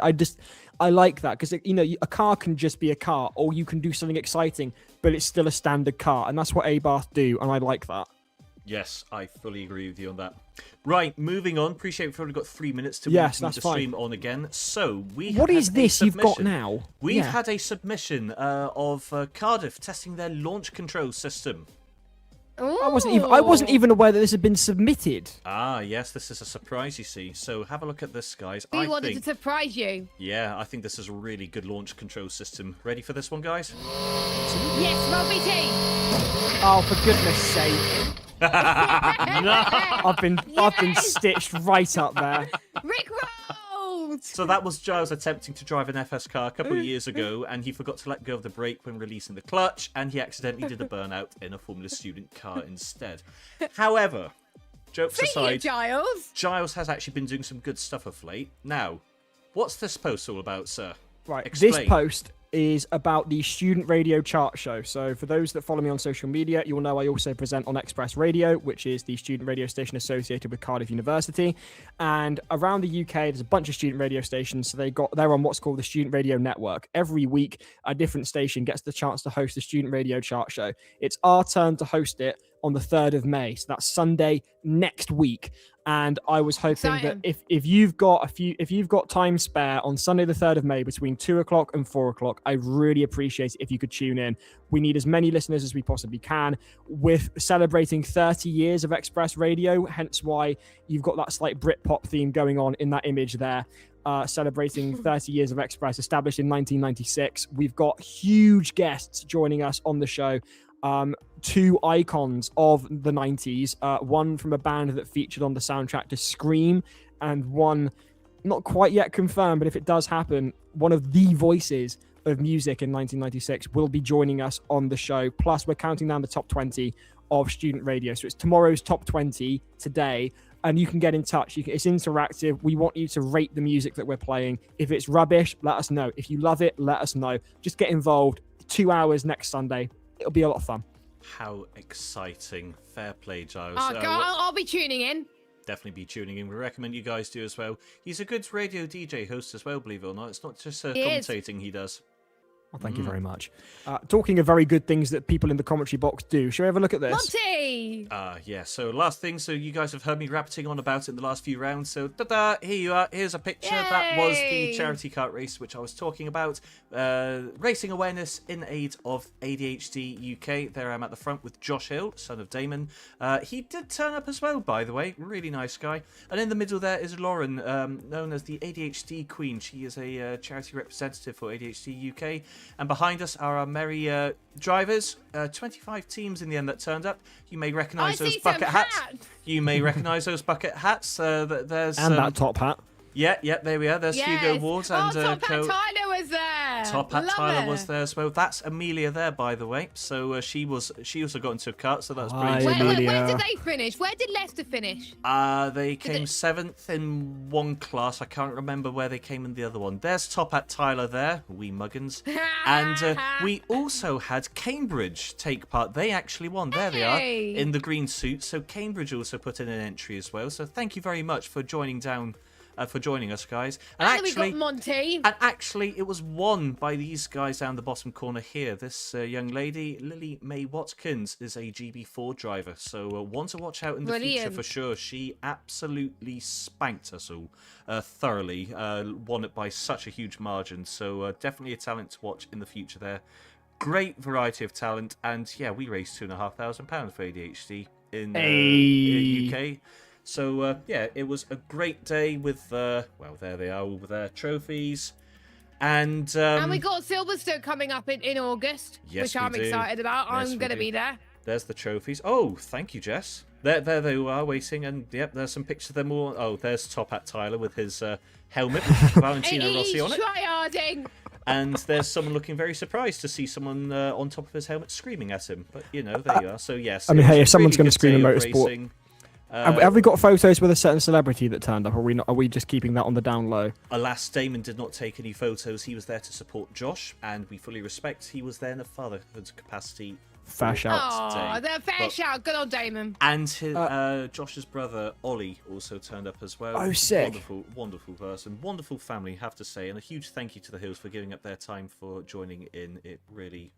I like that because, you know, a car can just be a car or you can do something exciting, but it's still a standard car. And that's what A-Bath do. And I like that. Yes, I fully agree with you on that. Right, moving on. Appreciate we've only got 3 minutes to Yes, move that's the fine. stream on again. So we What have is had this a you've got submission. now? We've Yeah. had a submission of Cardiff testing their launch control system. I wasn't even aware that this had been submitted. Ah, yes, this is a surprise, you see. So have a look at this, guys. We wanted to surprise you. Yeah, I think this is a really good launch control system. Ready for this one, guys? Yes, Robbie T. Oh, for goodness sake! I've been stitched right up there. Rick rolled. So that was Giles attempting to drive an FS car a couple of years ago, and he forgot to let go of the brake when releasing the clutch, and he accidentally did a burnout in a Formula Student car instead. However, jokes aside, Giles has actually been doing some good stuff of late. Now, what's this post all about, sir? Right, Explain. this post is about the Student Radio Chart Show. So for those that follow me on social media, you'll know I also present on Express Radio, which is the student radio station associated with Cardiff University. And around the UK, there's a bunch of student radio stations. So they're on what's called the Student Radio Network. Every week, a different station gets the chance to host the Student Radio Chart Show. It's our turn to host it on the 3rd of May. So that's Sunday next week. And I was hoping that if you've got time spare on Sunday the 3rd of May between 2 o'clock and 4 o'clock, I'd really appreciate it if you could tune in. We need as many listeners as we possibly can. With celebrating 30 years of Express Radio, hence why you've got that slight Britpop theme going on in that image there. Celebrating 30 years of Express, established in 1996. We've got huge guests joining us on the show. 2 icons of the 90s, one from a band that featured on the soundtrack to Scream, and one not quite yet confirmed, but if it does happen, one of the voices of music in 1996 will be joining us on the show. Plus, we're counting down the top 20 of student radio. So it's tomorrow's top 20 today, and you can get in touch. It's interactive. We want you to rate the music that we're playing. If it's rubbish, let us know. If you love it, let us know. Just get involved. 2 hours next Sunday. It'll be a lot of fun. How exciting. Fair play, Giles. Oh, I'll be tuning in. Definitely be tuning in. We recommend you guys do as well. He's a good radio DJ host as well, believe it or not. It's not just commentating he does. Well, thank you very much. Talking of very good things that people in the commentary box do, shall we have a look at this? Monty! Yeah, so last thing, so you guys have heard me rabbiting on about it in the last few rounds, so ta-da, here you are, here's a picture. Yay! That was the charity kart race, which I was talking about. Racing awareness in aid of ADHD UK. There I am at the front with Josh Hill, son of Damon. He did turn up as well, by the way, really nice guy. And in the middle there is Lauren, known as the ADHD Queen. She is a charity representative for ADHD UK. And behind us are our merry drivers. 25 teams in the end that turned up. You may recognise those bucket hats. You may recognise those bucket hats. There's that top hat. Yeah, there we are. There's Hugo Ward and Top Hat Tyler was there. Top Hat Tyler was there as well. That's Amelia there, by the way. So she also got into a kart, so that's brilliant. Where did they finish? Where did Leicester finish? They came 7th in one class. I can't remember where they came in the other one. There's Top Hat Tyler there, wee muggins. And we also had Cambridge take part. They actually won. There they are in the green suits. So Cambridge also put in an entry as well. So thank you very much for joining us, guys. And actually, we got Monty. And actually, it was won by these guys down the bottom corner here. This young lady, Lily Mae Watkins, is a GB4 driver. So one to watch out in the future for sure. She absolutely spanked us all thoroughly. Won it by such a huge margin. So definitely a talent to watch in the future there. Great variety of talent. And yeah, we raised £2,500 for ADHD in the UK. So, yeah, it was a great day with, well, there they are, all with their trophies. And we got Silverstone coming up in August, which I'm excited about. Yes, I'm going to be there. There's the trophies. Oh, thank you, Jess. There they are waiting. And, yep, there's some pictures of them all. Oh, there's Top Hat Tyler with his helmet with Valentino Rossi on it. Tryharding. And there's someone looking very surprised to see someone on top of his helmet screaming at him. But, you know, there you are. So, yes. I mean, hey, if someone's going to scream in motorsport... have we got photos with a certain celebrity that turned up? Or are we just keeping that on the down low? Alas, Damon did not take any photos. He was there to support Josh, and we fully respect he was there in a fatherhood capacity. Fair shout. Oh, fair shout. Good old Damon. And his, Josh's brother, Ollie, also turned up as well. Oh, sick. Wonderful person. Wonderful family, have to say. And a huge thank you to the Hills for giving up their time for joining in. It really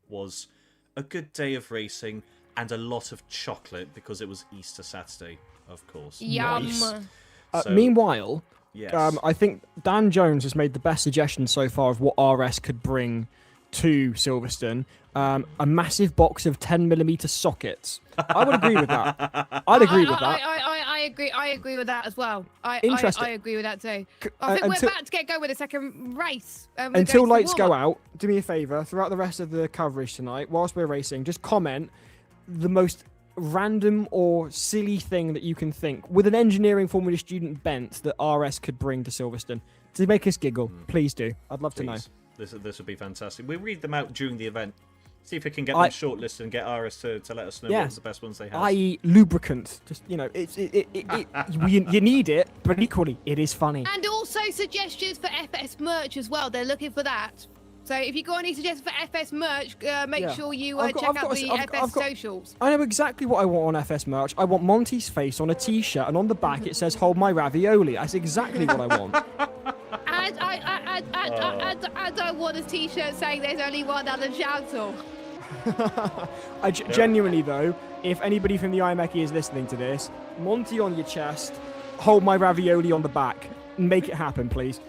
was a good day of racing. and a lot of chocolate because it was Easter Saturday, of course. Yum. Nice. So, Meanwhile, yes. I think Dan Jones has made the best suggestion so far of what RS could bring to Silverstone. A massive box of 10mm sockets. I would agree with that. I'd agree with that. I agree with that as well. Interesting. I agree with that too. I think we're about to get going with the second race. Until lights go out, do me a favour, throughout the rest of the coverage tonight, whilst we're racing, just comment the most random or silly thing that you can think with an engineering formula student bent that RS could bring to Silverstone to make us giggle. Please do. I'd love to know. This would be fantastic. We'll read them out during the event. See if we can get them shortlisted and get RS to let us know what's the best ones they have. I.e. lubricant. Just, you you need it, but equally, it is funny. And also suggestions for FS merch as well. They're looking for that. So if you got any suggestions for FS merch, make sure you check out the FS socials. I know exactly what I want on FS merch. I want Monty's face on a T-shirt, and on the back it says "Hold my ravioli." That's exactly what I want. And I want a T-shirt saying "There's only one other Shoutle." Genuinely though, if anybody from the IMECI is listening to this, Monty on your chest, hold my ravioli on the back. Make it happen, please.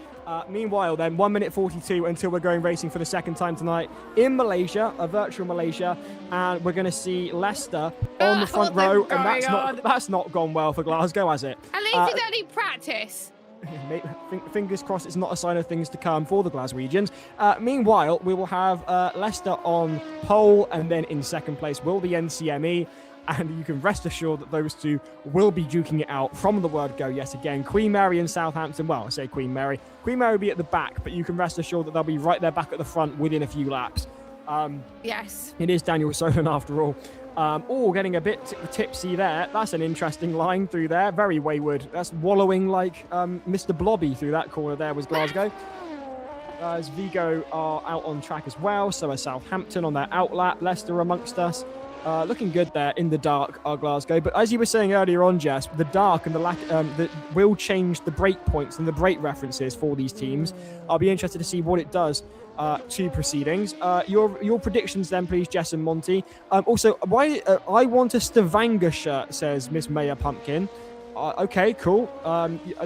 Meanwhile, then, 1 minute 42 until we're going racing for the second time tonight in Malaysia, a virtual Malaysia, and we're going to see Leicester on the front row, and that's not gone well for Glasgow, has it? At least it's only practice. Fingers crossed it's not a sign of things to come for the Glaswegians. Meanwhile, we will have Leicester on pole, and then in second place will be NCME. And you can rest assured that those two will be duking it out from the word go yet again. Queen Mary and Southampton, well, I say Queen Mary. Queen Mary will be at the back, but you can rest assured that they'll be right there back at the front within a few laps. Yes. It is Daniel Solon after all. Getting a bit tipsy there. That's an interesting line through there. Very wayward. That's wallowing like Mr. Blobby through that corner there was Glasgow. As Vigo are out on track as well, so are Southampton on their outlap. Leicester amongst us. Looking good there in the dark are Glasgow. But as you were saying earlier on, Jess, the dark and the lack will change the break points and the break references for these teams. I'll be interested to see what it does to proceedings. Your predictions then, please, Jess and Monty. Also, why I want a Stavanger shirt, says Miss Mayor Pumpkin. Okay, cool.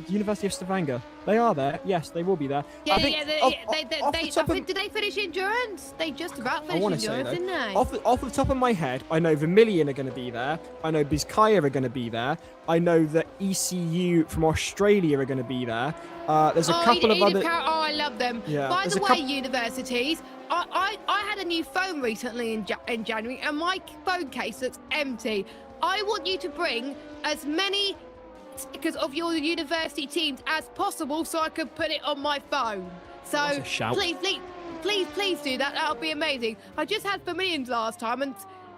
University of Stavanger. They are there. Yes, they will be there. Yeah, did they finish endurance? They just about finished endurance, didn't they? Off the top of my head, I know Vermilion are going to be there. I know Bizkaya are going to be there. I know that ECU from Australia are going to be there. There's a couple of other... I love them. Yeah, by the way, universities, I had a new phone recently in January, and my phone case looks empty. I want you to bring as many stickers of your university teams as possible so I can put it on my phone. So please do that. That'll be amazing. I just had Vermilions last time, and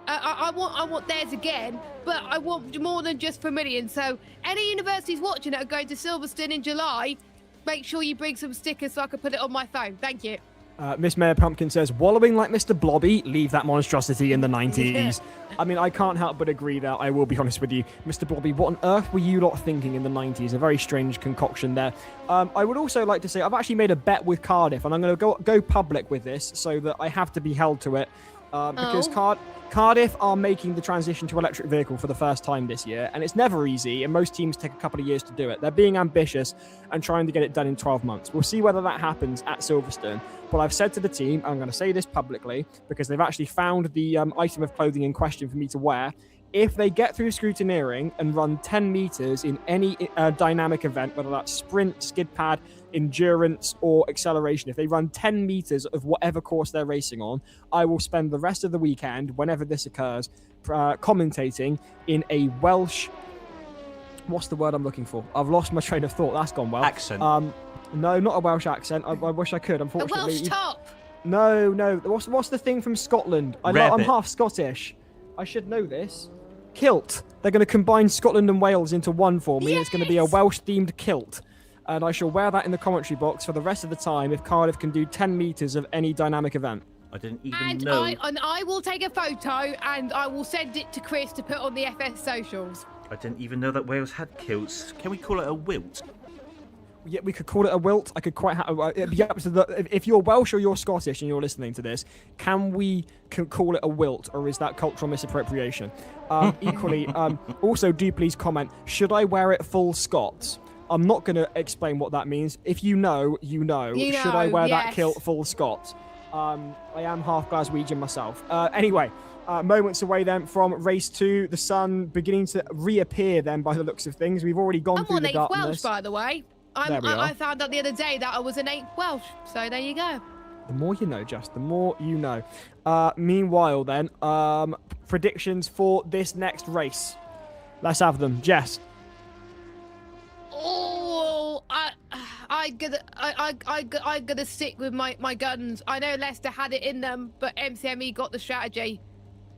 I want theirs again, but I want more than just Vermilion. So any universities watching that are going to Silverstone in July, make sure you bring some stickers so I can put it on my phone. Thank you. Miss Mayor Pumpkin says, wallowing like Mr. Blobby, leave that monstrosity in the 90s. I mean, I can't help but agree there. I will be honest with you. Mr. Blobby, what on earth were you lot thinking in the 90s? A very strange concoction there. I would also like to say, I've actually made a bet with Cardiff, and I'm going to go public with this so that I have to be held to it. Because Cardiff are making the transition to electric vehicle for the first time this year, and it's never easy, and most teams take a couple of years to do it. They're being ambitious and trying to get it done in 12 months. We'll see whether that happens at Silverstone. But I've said to the team, I'm going to say this publicly, because they've actually found the item of clothing in question for me to wear. If they get through scrutineering and run 10 meters in any dynamic event, whether that's sprint, skid pad, endurance, or acceleration, if they run 10 meters of whatever course they're racing on, I will spend the rest of the weekend, whenever this occurs, commentating in a Welsh... What's the word I'm looking for? I've lost my train of thought. That's gone well. Accent. No, not a Welsh accent. I wish I could, unfortunately. A Welsh top. No. What's the thing from Scotland? I'm half Scottish. I should know this. Kilt. They're going to combine Scotland and Wales into one for me. Yes! It's going to be a Welsh-themed kilt. And I shall wear that in the commentary box for the rest of the time if Cardiff can do 10 meters of any dynamic event. I didn't even know. And I will take a photo and I will send it to Chris to put on the FS socials. I didn't even know that Wales had kilts. Can we call it a wilt? Yeah, we could call it a wilt. I could quite it'd be up to if you're Welsh or you're Scottish and you're listening to this, can we call it a wilt, or is that cultural misappropriation? Equally, also do please comment, should I wear it full Scots? I'm not going to explain what that means. If you know, you know. Should I wear that kilt full Scots? I am half Glaswegian myself. Anyway, moments away then from race 2. The sun beginning to reappear then by the looks of things. We've already gone through the darkness. I'm on 8th Welsh, by the way. I found out the other day that I was an 8th Welsh, so there you go. The more you know, Jess, the more you know. Meanwhile then, predictions for this next race. Let's have them. Jess. Oh, I'm gonna stick with my guns. I know Leicester had it in them, but MCME got the strategy.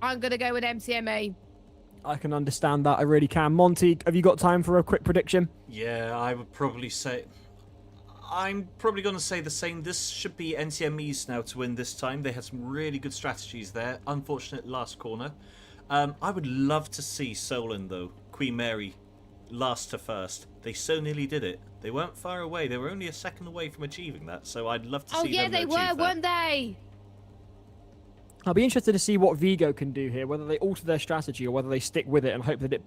I'm gonna go with MCME. I can understand that. I really can. Monty, have you got time for a quick prediction? Yeah, I would probably say... I'm probably going to say the same. This should be NCME's now to win this time. They had some really good strategies there. Unfortunate last corner. I would love to see Solon, though. Queen Mary, last to first. They so nearly did it. They weren't far away. They were only a second away from achieving that. So I'd love to see them achieve that. Oh, yeah, they were, weren't they? I'll be interested to see what Vigo can do here, whether they alter their strategy or whether they stick with it and hope that it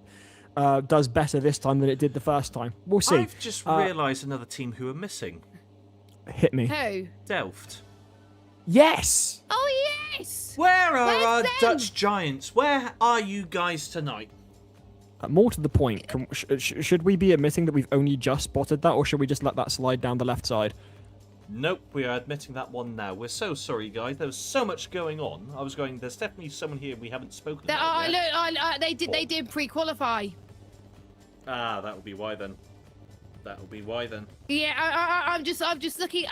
does better this time than it did the first time. We'll see. I've just realised another team who are missing. Hit me. Who? Delft. Yes! Oh, yes! Where are Where's our them? Dutch giants? Where are you guys tonight? More to the point, should we be admitting that we've only just spotted that, or should we just let that slide down the left side? Nope, we are admitting that one now. We're so sorry, guys. There was so much going on. I was going, there's definitely someone here we haven't spoken about yet. They did pre-qualify. Ah, that will be why then. That will be why then. Yeah, I'm just looking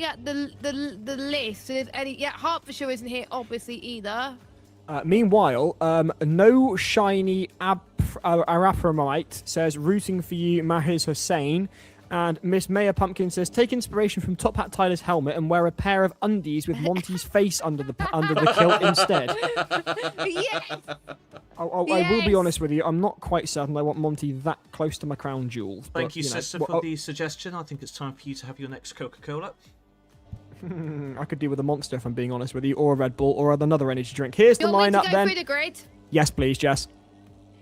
at the list. If any, Hertfordshire isn't here, obviously either. Meanwhile, no shiny Arapramite says rooting for you, Mahiz Hussein. And Miss Maya Pumpkin says, take inspiration from Top Hat Tyler's helmet and wear a pair of undies with Monty's face under the kilt instead. Yes. I will be honest with you, I'm not quite certain I want Monty that close to my crown jewels. Thank you, sister, for the suggestion. I think it's time for you to have your next Coca-Cola. I could do with a Monster, if I'm being honest with you, or a Red Bull, or another energy drink. Here's the lineup then. Through the grid? Yes, please, Jess.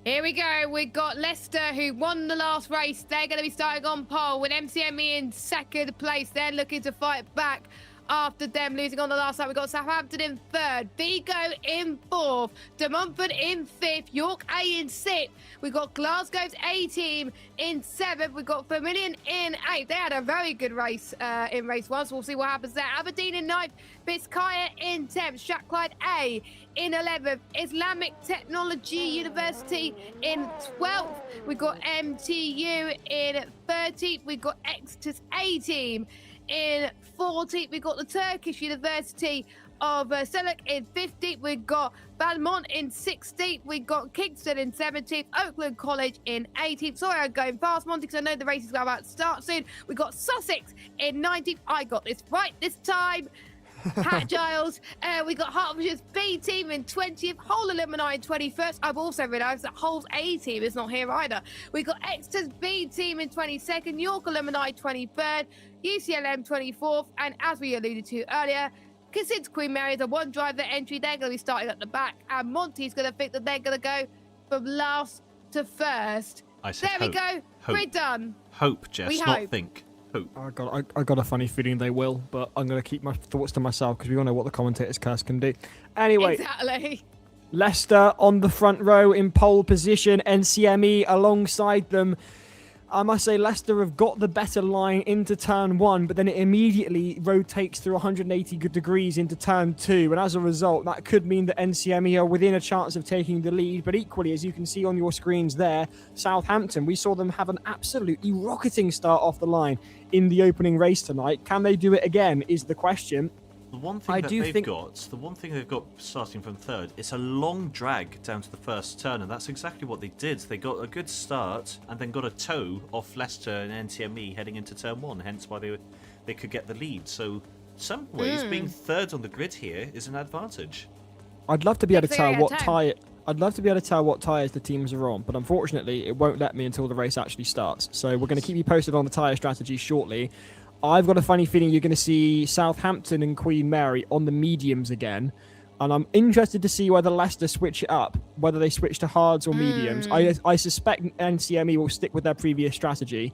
Here we go. We've got Leicester, who won the last race. They're going to be starting on pole with MCME in second place. They're looking to fight back after them losing on the last lap. We've got Southampton in third, Vigo in fourth, De Montfort in fifth, York A in sixth. We've got Glasgow's A team in seventh. We've got Vermilion in eighth. They had a very good race in race 1, so we'll see what happens there. Aberdeen in ninth, Biscaya in 10th, Strathclyde A in 11th, Islamic Technology University in 12th. We've got MTU in 13th. We've got Exeter's A team in 14th. We've got the Turkish University of Seluk in 15th. We've got Balmont in 16th. We've got Kingston in 17th. Oakland College in 18th. Sorry, I'm going fast, Monty, because I know the race is about to start soon. We've got Sussex in 19th. I got this right this time. Hat Giles. We got Hertfordshire's B team in 20th, Hull Alumni in 21st. I've also realised that Hull's A team is not here either. We got Exeter's B team in 22nd, York Alumni 23rd, UCLM 24th, and as we alluded to earlier, since Queen Mary is a one driver entry, they're going to be starting at the back, and Monty's going to think that they're going to go from last to first. I said there we go. Hope. We're done. Hope, Jess, we not hope. think. I got a funny feeling they will, but I'm going to keep my thoughts to myself because we all know what the commentator's curse can do. Anyway, exactly. Leicester on the front row in pole position, NCME alongside them. I must say Leicester have got the better line into turn 1, but then it immediately rotates through 180 degrees into turn 2, and as a result, that could mean that NCME are within a chance of taking the lead. But equally, as you can see on your screens there, Southampton, we saw them have an absolutely rocketing start off the line in the opening race tonight. Can they do it again is the question. The one thing they've got starting from third, it's a long drag down to the first turn, and that's exactly what they did. They got a good start and then got a toe off Leicester and NTME heading into turn 1, hence why they could get the lead. So some ways being third on the grid here is an advantage. I'd love to be able to tell what tyre I'd love to be able to tell what tyres the teams are on, but unfortunately, it won't let me until the race actually starts. So we're going to keep you posted on the tyre strategy shortly. I've got a funny feeling you're going to see Southampton and Queen Mary on the mediums again. And I'm interested to see whether Leicester switch it up, whether they switch to hards or mediums. I suspect NCME will stick with their previous strategy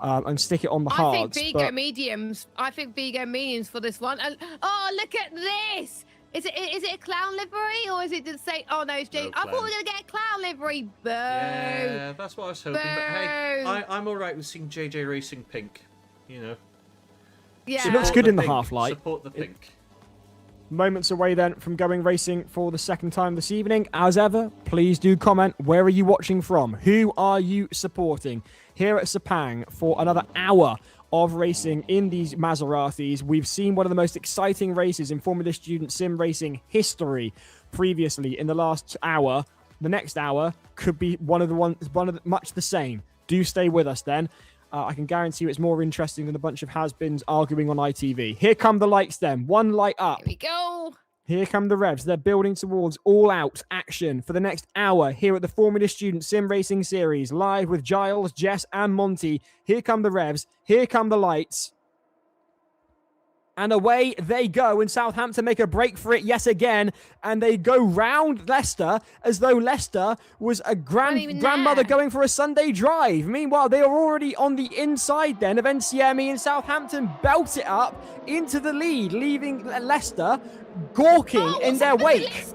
and stick it on the hards. I think Vigo mediums. I think Vigo mediums for this one. And oh, look at this! Is it a clown livery or is it to say? Oh no, it's Jay. I thought we were gonna get a clown livery. Boo! Yeah, that's what I was hoping. But hey, I'm all right with seeing JJRacing pink. You know. Yeah. It looks good in the half light. Support the pink. Moments away then from going racing for the second time this evening. As ever, please do comment. Where are you watching from? Who are you supporting? Here at Sepang for another hour of racing in these Maseratis. We've seen one of the most exciting races in Formula Student Sim racing history previously in the last hour. The next hour could be much the same. Do stay with us then. I can guarantee you it's more interesting than a bunch of has-beens arguing on ITV. Here come the lights then. One light up. Here we go. Here come the revs. They're building towards all-out action for the next hour here at the Formula Student Sim Racing Series, live with Giles, Jess, and Monty. Here come the revs. Here come the lights. And away they go, and Southampton make a break for it yet again, and they go round Leicester as though Leicester was a grandmother going for a Sunday drive. Meanwhile, they are already on the inside then of NCME, and Southampton belt it up into the lead, leaving Leicester gawking in their wake.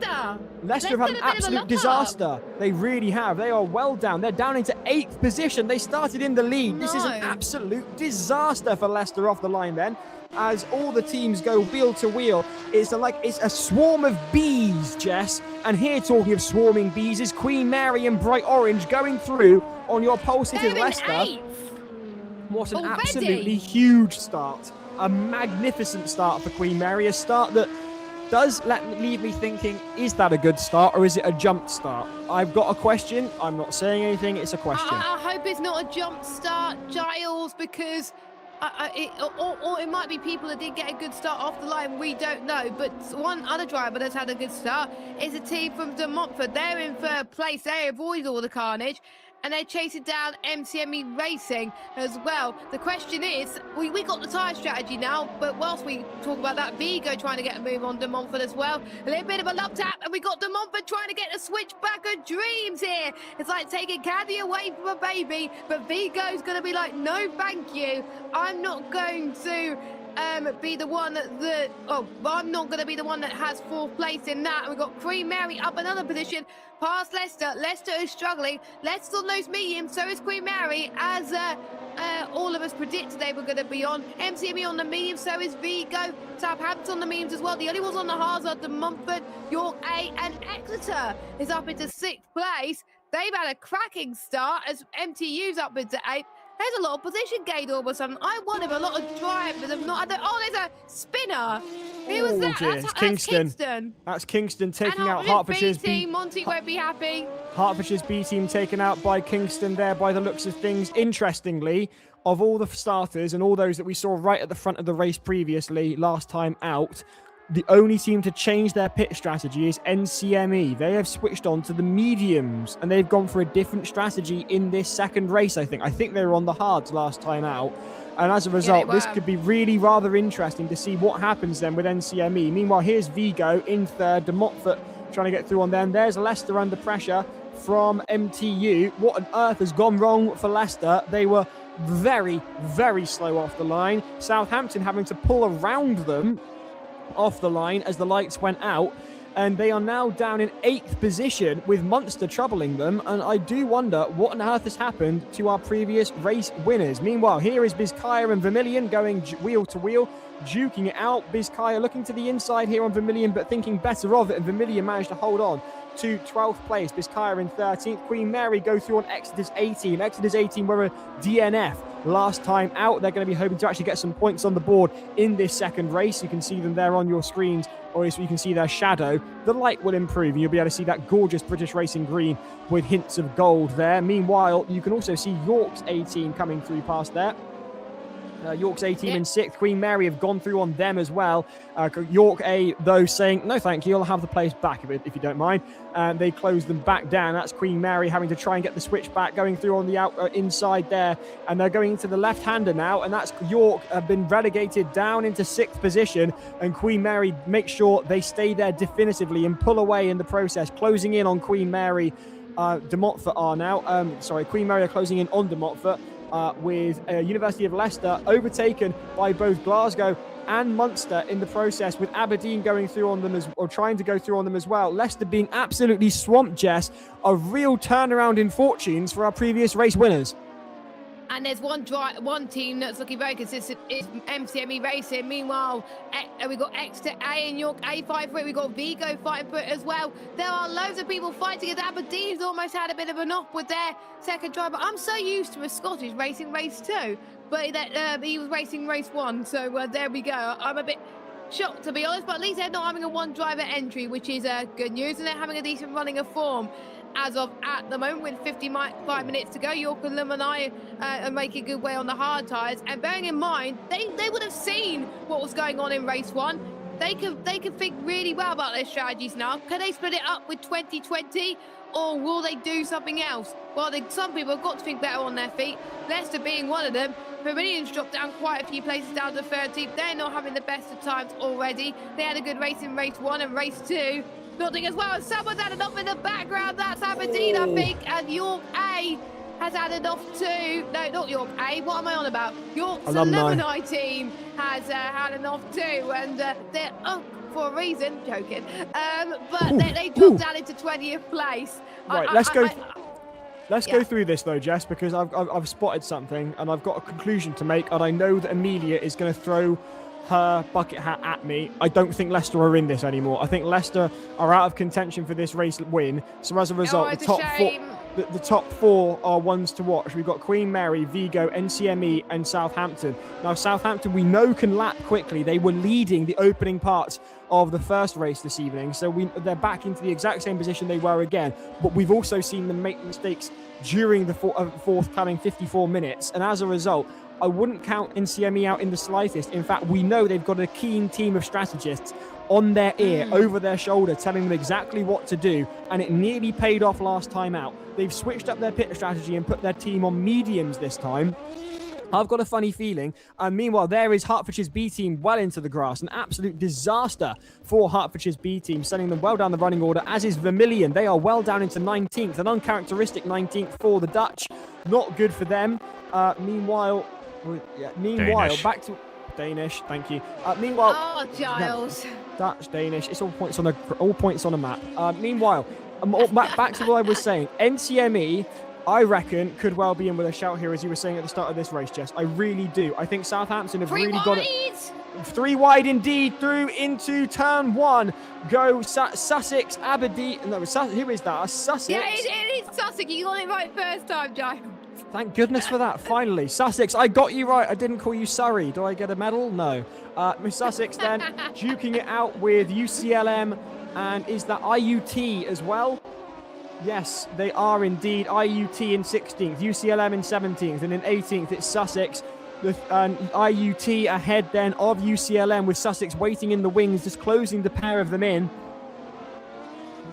Leicester have had an absolute disaster. They really have. They are well down. They're down into 8th position. They started in the lead. This is an absolute disaster for Leicester off the line then, as all the teams go wheel to wheel. It's a swarm of bees, Jess. And here, talking of swarming bees, is Queen Mary and Bright Orange going through on your pole-sitting Leicester. What an absolutely huge start. A magnificent start for Queen Mary. A start that does leave me thinking, is that a good start or is it a jump start? I've got a question. I'm not saying anything. It's a question. I hope it's not a jump start, Giles, because or it might be people that did get a good start off the line. We don't know. But one other driver that's had a good start is a team from De Montfort. They're in third place. They avoid all the carnage. And they're chasing down MCME Racing as well. The question is, we got the tyre strategy now, but whilst we talk about that, Vigo trying to get a move on De Montfort as well. A little bit of a love tap, and we got De Montfort trying to get a switchback of dreams here. It's like taking candy away from a baby, but Vigo's going to be like, no, thank you. I'm not going to be the one I'm not going to be the one that has 4th place in that. And we've got Queen Mary up another position past Leicester. Leicester is struggling. Leicester's on those mediums, so is Queen Mary, as all of us predicted they were going to be on. MCME on the mediums, so is Vigo. Southampton on the mediums as well. The only ones on the hards are De Montfort, York A, and Exeter is up into 6th place. They've had a cracking start as MTU's up into 8th. There's a lot of position gain all of a sudden. I wonder if a lot of drivers have not had there's a spinner. Who was that? That's Kingston. That's Kingston taking out Hertfordshire's B team. Monty won't be happy. Hertfordshire's B team taken out by Kingston there by the looks of things. Interestingly, of all the starters and all those that we saw right at the front of the race previously, last time out, the only team to change their pit strategy is NCME. They have switched on to the mediums, and they've gone for a different strategy in this second race, I think. I think they were on the hards last time out. And as a result, this could be really rather interesting to see what happens then with NCME. Meanwhile, here's Vigo in 3rd, De Montfort trying to get through on them. There's Leicester under pressure from MTU. What on earth has gone wrong for Leicester? They were very, very slow off the line. Southampton having to pull around them off the line as the lights went out, and they are now down in 8th position with Munster troubling them. And I do wonder what on earth has happened to our previous race winners. Meanwhile, here is Bizkaya and Vermilion going wheel to wheel, duking it out. Bizkaya looking to the inside here on Vermilion, but thinking better of it, and Vermilion managed to hold on to 12th place. Bizkaya in 13th. Queen Mary go through on Exodus 18. Exodus 18 were a DNF last time out. They're going to be hoping to actually get some points on the board in this second race. You can see them there on your screens, or so you can see their shadow. The light will improve, and you'll be able to see that gorgeous British Racing green with hints of gold there. Meanwhile, you can also see York's 18 coming through past there. York's A team in 6th. Queen Mary have gone through on them as well. York A, though, saying, no, thank you, I'll have the place back if you don't mind. They close them back down. That's Queen Mary having to try and get the switch back, going through on the inside there. And they're going into the left-hander now, and that's York have been relegated down into 6th position. And Queen Mary make sure they stay there definitively and pull away in the process, closing in on Queen Mary. De Montfort are now. Queen Mary are closing in on De Montfort. With University of Leicester overtaken by both Glasgow and Munster in the process, with Aberdeen going through on them trying to go through on them as well. Leicester being absolutely swamped, Jess. A real turnaround in fortunes for our previous race winners. And there's one team that's looking very consistent. It's MCME Racing. Meanwhile, we've got Exeter A and York A fighting for it. We've got Vigo fighting for it as well. There are loads of people fighting it. Aberdeen's almost had a bit of an off with their second driver. I'm so used to a Scottish racing race 2, but he was racing race 1. So there we go. I'm a bit shocked, to be honest, but at least they're not having a one-driver entry, which is good news, and they're having a decent running of form. As of at the moment, with 55 minutes to go, York and Luminai are making good way on the hard tyres. And bearing in mind, they would have seen what was going on in race 1. They can think really well about their strategies now. Can they split it up with 2020, or will they do something else? Well, some people have got to think better on their feet. Leicester being one of them. Vermilion's dropped down quite a few places down to 13th. They're not having the best of times already. They had a good race in race 1 and race 2. Building as well, and someone's had enough in the background. That's Aberdeen, I think, and York A has had enough too. No, not York A. What am I on about? York's alumni team has had enough too, and they're for a reason, joking. But they dropped down into 20th place. Right, let's go through this though, Jess, because I've spotted something and I've got a conclusion to make, and I know that Amelia is going to throw her bucket hat at me. I don't think Leicester are in this anymore. I think Leicester are out of contention for this race win. So as a result, the top four are ones to watch. We've got Queen Mary, Vigo, NCME, and Southampton. Now, Southampton, we know, can lap quickly. They were leading the opening parts of the first race this evening. So they're back into the exact same position they were again. But we've also seen them make mistakes during the forthcoming 54 minutes. And as a result, I wouldn't count NCME out in the slightest. In fact, we know they've got a keen team of strategists on their ear, over their shoulder, telling them exactly what to do, and it nearly paid off last time out. They've switched up their pit strategy and put their team on mediums this time. I've got a funny feeling. And meanwhile, there is Hertfordshire's B team well into the grass. An absolute disaster for Hertfordshire's B team, sending them well down the running order, as is Vermilion. They are well down into 19th, an uncharacteristic 19th for the Dutch. Not good for them. Meanwhile, Danish. Back to Danish. Thank you. Meanwhile, Giles. Dutch, Danish. It's all points on a map. Meanwhile, back to what I was saying. NCME, I reckon, could well be in with a shout here, as you were saying at the start of this race, Jess. I really do. I think Southampton have really got it. 3 wide indeed, through into turn 1. Go Sussex, Aberdeen. No, who is that? Sussex? Yeah, it is Sussex. You got it right first time, Giles. Thank goodness for that, finally. Sussex, I got you right. I didn't call you Surrey. Do I get a medal? No. Miss Sussex then, duking it out with UCLM, and is that IUT as well? Yes, they are indeed. IUT in 16th, UCLM in 17th, and in 18th it's Sussex. IUT ahead then of UCLM, with Sussex waiting in the wings, just closing the pair of them in.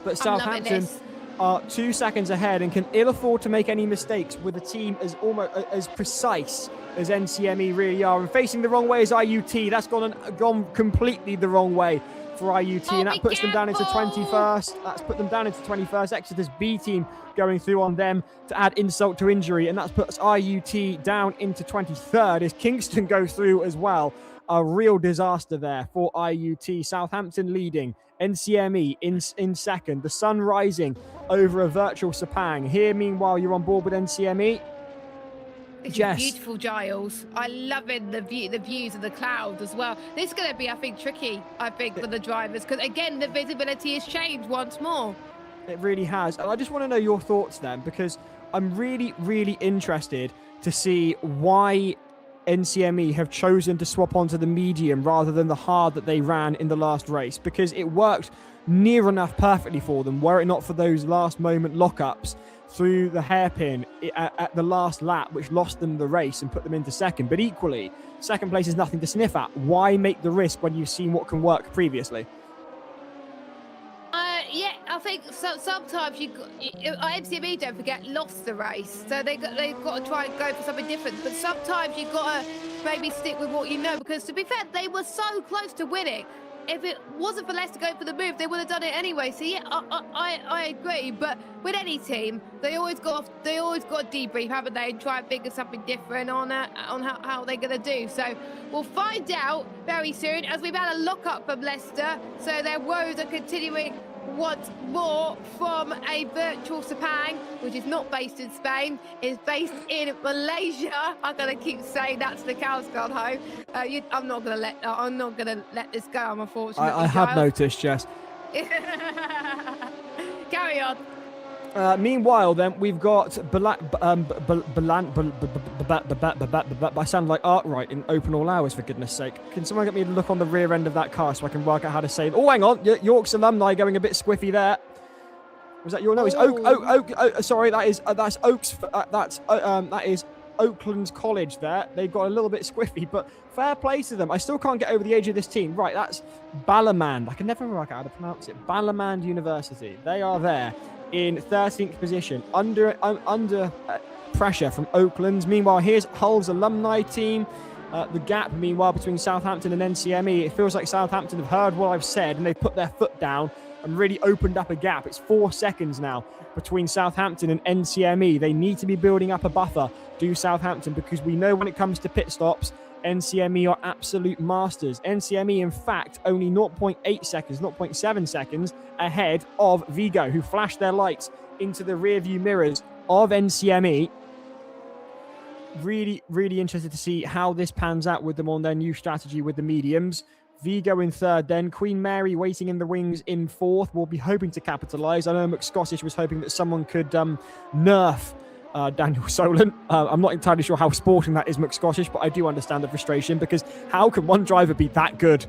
But Southampton are 2 seconds ahead and can ill afford to make any mistakes with a team as precise as NCME really are. And facing the wrong way is IUT. That's gone completely the wrong way for IUT, and that puts them down into 21st. That's put them down into 21st. Exeter's B team going through on them to add insult to injury, and that puts IUT down into 23rd as Kingston go through as well. A real disaster there for IUT. Southampton leading, NCME in second. The sun rising over a virtual Sepang. Here, meanwhile, you're on board with NCME. It's beautiful, Giles. I love it, the views of the clouds as well. This is going to be, I think, tricky, for the drivers, because, again, the visibility has changed once more. It really has. And I just want to know your thoughts then, because I'm really, really interested to see why NCME have chosen to swap onto the medium rather than the hard that they ran in the last race, because it worked near enough perfectly for them, were it not for those last moment lockups through the hairpin at the last lap, which lost them the race and put them into second. But equally, second place is nothing to sniff at. Why make the risk when you've seen what can work previously? Yeah, I think sometimes MCME, don't forget, lost the race, so they've got to try and go for something different. But sometimes you've got to maybe stick with what you know, because to be fair, they were so close to winning. If it wasn't for Leicester going for the move, they would have done it anyway. So yeah, I agree. But with any team, they always got to debrief, haven't they, and try and figure something different on how they're going to do. So we'll find out very soon, as we've had a lock-up from Leicester. So their woes are continuing once more from a virtual Sepang, which is not based in Spain, is based in Malaysia. I'm gonna keep saying that to the cows gone home. I'm not gonna let this go, unfortunately. I have noticed, Jess. Carry on. Meanwhile, then we've got I sound like Arkwright in Open All Hours, for goodness sake. Can someone get me a look on the rear end of that car so I can work out how to say it? Oh, hang on, York's alumni going a bit squiffy there. Was that your? No, it's Oak. Sorry, that's Oaks. That is Oakland's College. There, they've got a little bit squiffy, but fair play to them. I still can't get over the age of this team. Right, that's Ballamand. I can never work out how to pronounce it. Ballamand University. They are there in 13th position, under pressure from Oakland. Meanwhile, here's Hull's alumni team. The gap, meanwhile, between Southampton and NCME, it feels like Southampton have heard what I've said and they've put their foot down and really opened up a gap. It's 4 seconds now between Southampton and NCME. They need to be building up a buffer, do Southampton, because we know when it comes to pit stops, NCME are absolute masters. NCME, in fact, only 0.8 seconds, 0.7 seconds ahead of Vigo, who flashed their lights into the rearview mirrors of NCME. Really, really interested to see how this pans out with them on their new strategy with the mediums. Vigo in third, then Queen Mary waiting in the wings in fourth. We'll be hoping to capitalise. I know McScottish was hoping that someone could nerf Daniel Solent. I'm not entirely sure how sporting that is, McScottish, but I do understand the frustration, because how can one driver be that good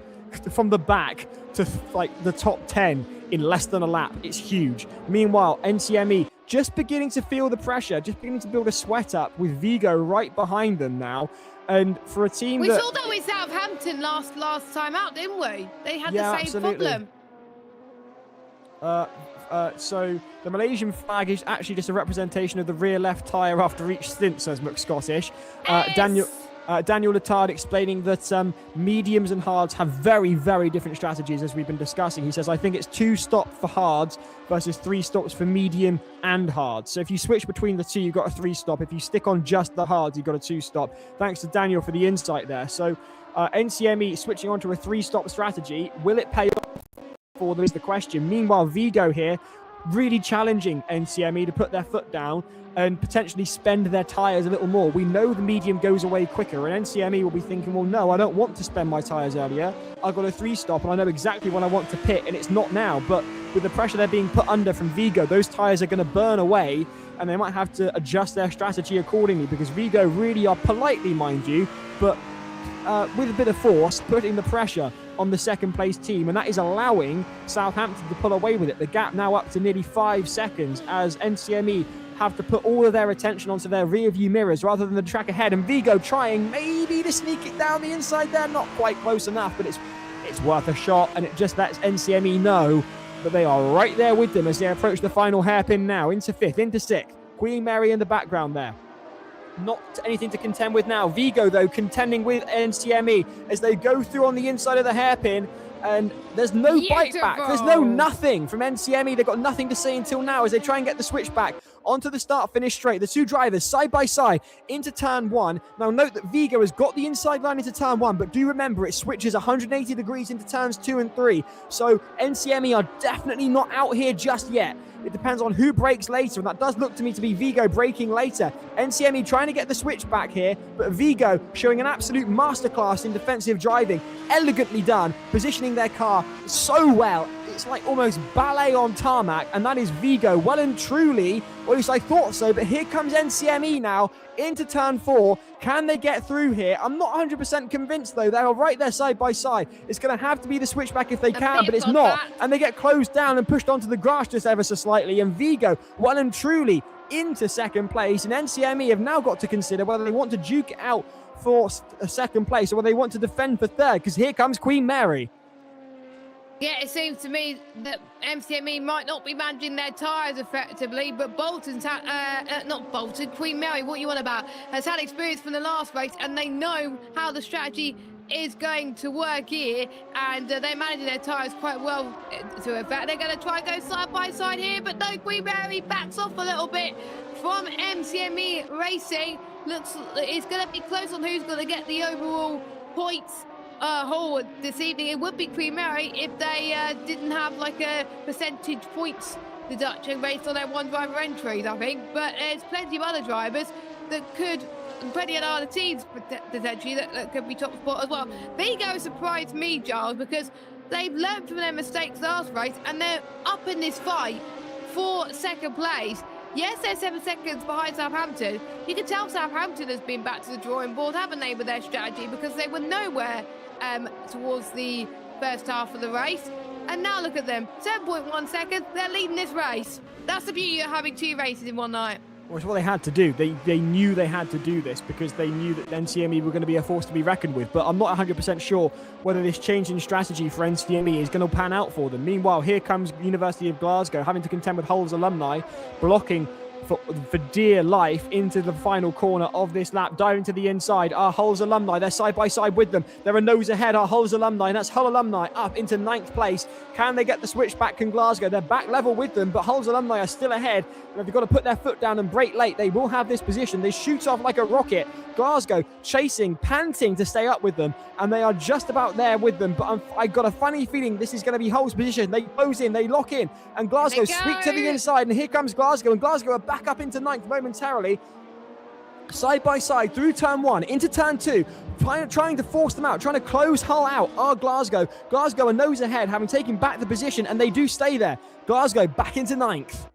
from the back to like the top 10 in less than a lap? It's huge. Meanwhile, NCME just beginning to feel the pressure, just beginning to build a sweat up with Vigo right behind them now. And for a team we saw that with Southampton last time out, didn't we? They had the same problem. So the Malaysian flag is actually just a representation of the rear left tyre after each stint, says McScottish. Daniel Letard explaining that mediums and hards have very, very different strategies, as we've been discussing. He says, I think it's 2 stops for hards versus 3 stops for medium and hards. So if you switch between the two, you've got a 3 stop. If you stick on just the hards, you've got a 2 stop. Thanks to Daniel for the insight there. So NCME switching on to a 3-stop strategy. Will it pay off for them is the question. Meanwhile, Vigo here really challenging NCME to put their foot down and potentially spend their tyres a little more. We know the medium goes away quicker, and NCME will be thinking, well, no, I don't want to spend my tyres earlier. I've got a 3-stop, and I know exactly when I want to pit, and it's not now. But with the pressure they're being put under from Vigo, those tyres are going to burn away, and they might have to adjust their strategy accordingly, because Vigo really are politely, mind you, but with a bit of force, putting the pressure on the second-place team, and that is allowing Southampton to pull away with it. The gap now up to nearly 5 seconds as NCME have to put all of their attention onto their rear-view mirrors rather than the track ahead. And Vigo trying maybe to sneak it down the inside there, not quite close enough, but it's worth a shot, and it just lets NCME know that they are right there with them as they approach the final hairpin now, into 5th, into 6th. Queen Mary in the background there. Not anything to contend with now. Vigo, though, contending with NCME as they go through on the inside of the hairpin, and there's no bite back. There's no nothing from NCME. They've got nothing to say until now as they try and get the switch back onto the start-finish straight. The 2 drivers side by side into turn 1. Now note that Vigo has got the inside line into turn 1, but do remember it switches 180 degrees into turns 2 and 3. So NCME are definitely not out here just yet. It depends on who breaks later, and that does look to me to be Vigo breaking later. NCME trying to get the switch back here, but Vigo showing an absolute masterclass in defensive driving. Elegantly done, positioning their car so well. It's like almost ballet on tarmac, and that is Vigo well and truly, or at least I thought so, but here comes NCME now into turn 4. Can they get through here? I'm not 100% convinced, though. They are right there side by side. It's going to have to be the switchback if they can, but it's not. And they get closed down and pushed onto the grass just ever so slightly. And Vigo, well and truly, into second place, and NCME have now got to consider whether they want to duke it out for a second place or whether they want to defend for third, because here comes Queen Mary. Yeah, it seems to me that MCME might not be managing their tyres effectively, but Queen Mary, what you want about, has had experience from the last race, and they know how the strategy is going to work here, and they're managing their tyres quite well. To effect, they're going to try and go side by side here, but no, Queen Mary backs off a little bit from MCME Racing. Looks, it's going to be close on who's going to get the overall points haul this evening. It would be Queen Mary if they didn't have like a percentage points deduction based on their one driver entries, I think. But there's plenty of other drivers that could, and plenty of other teams potentially that could be top spot as well. Vigo surprised me, Giles, because they've learned from their mistakes last race and they're up in this fight for second place. Yes, they're 7 seconds behind Southampton. You can tell Southampton has been back to the drawing board, haven't they, with their strategy, because they were nowhere towards the first half of the race. And now look at them, 7.1 seconds, they're leading this race. That's the beauty of having 2 races in one night. Well, it's what they had to do. They knew they had to do this because they knew that NCME were going to be a force to be reckoned with. But I'm not 100% sure whether this change in strategy for NCME is going to pan out for them. Meanwhile, here comes University of Glasgow having to contend with Hull's alumni, blocking for dear life into the final corner of this lap, diving to the inside. Our Hull's alumni, they're side by side with them. They're a nose ahead, our Hull's alumni, and that's Hull alumni up into 9th place. Can they get the switch back? Can Glasgow? They're back level with them, but Hull's alumni are still ahead. They've got to put their foot down and brake late. They will have this position. They shoot off like a rocket. Glasgow chasing, panting to stay up with them, and they are just about there with them. But I got a funny feeling this is going to be Hull's position. They close in, they lock in, and Glasgow sweep to the inside, and here comes Glasgow, and Glasgow are back up into 9th momentarily. Side by side through turn 1 into turn 2, trying to force them out, trying to close Hull out. Are Glasgow are nose ahead, having taken back the position, and they do stay there. Glasgow back into 9th.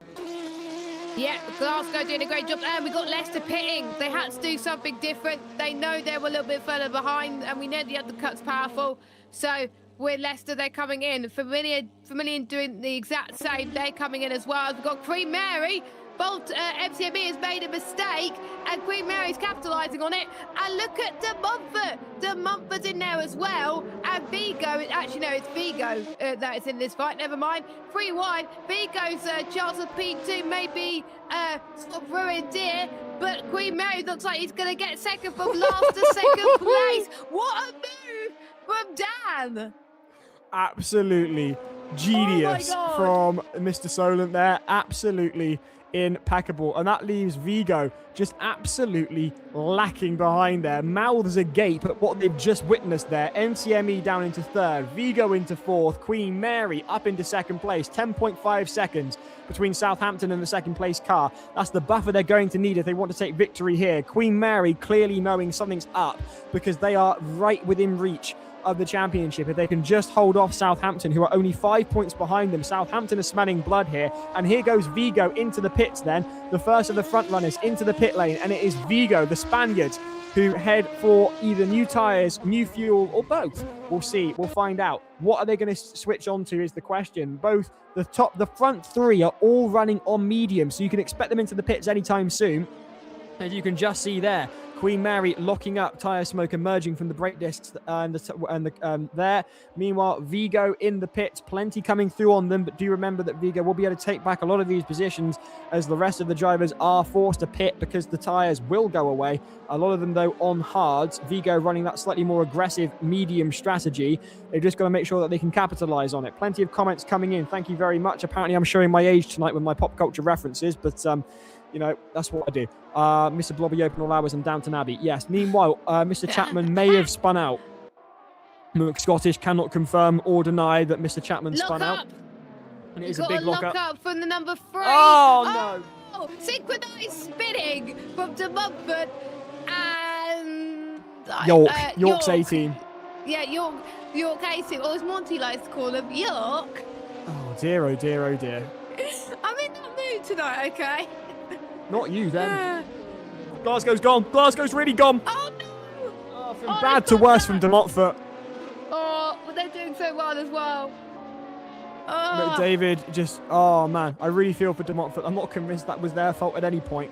Yeah, Glasgow doing a great job, and we got Leicester pitting. They had to do something different. They know they were a little bit further behind, and we know the undercut's powerful. So with Leicester, they're coming in. Familian doing the exact same. They're coming in as well. We've got Queen Mary. MCME has made a mistake, and Queen Mary's capitalising on it. And look at De Montfort. De Montfort's in there as well. And Vigo, actually, no, it's Vigo that is in this fight. Never mind. 3 wide. Vigo's chance of P2 may be sort of ruined here. But Queen Mary looks like he's going to get second from last to second place. What a move from Dan. Absolutely genius from Mr. Solent there. Absolutely impeccable, and that leaves Vigo just absolutely lacking behind there. Mouths agape at what they've just witnessed there. NCME down into 3rd, Vigo into 4th, Queen Mary up into 2nd place. 10.5 seconds between Southampton and the 2nd place car. That's the buffer they're going to need if they want to take victory here. Queen Mary clearly knowing something's up because they are right within reach of the championship. If they can just hold off Southampton, who are only 5 points behind them. Southampton are smelling blood here, and here goes Vigo into the pits then, the first of the front runners into the pit lane, and it is Vigo, the Spaniards, who head for either new tyres, new fuel, or both. We'll see, we'll find out. What are they going to switch on to is the question. Both the front 3 are all running on medium, so you can expect them into the pits anytime soon. As you can just see there, Queen Mary locking up, tyre smoke emerging from the brake discs there. Meanwhile, Vigo in the pits, plenty coming through on them, but do remember that Vigo will be able to take back a lot of these positions as the rest of the drivers are forced to pit because the tyres will go away. A lot of them, though, on hards. Vigo running that slightly more aggressive medium strategy. They've just got to make sure that they can capitalise on it. Plenty of comments coming in. Thank you very much. Apparently, I'm showing my age tonight with my pop culture references, but you know, that's what I do. Mr. Blobby Open All Hours and Downton Abbey. Yes. Meanwhile, Mr. Chapman may have spun out. Scottish cannot confirm or deny that Mr. Chapman spun out. And it is a big lock up from the number 3. Oh, no. Synchronised spinning from De Montfort and York's 18. Yeah, York 18. Or as Monty likes to call them, York. Oh dear, oh dear, oh dear. I'm in that mood tonight, okay? Not you, then. Glasgow's gone. Glasgow's really gone. Oh, no. Oh, from bad to worse from De Montfort. Oh, but they're doing so well as well. Oh. David just, oh man, I really feel for De Montfort. I'm not convinced that was their fault at any point.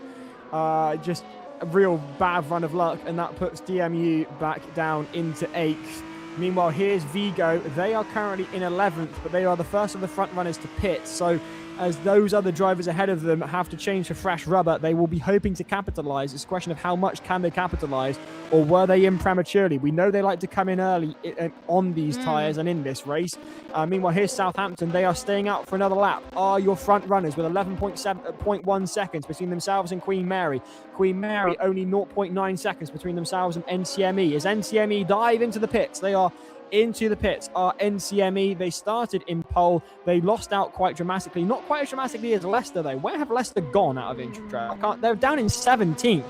Just a real bad run of luck, and that puts DMU back down into 8th. Meanwhile, here's Vigo. They are currently in 11th, but they are the first of the front runners to pit. So as those other drivers ahead of them have to change to fresh rubber, they will be hoping to capitalize. It's a question of how much can they capitalize, or were they in prematurely? We know they like to come in early on these tires and in this race. Meanwhile, here's Southampton. They are staying out for another lap. Are your front runners with 11.1 seconds between themselves and Queen Mary. Queen Mary only 0.9 seconds between themselves and NCME. As NCME dive into the pits, they are into the pits are NCME. They started in pole. They lost out quite dramatically. Not quite as dramatically as Leicester, though. Where have Leicester gone out of interest? They're down in 17th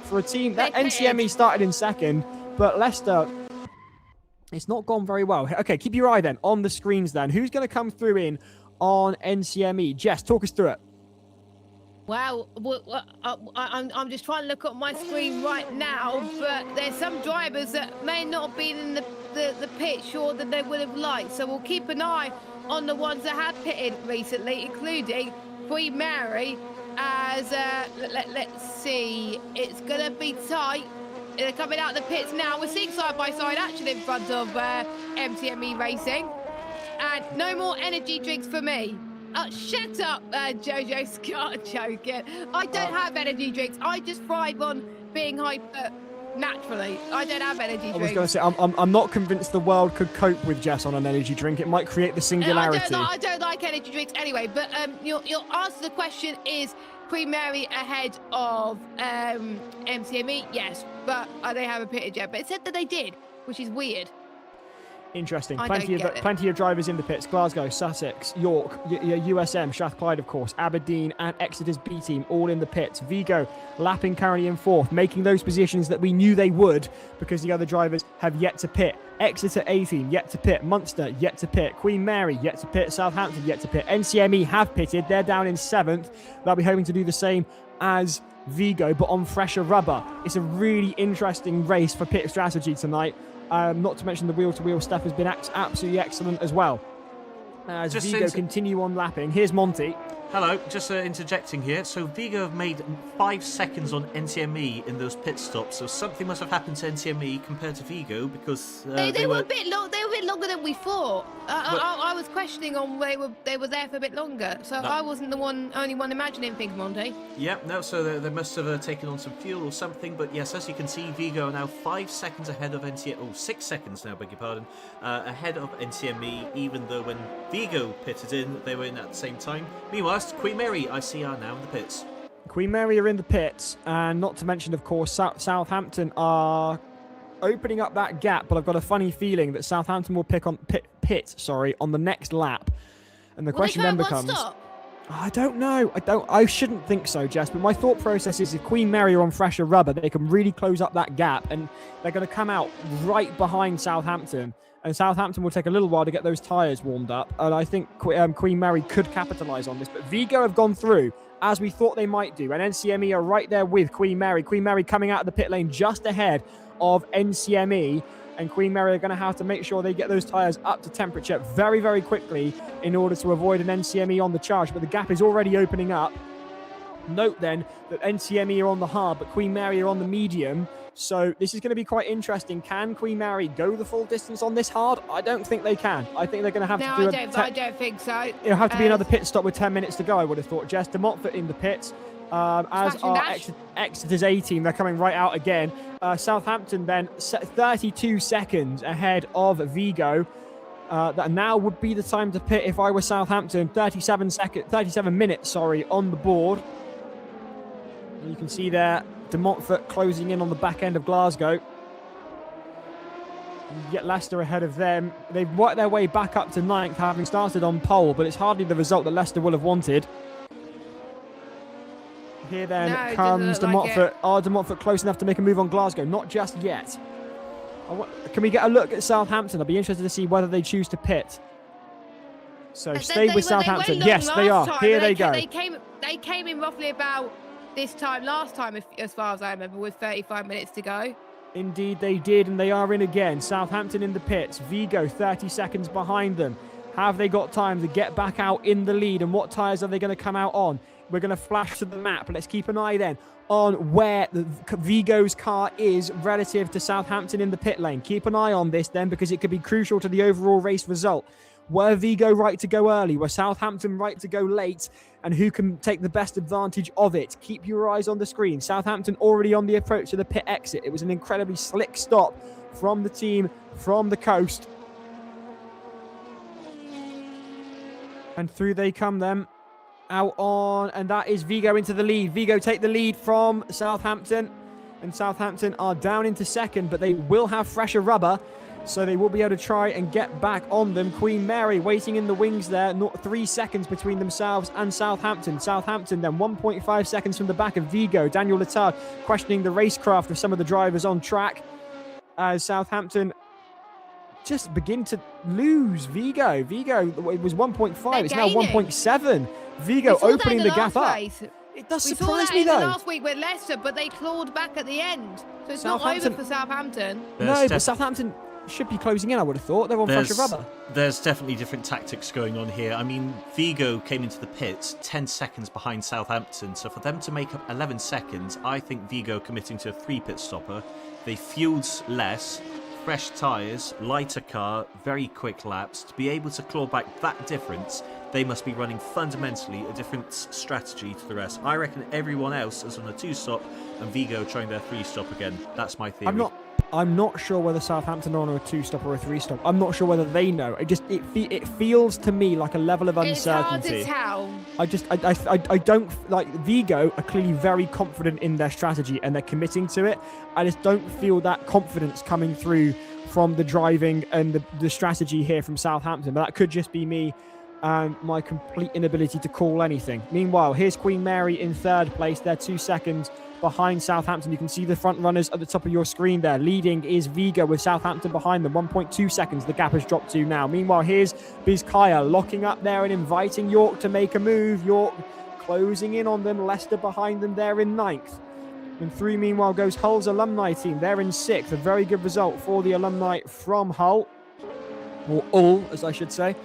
for a team. That NCME started in second, but Leicester, it's not gone very well. Okay, keep your eye then on the screens then. Who's going to come through in on NCME? Jess, talk us through it. Wow, I'm just trying to look at my screen right now, but there's some drivers that may not have been in the pit sure that they would have liked. So we'll keep an eye on the ones that have pitted recently, including Queen Mary. As let's see, it's gonna be tight. They're coming out of the pits now. We're seeing side-by-side action in front of MTME Racing, and no more energy drinks for me. Shut up, Jojo Scott, joking. I don't have energy drinks. I just thrive on being hyper naturally. I don't have energy drinks. I was going to say, I'm not convinced the world could cope with Jess on an energy drink. It might create the singularity. I don't like energy drinks anyway, but your answer to the question is Queen Mary ahead of MCME? Yes, but they haven't pitted yet. But it said that they did, which is weird. Interesting. Plenty of drivers in the pits. Glasgow, Sussex, York, USM, Strathclyde, of course, Aberdeen and Exeter's B team all in the pits. Vigo lapping currently in 4th, making those positions that we knew they would because the other drivers have yet to pit. Exeter A team yet to pit. Munster yet to pit. Queen Mary yet to pit. Southampton yet to pit. NCME have pitted. They're down in 7th. They'll be hoping to do the same as Vigo, but on fresher rubber. It's a really interesting race for pit strategy tonight. Not to mention the wheel-to-wheel stuff has been absolutely excellent as well. As Vigo continue on lapping. Here's Monty. Hello, just interjecting here. So Vigo have made 5 seconds on NCME in those pit stops. So something must have happened to NCME compared to Vigo because they were a bit long. They were a bit longer than we thought. I was questioning on they were there for a bit longer. So I wasn't the only one imagining things, Monty. Yeah, no. So they must have taken on some fuel or something. But yes, as you can see, Vigo are now 5 seconds ahead of NCME. Oh, 6 seconds now, beg your pardon. Ahead of NCME, even though when Vigo pitted in, they were in at the same time. Meanwhile, Queen Mary, I see, are now in the pits. Queen Mary are in the pits, and not to mention, of course, Southampton are opening up that gap. But I've got a funny feeling that Southampton will pit on the next lap, and the question then becomes, I don't know. I shouldn't think so, Jess. But my thought process is, if Queen Mary are on fresher rubber, they can really close up that gap, and they're going to come out right behind Southampton. And Southampton will take a little while to get those tyres warmed up. And I think Queen Mary could capitalise on this. But Vigo have gone through, as we thought they might do. And NCME are right there with Queen Mary. Queen Mary coming out of the pit lane just ahead of NCME. And Queen Mary are going to have to make sure they get those tyres up to temperature very, very quickly in order to avoid an NCME on the charge. But the gap is already opening up. Note then that NCME are on the hard, but Queen Mary are on the medium. So this is going to be quite interesting. Can Queen Mary go the full distance on this hard? I don't think they can. I think they're going to have to do I don't think so. It'll have to be another pit stop with 10 minutes to go, I would have thought. Jess, De Montfort in the pits. As our Exeter's A team, they're coming right out again. Southampton then 32 seconds ahead of Vigo. That now would be the time to pit if I were Southampton. 37 minutes, on the board. And you can see there, De Montfort closing in on the back end of Glasgow. You get Leicester ahead of them. They've worked their way back up to 9th, having started on pole, but it's hardly the result that Leicester will have wanted. Here then comes De Montfort. Are De Montfort close enough to make a move on Glasgow? Not just yet. Can we get a look at Southampton? I'll be interested to see whether they choose to pit. So stay with Southampton. Yes, they are. Here they go. They came in roughly about this time last time, as far as I remember, with 35 minutes to go. Indeed they did, and they are in again. Southampton in the pits. Vigo 30 seconds behind them. Have they got time to get back out in the lead? And what tyres are they going to come out on? We're going to flash to the map. Let's keep an eye then on where Vigo's car is relative to Southampton in the pit lane. Keep an eye on this then, because it could be crucial to the overall race result. Were Vigo right to go early? Were Southampton right to go late? And who can take the best advantage of it? Keep your eyes on the screen. Southampton already on the approach to the pit exit. It was an incredibly slick stop from the team from the coast. And through they come then. Out on, and that is Vigo into the lead. Vigo take the lead from Southampton. And Southampton are down into second, but they will have fresher rubber. So they will be able to try and get back on them. Queen Mary waiting in the wings there. Not 3 seconds between themselves and Southampton. Southampton then 1.5 seconds from the back of Vigo. Daniel Letard questioning the racecraft of some of the drivers on track. As Southampton just begin to lose Vigo. Vigo, it was 1.5. It's now 1.7. Vigo opening the gap up. It does surprise me though. Last week with Leicester, but they clawed back at the end. So it's not over for Southampton. No, but Southampton should be closing in, I would have thought. They're on fresher rubber. There's definitely different tactics going on here. I mean, Vigo came into the pits 10 seconds behind Southampton, so for them to make up 11 seconds, I think Vigo committing to a 3-pit stopper. They fueled less, fresh tyres, lighter car, very quick laps. To be able to claw back that difference, they must be running fundamentally a different strategy to the rest. I reckon everyone else is on a 2-stop and Vigo trying their 3-stop again. That's my theory. I'm not sure whether Southampton are on a 2-stop or a 3-stop. I'm not sure whether they know. It feels to me like a level of uncertainty. It's hard to tell. I don't like Vigo are clearly very confident in their strategy and they're committing to it. I just don't feel that confidence coming through from the driving and the strategy here from Southampton. But that could just be me and my complete inability to call anything. Meanwhile, here's Queen Mary in 3rd place. They're 2 seconds behind Southampton. You can see the front runners at the top of your screen there. Leading is Vigo with Southampton behind them. 1.2 seconds the gap has dropped to now. Meanwhile, here's Bizkaya locking up there and inviting York to make a move. York closing in on them. Leicester behind them there in 9th. And through, meanwhile, goes Hull's alumni team. They're in 6th. A very good result for the alumni from Hull. Or Hull, as I should say.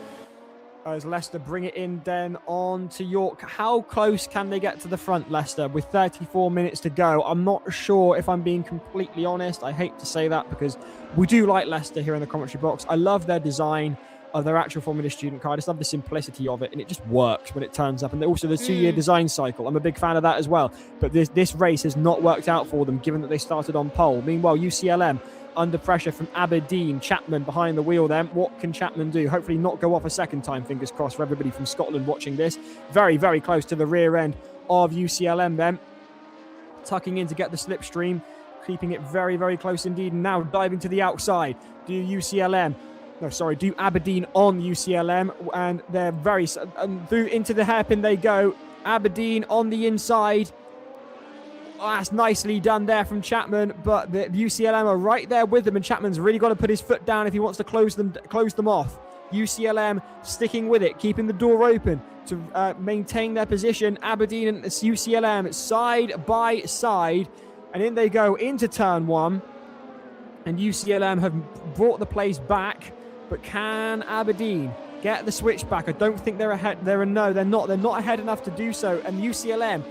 As Leicester bring it in then on to York. How close can they get to the front, Leicester, with 34 minutes to go? I'm not sure, if I'm being completely honest. I hate to say that because we do like Leicester here in the commentary box. I love their design of their actual Formula Student car. I just love the simplicity of it, and it just works when it turns up. And also the 2-year design cycle. I'm a big fan of that as well. But this race has not worked out for them, given that they started on pole. Meanwhile, UCLM under pressure from Aberdeen. Chapman behind the wheel then. What can Chapman do? Hopefully not go off a second time, fingers crossed for everybody from Scotland watching this. Very, very close to the rear end of UCLM then. Tucking in to get the slipstream. Keeping it very, very close indeed. And now diving to the outside. Do Aberdeen on UCLM. And they're very... through into the hairpin they go. Aberdeen on the inside. Oh, that's nicely done there from Chapman, but the UCLM are right there with them, and Chapman's really got to put his foot down if he wants to close them off. UCLM sticking with it, keeping the door open to maintain their position. Aberdeen and UCLM side by side, and in they go into turn 1. And UCLM have brought the place back, but can Aberdeen get the switch back? I don't think they're ahead. They're not ahead enough to do so, and UCLM.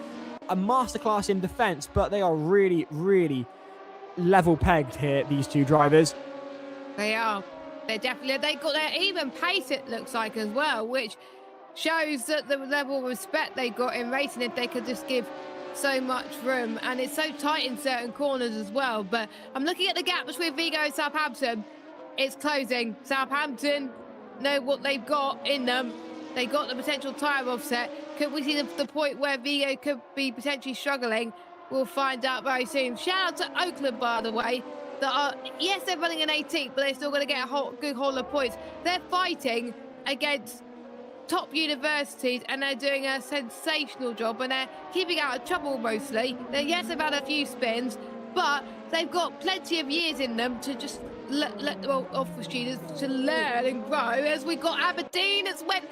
A masterclass in defence, but they are really, really level pegged here, these two drivers. They are. They've got their even pace, it looks like, as well, which shows that the level of respect they got in racing if they could just give so much room. And it's so tight in certain corners as well. But I'm looking at the gap between Vigo and Southampton. It's closing. Southampton know what they've got in them. They got the potential tyre offset. Could we see the point where Vigo could be potentially struggling? We'll find out very soon. Shout out to Oakland, by the way. Yes, they're running an 18th, but they're still going to get a good haul of points. They're fighting against top universities, and they're doing a sensational job, and they're keeping out of trouble mostly. Yes, they've had a few spins, but they've got plenty of years in them to just offer students to learn and grow. As we got Aberdeen, it's went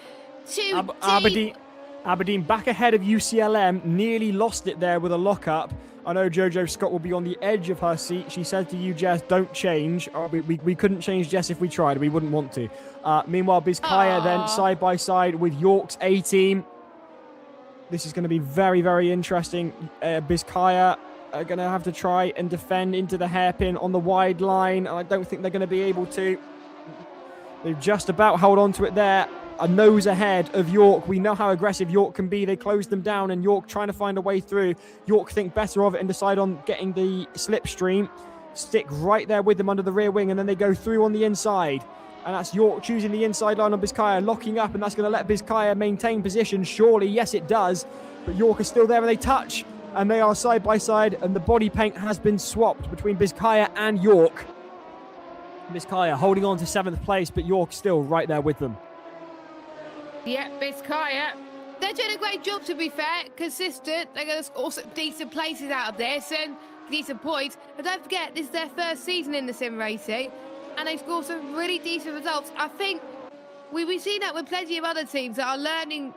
too deep. Aberdeen back ahead of UCLM, nearly lost it there with a lock-up. I know Jojo Scott will be on the edge of her seat. She said to you, Jess, don't change. We couldn't change Jess if we tried. We wouldn't want to. Meanwhile, Bizkaya then side by side with York's A-team. This is going to be very, very interesting. Bizkaya are going to have to try and defend into the hairpin on the wide line. I don't think they're going to be able to. They've just about held on to it there. A nose ahead of York. We know how aggressive York can be. They closed them down, and York trying to find a way through. York think better of it and decide on getting the slipstream. Stick right there with them under the rear wing, and then they go through on the inside. And that's York choosing the inside line on Bizkaya, locking up, and that's going to let Bizkaya maintain position. Surely, yes, it does. But York is still there, and they touch, and they are side by side, and the body paint has been swapped between Bizkaya and York. Bizkaya holding on to 7th place, but York still right there with them. Yeah, Bizkaya. They're doing a great job, to be fair. Consistent. They're going to score some decent places out of this and decent points. But don't forget, this is their first season in the sim racing, and they've scored some really decent results. I think we've seen that with plenty of other teams that are learning,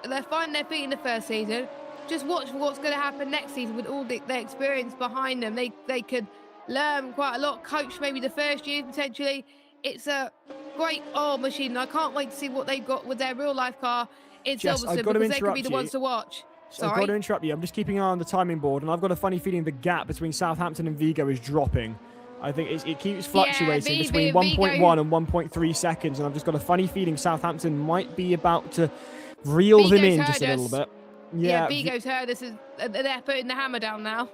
they're finding their feet in the first season. Just watch for what's going to happen next season with all their experience behind them. They could learn quite a lot, coach maybe the first year potentially. It's a great machine, and I can't wait to see what they've got with their real life car in Silverstone, because they could be the ones to watch. Sorry. I've got to interrupt you. I'm just keeping an eye on the timing board, and I've got a funny feeling the gap between Southampton and Vigo is dropping. I think it keeps fluctuating between 1.1 and 1.3 seconds, and I've just got a funny feeling Southampton might be about to reel them in just a little bit. Yeah, Vigo's heard this. They're putting the hammer down now.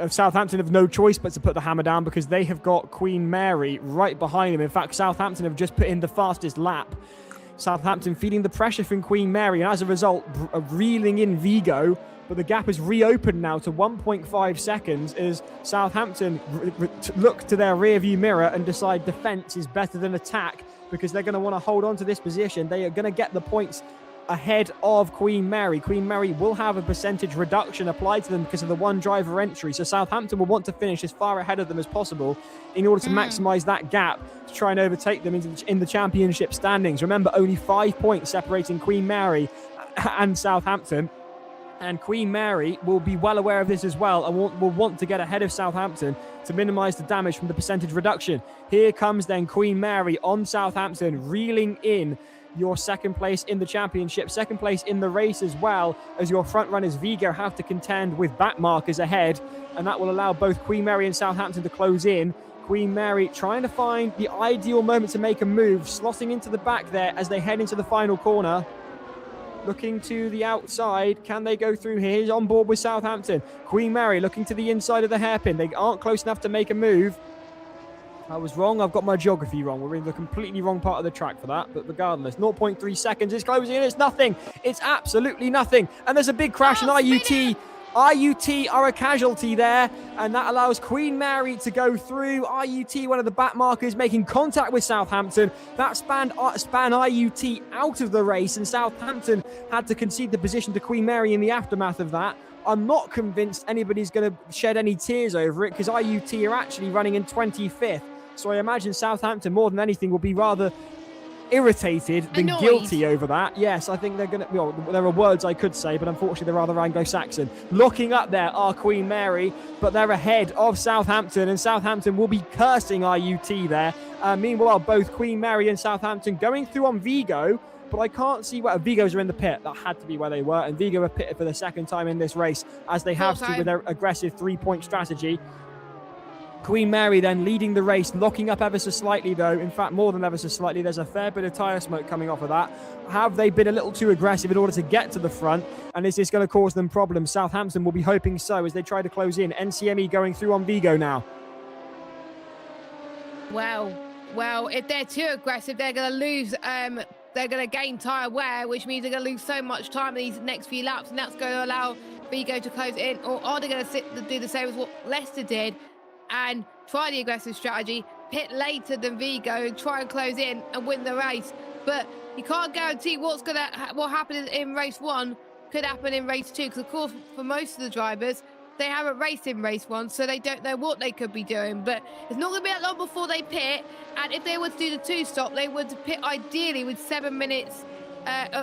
Southampton have no choice but to put the hammer down, because they have got Queen Mary right behind them. In fact, Southampton have just put in the fastest lap. Southampton feeling the pressure from Queen Mary, and as a result, reeling in Vigo. But the gap is reopened now to 1.5 seconds as Southampton look to their rearview mirror and decide defence is better than attack, because they're going to want to hold on to this position. They are going to get the points ahead of Queen Mary. Queen Mary will have a percentage reduction applied to them because of the one driver entry. So Southampton will want to finish as far ahead of them as possible in order to maximise that gap to try and overtake them in the championship standings. Remember, only 5 points separating Queen Mary and Southampton. And Queen Mary will be well aware of this as well, and will want to get ahead of Southampton to minimise the damage from the percentage reduction. Here comes then Queen Mary on Southampton, reeling in your second place in the championship, second place in the race as well, as your front runners Vigo have to contend with back markers ahead, and that will allow both Queen Mary and Southampton to close in. Queen Mary trying to find the ideal moment to make a move, slotting into the back there as they head into the final corner. Looking to the outside, can they go through here? He's on board with Southampton. Queen Mary looking to the inside of the hairpin. They aren't close enough to make a move. I was wrong. I've got my geography wrong. We're in the completely wrong part of the track for that. But regardless, 0.3 seconds is closing in. It's nothing. It's absolutely nothing. And there's a big crash in IUT. IUT are a casualty there, and that allows Queen Mary to go through. IUT, one of the back markers, making contact with Southampton. That span IUT out of the race, and Southampton had to concede the position to Queen Mary in the aftermath of that. I'm not convinced anybody's going to shed any tears over it, because IUT are actually running in 25th. So I imagine Southampton, more than anything, will be rather irritated than guilty over that. Yes, I think they're going to... Well, there are words I could say, but unfortunately they're rather Anglo-Saxon. Looking up there are Queen Mary, but they're ahead of Southampton, and Southampton will be cursing IUT there. Meanwhile, both Queen Mary and Southampton going through on Vigo, but I can't see where... Vigos are in the pit. That had to be where they were, and Vigo are pitted for the second time in this race, as they have to with their aggressive three-point strategy. Queen Mary then leading the race, locking up ever so slightly though. In fact, more than ever so slightly. There's a fair bit of tyre smoke coming off of that. Have they been a little too aggressive in order to get to the front? And is this going to cause them problems? Southampton will be hoping so as they try to close in. NCME going through on Vigo now. Well, if they're too aggressive, they're going to lose. They're going to gain tyre wear, which means they're going to lose so much time in these next few laps, and that's going to allow Vigo to close in. Or are they going to do the same as what Leicester did and try the aggressive strategy, pit later than Vigo, and try and close in and win the race? But you can't guarantee what happened in race one could happen in race two, because of course for most of the drivers they haven't raced in race one, so they don't know what they could be doing. But it's not going to be that long before they pit, and if they were to do the two stop, they would pit ideally with 7 minutes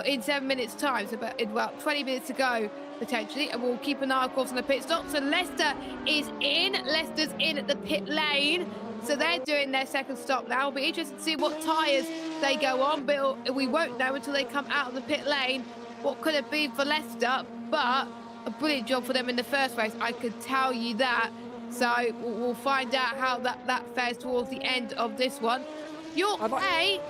in 7 minutes' time. So about 20 minutes to go, potentially. And we'll keep an eye, of course, on the pit stop. So Leicester is in. Leicester's in at the pit lane. So they're doing their second stop now. It'll be interesting to see what tyres they go on. But we won't know until they come out of the pit lane what could have been for Leicester. But a brilliant job for them in the first race, I could tell you that. So we'll find out how that fares towards the end of this one. Sorry,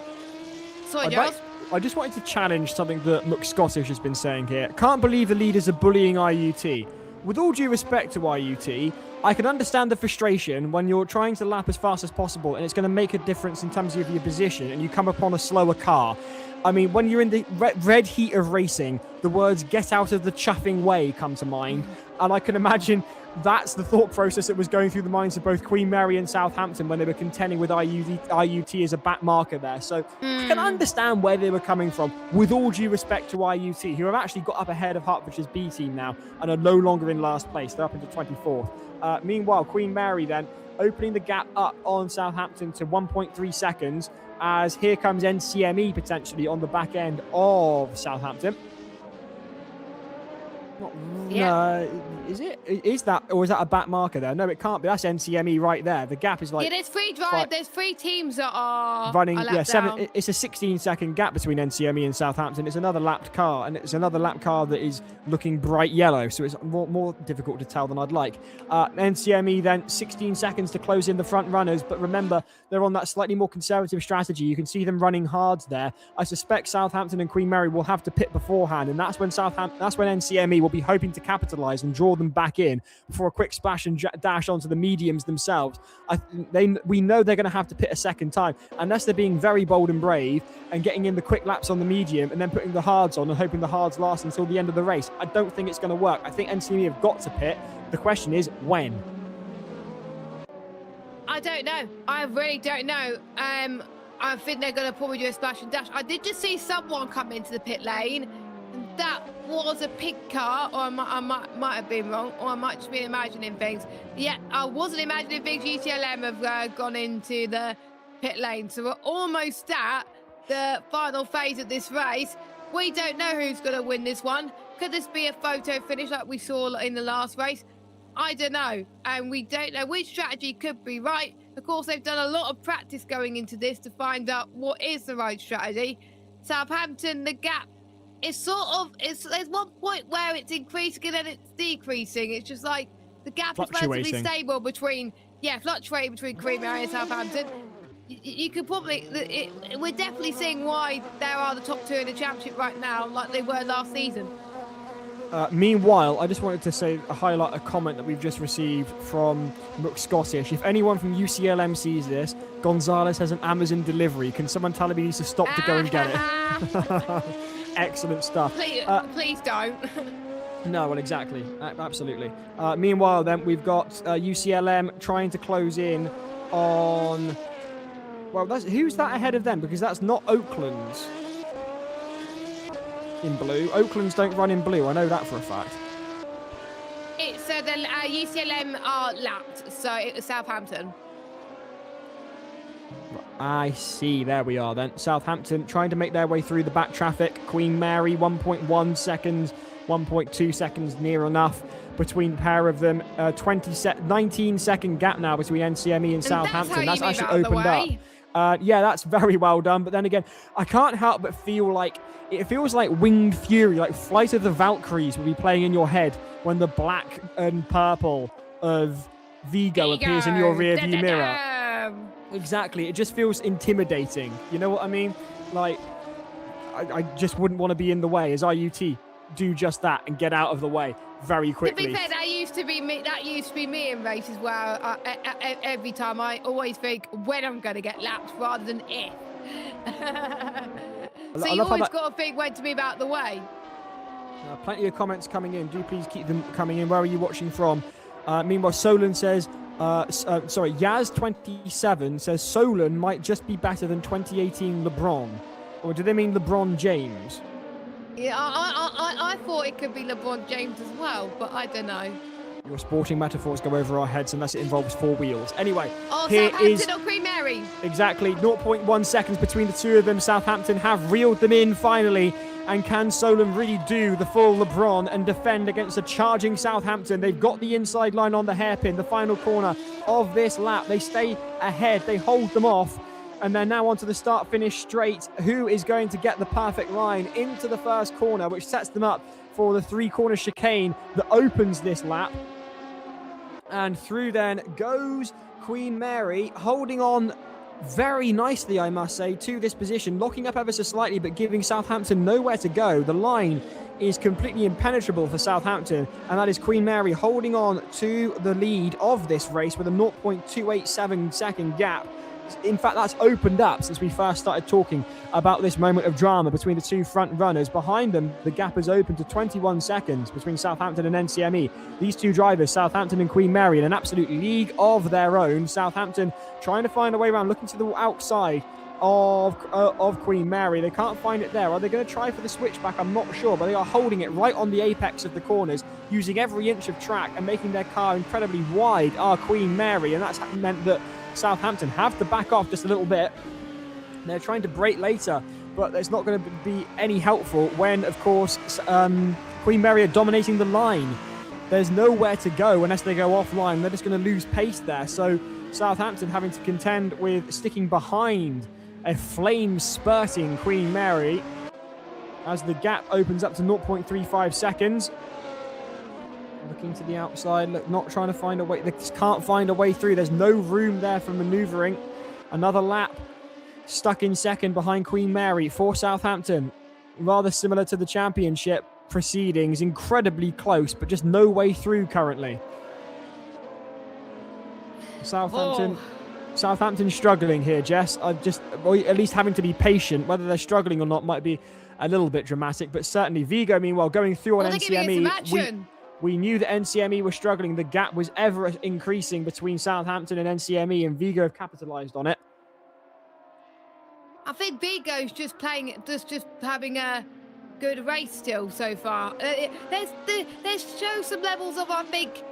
Giles. I just wanted to challenge something that McScottish has been saying here. Can't believe the leaders are bullying IUT. With all due respect to IUT, I can understand the frustration when you're trying to lap as fast as possible and it's going to make a difference in terms of your position and you come upon a slower car. I mean, when you're in the red heat of racing, the words "get out of the chuffing way" come to mind. And I can imagine that's the thought process that was going through the minds of both Queen Mary and Southampton when they were contending with IUT as a back marker there. So I can understand where they were coming from, with all due respect to IUT, who have actually got up ahead of Hertfordshire's B team now and are no longer in last place. They're up into 24th. Meanwhile, Queen Mary then opening the gap up on Southampton to 1.3 seconds as here comes NCME potentially on the back end of Southampton. Is it? Is that, or is that a back marker there? No, it can't be. That's NCME right there. The gap is like... Yeah, there's three drive. There's three teams that are running. Yeah, seven. It's a 16-second gap between NCME and Southampton. It's another lapped car, and it's another lap car that is looking bright yellow, so it's more difficult to tell than I'd like. NCME then 16 seconds to close in the front runners, but remember, they're on that slightly more conservative strategy. You can see them running hard there. I suspect Southampton and Queen Mary will have to pit beforehand, and that's when NCME will be hoping to capitalise and draw them back in before a quick splash and dash onto the mediums themselves. We know they're going to have to pit a second time unless they're being very bold and brave and getting in the quick laps on the medium and then putting the hards on and hoping the hards last until the end of the race. I don't think it's going to work. I think NCME have got to pit. The question is when. I don't know. I really don't know. I think they're going to probably do a splash and dash. I did just see someone come into the pit lane. That was a pink car, or I might have been wrong, or I might just be imagining things. Yeah, I wasn't imagining things. UCLM have gone into the pit lane, so we're almost at the final phase of this race. We don't know who's going to win this one. Could this be a photo finish like we saw in the last race? I don't know, and we don't know which strategy could be right. Of course, they've done a lot of practice going into this to find out what is the right strategy. Southampton, the gap. It's there's one point where it's increasing and then it's decreasing. It's just like the gap is relatively stable between, fluctuating between Queen Mary and Southampton. You could probably, we're definitely seeing why there are the top two in the championship right now, like they were last season. Meanwhile, I just wanted to highlight a comment that we've just received from McScottish. If anyone from UCLM sees this, Gonzalez has an Amazon delivery. Can someone tell him he needs to stop to go and get it? Excellent stuff. Please don't. No, well, exactly. Absolutely. Meanwhile, then, we've got UCLM trying to close in on... Well, who's that ahead of them? Because that's not Oakland's in blue. Oakland's don't run in blue. I know that for a fact. So the UCLM are lapped, so it was Southampton. I see. There we are then. Southampton trying to make their way through the back traffic. Queen Mary, 1.1 seconds, 1.2 seconds near enough between the pair of them. 19-second gap now between NCME and Southampton. That's actually opened up. Yeah, that's very well done. But then again, I can't help but feel like it feels like Winged Fury, like Flight of the Valkyries will be playing in your head when the black and purple of Vigo appears in your rearview mirror. Exactly. It just feels intimidating. You know what I mean? Like, I just wouldn't want to be in the way as IUT do just that and get out of the way very quickly. To be fair, that used to be me in races where every time I always think when I'm going to get lapped rather than if. So you always got to think when to move out of the way. Plenty of comments coming in. Do please keep them coming in. Where are you watching from? Meanwhile, Solon says... Yaz27 says Solon might just be better than 2018 LeBron. Or do they mean LeBron James? Yeah, I thought it could be LeBron James as well, but I don't know. Your sporting metaphors go over our heads unless it involves 4 wheels. Anyway, Oh, here is Southampton or Queen Mary? exactly 0.1 seconds between the two of them. Southampton have reeled them in finally. And can Solon really do the full LeBron and defend against a charging Southampton? They've got the inside line on the hairpin, the final corner of this lap. They stay ahead, they hold them off, and they're now onto the start-finish straight. Who is going to get the perfect line into the first corner, which sets them up for the 3-corner chicane that opens this lap? And through then goes Queen Mary, holding on very nicely, I must say, to this position, locking up ever so slightly, but giving Southampton nowhere to go. The line is completely impenetrable for Southampton, and that is Queen Mary holding on to the lead of this race with a 0.287 second gap. In fact, that's opened up since we first started talking about this moment of drama between the two front runners. Behind them, the gap has opened to 21 seconds between Southampton and NCME. These two drivers, Southampton and Queen Mary, in an absolute league of their own. Southampton trying to find a way around, looking to the outside of Queen Mary. They can't find it there. Are they going to try for the switchback? I'm not sure, but they are holding it right on the apex of the corners, using every inch of track and making their car incredibly wide, are Queen Mary, and that's meant that Southampton have to back off just a little bit. They're trying to brake later, but it's not going to be any helpful when, of course, Queen Mary are dominating the line. There's nowhere to go unless they go offline. They're just going to lose pace there. So Southampton having to contend with sticking behind a flame-spurting Queen Mary as the gap opens up to 0.35 seconds. Looking to the outside, look, not trying to find a way. They just can't find a way through. There's no room there for manoeuvring. Another lap stuck in second behind Queen Mary for Southampton. Rather similar to the championship proceedings. Incredibly close, but just no way through currently. Southampton struggling here, Jess. At least having to be patient. Whether they're struggling or not might be a little bit dramatic, but certainly Vigo, meanwhile, going through on NCME. We knew that NCME were struggling. The gap was ever increasing between Southampton and NCME, and Vigo have capitalised on it. I think Vigo's just having a good race still so far. There's show some levels of, I think,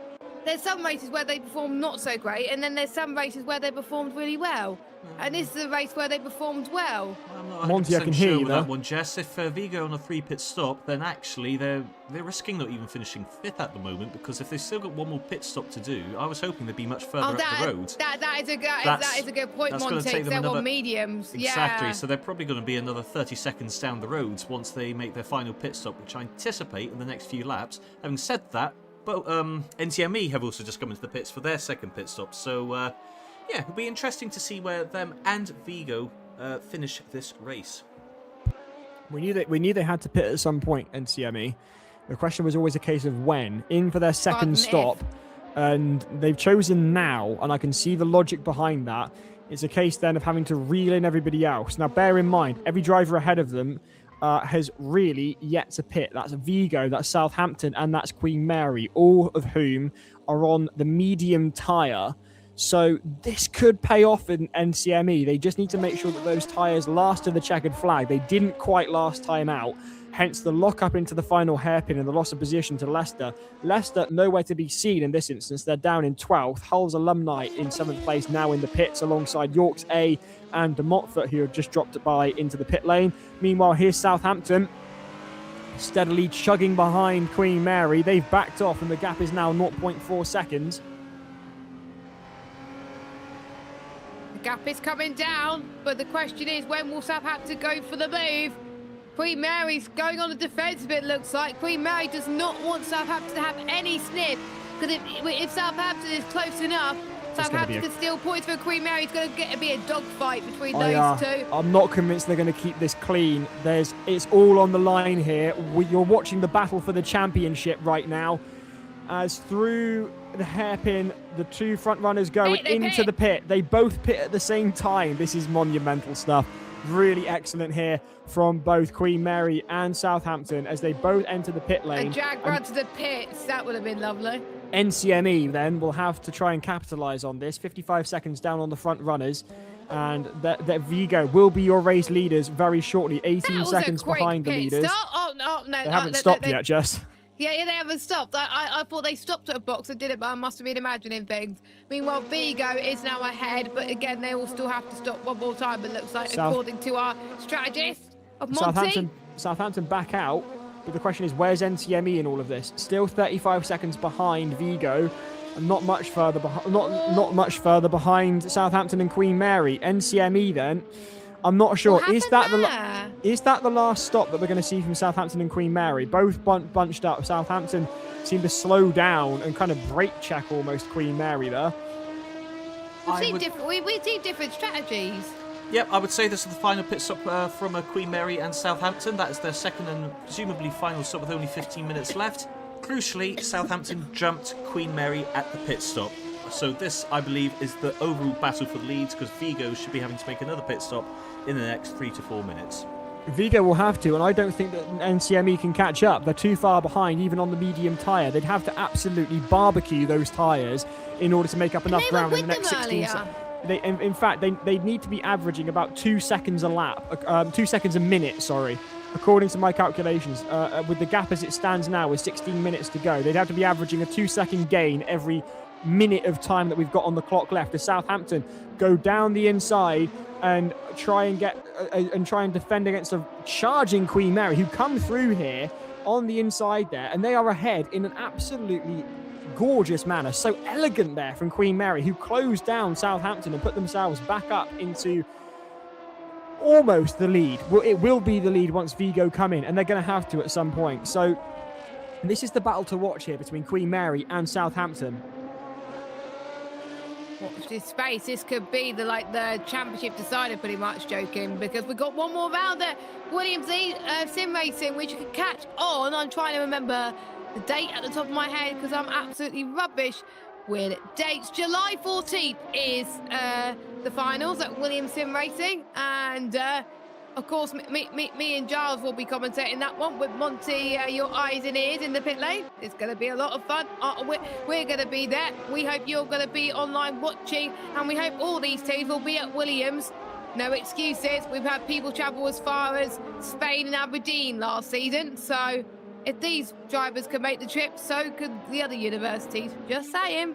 there's some races where they performed not so great, and then there's some races where they performed really well. And this is a race where they performed well. I'm not 100% Monty, I can hear you with there. that one, Jess. If Vigo on a 3-pit stop, then actually they're risking not even finishing 5th at the moment, because if they've still got one more pit stop to do, I was hoping they'd be much further up the road. That is a good point, Monty. They're on mediums. Exactly. Yeah. So they're probably going to be another 30 seconds down the road once they make their final pit stop, which I anticipate in the next few laps. Having said that, but NTME have also just come into the pits for their second pit stop. So yeah, it'll be interesting to see where them and Vigo finish this race. We knew they had to pit at some point, NCME. The question was always a case of when. In for their second stop, and they've chosen now, and I can see the logic behind that. It's a case then of having to reel in everybody else. Now, bear in mind, every driver ahead of them has really yet to pit. That's Vigo, that's Southampton, and that's Queen Mary, all of whom are on the medium tyre. So this could pay off in NCME. They just need to make sure that those tyres last to the checkered flag. They didn't quite last time out, hence the lock-up into the final hairpin and the loss of position to Leicester. Leicester nowhere to be seen in this instance. They're down in 12th. Hull's alumni in 7th place now in the pits alongside York's A and De Montfort, who have just dropped by into the pit lane. Meanwhile, here's Southampton steadily chugging behind Queen Mary. They've backed off and the gap is now 0.4 seconds. Gap is coming down, but the question is, when will Southampton go for the move? Queen Mary's going on the defensive, it looks like. Queen Mary does not want Southampton to have any sniff, because if Southampton is close enough, Southampton can steal points for Queen Mary. It's going to be a dogfight between those two. I'm not convinced they're going to keep this clean. It's all on the line here. You're watching the battle for the championship right now, as through the hairpin, the two front runners go into the pit. They both pit at the same time. This is monumental stuff. Really excellent here from both Queen Mary and Southampton as they both enter the pit lane. A drag run to the pits. That would have been lovely. NCME then will have to try and capitalise on this. 55 seconds down on the front runners. And that Vigo will be your race leaders very shortly. 18 seconds behind the leaders. Oh, no. They haven't stopped yet, Jess. Yeah, they haven't stopped. I thought they stopped at a box and did it, but I must have been imagining things. Meanwhile, Vigo is now ahead, but again, they will still have to stop one more time, it looks like, according to our strategist of Monty. Southampton back out, but the question is, where's NCME in all of this? Still 35 seconds behind Vigo, and not much further behind Southampton and Queen Mary. NCME then, I'm not sure. Is that the last stop that we're going to see from Southampton and Queen Mary? Both bunched up. Southampton seemed to slow down and kind of brake check almost Queen Mary there. We see different strategies. Yep, I would say this is the final pit stop from Queen Mary and Southampton. That is their second and presumably final stop with only 15 minutes left. Crucially, Southampton jumped Queen Mary at the pit stop. So this, I believe, is the overall battle for the leads, because Vigo should be having to make another pit stop in the next 3 to 4 minutes. Vigo will have to, and I don't think that NCME can catch up. They're too far behind, even on the medium tyre. They'd have to absolutely barbecue those tyres in order to make up enough ground in the next 16 seconds. In fact, they need to be averaging about 2 seconds a lap, 2 seconds a minute, sorry, according to my calculations. With the gap as it stands now, with 16 minutes to go, they'd have to be averaging a 2-second gain every minute of time that we've got on the clock left. As Southampton go down the inside and try and defend against a charging Queen Mary, who come through here on the inside there, and they are ahead in an absolutely gorgeous manner. So elegant there from Queen Mary, who closed down Southampton and put themselves back up into almost the lead. Well, it will be the lead once Vigo come in, and they're going to have to at some point. So this is the battle to watch here between Queen Mary and Southampton. Watch this space. This could be the championship decider, pretty much, joking, because we've got one more round at Williams Sim Racing, which you can catch on. I'm trying to remember the date at the top of my head because I'm absolutely rubbish with dates. July 14th is the finals at Williams Sim Racing, and of course, me and Giles will be commentating that one with Monty, your eyes and ears in the pit lane. It's going to be a lot of fun. We're going to be there. We hope you're going to be online watching, and we hope all these teams will be at Williams. No excuses. We've had people travel as far as Spain and Aberdeen last season. So if these drivers can make the trip, so could the other universities. Just saying.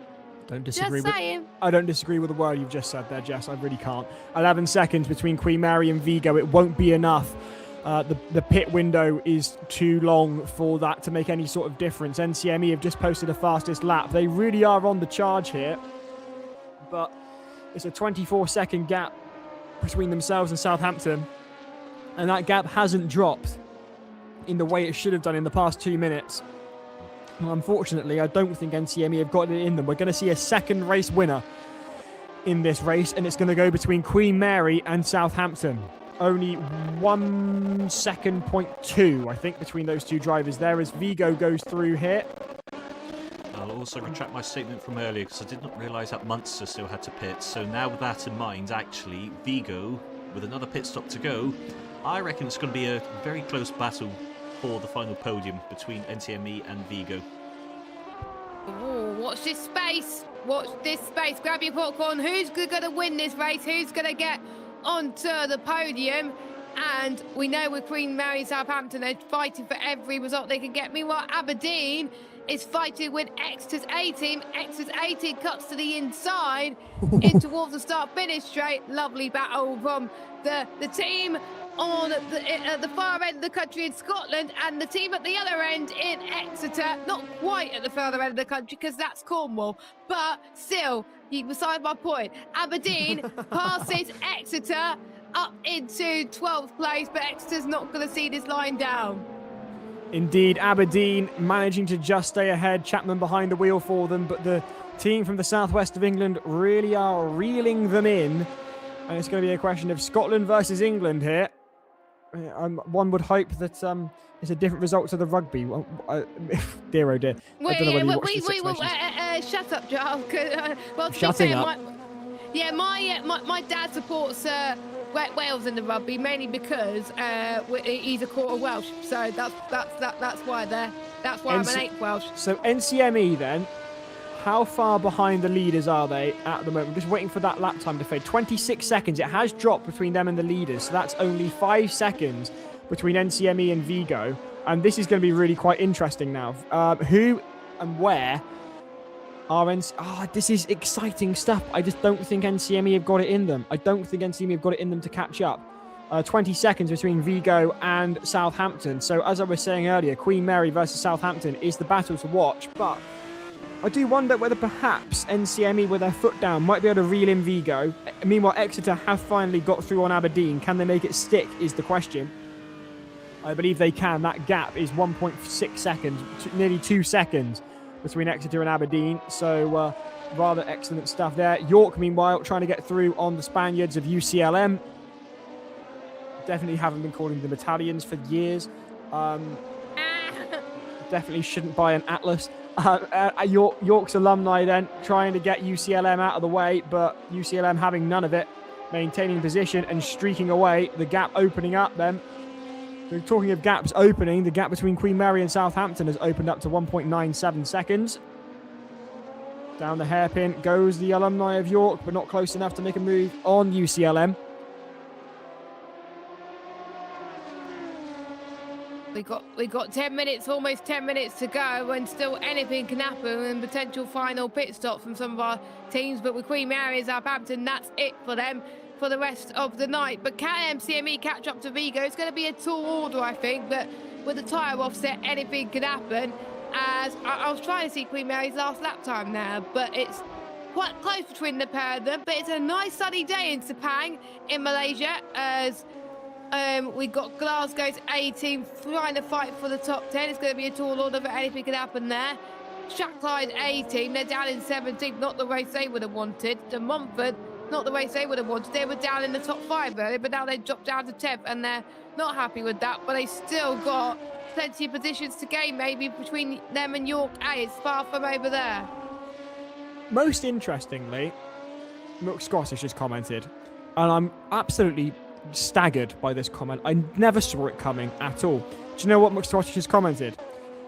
I don't disagree with the word you've just said there, Jess. I really can't. 11 seconds between Queen Mary and Vigo. It won't be enough. The pit window is too long for that to make any sort of difference. NCME have just posted the fastest lap. They really are on the charge here. But it's a 24-second gap between themselves and Southampton. And that gap hasn't dropped in the way it should have done in the past 2 minutes. Unfortunately, I don't think NCME have got it in them. We're going to see a second race winner in this race, and it's going to go between Queen Mary and Southampton. Only 1 second, 0.2, I think, between those two drivers there as Vigo goes through here. I'll also retract my statement from earlier because I did not realise that Munster still had to pit. So now with that in mind, actually, Vigo, with another pit stop to go, I reckon it's going to be a very close battle for the final podium between NCME and Vigo. Oh, watch this space. Watch this space. Grab your popcorn. Who's going to win this race? Who's going to get onto the podium? And we know with Queen Mary and Southampton, they're fighting for every result they can get. Meanwhile, Aberdeen is fighting with Exeter's A-team. Exeter's A-team cuts to the inside in towards the start-finish straight. Lovely battle from the team on the far end of the country in Scotland, and the team at the other end in Exeter. Not quite at the further end of the country because that's Cornwall, but still, beside my point, Aberdeen passes Exeter up into 12th place, but Exeter's not going to see this line down. Indeed, Aberdeen managing to just stay ahead. Chapman behind the wheel for them, but the team from the southwest of England really are reeling them in. And it's going to be a question of Scotland versus England here. One would hope that it's a different result to the rugby. Dear oh dear. I don't know whether you watched the Six Nations. Shut up, Giles. Well, shutting up. My dad supports Wales in the rugby, mainly because he's a quarter Welsh. So that's why I'm an 8 Welsh. So NCME then, how far behind the leaders are they at the moment? We're just waiting for that lap time to fade. 26 seconds. It has dropped between them and the leaders. So that's only 5 seconds between NCME and Vigo. And this is going to be really quite interesting now. Who and where are this is exciting stuff. I just don't think NCME have got it in them. I don't think NCME have got it in them to catch up. 20 seconds between Vigo and Southampton. So as I was saying earlier, Queen Mary versus Southampton is the battle to watch. But I do wonder whether perhaps NCME with their foot down might be able to reel in Vigo. Meanwhile, Exeter have finally got through on Aberdeen. Can they make it stick is the question. I believe they can. That gap is 1.6 seconds, nearly 2 seconds between Exeter and Aberdeen. So rather excellent stuff there. York, meanwhile, trying to get through on the Spaniards of UCLM. Definitely haven't been calling them Italians for years. Definitely shouldn't buy an Atlas. York's alumni then trying to get UCLM out of the way, but UCLM having none of it, maintaining position and streaking away. The gap opening up then. We're talking of gaps opening. The gap between Queen Mary and Southampton has opened up to 1.97 seconds. Down the hairpin goes the alumni of York, but not close enough to make a move on UCLM. We got 10 minutes, almost 10 minutes to go, and still anything can happen, and potential final pit stop from some of our teams. But with Queen Mary and Southampton, that's it for them for the rest of the night. But can MCME catch up to Vigo? It's going to be a tall order, I think, but with the tyre offset, anything can happen. As I was trying to see Queen Mary's last lap time now, but it's quite close between the pair of them. But it's a nice sunny day in Sepang in Malaysia, as we got Glasgow's A team trying to fight for the top 10. It's going to be a tall order, but anything can happen there. Strathclyde A team, they're down in 17th, not the race they would have wanted. De Montfort, not the race they would have wanted. They were down in the top 5 earlier, but now they dropped down to 10th, and they're not happy with that. But they still got plenty of positions to gain, maybe between them and York A. It's far from over there. Most interestingly, Milk Scottish has commented, and I'm absolutely staggered by this comment. I never saw it coming at all. Do you know what McScottish has commented?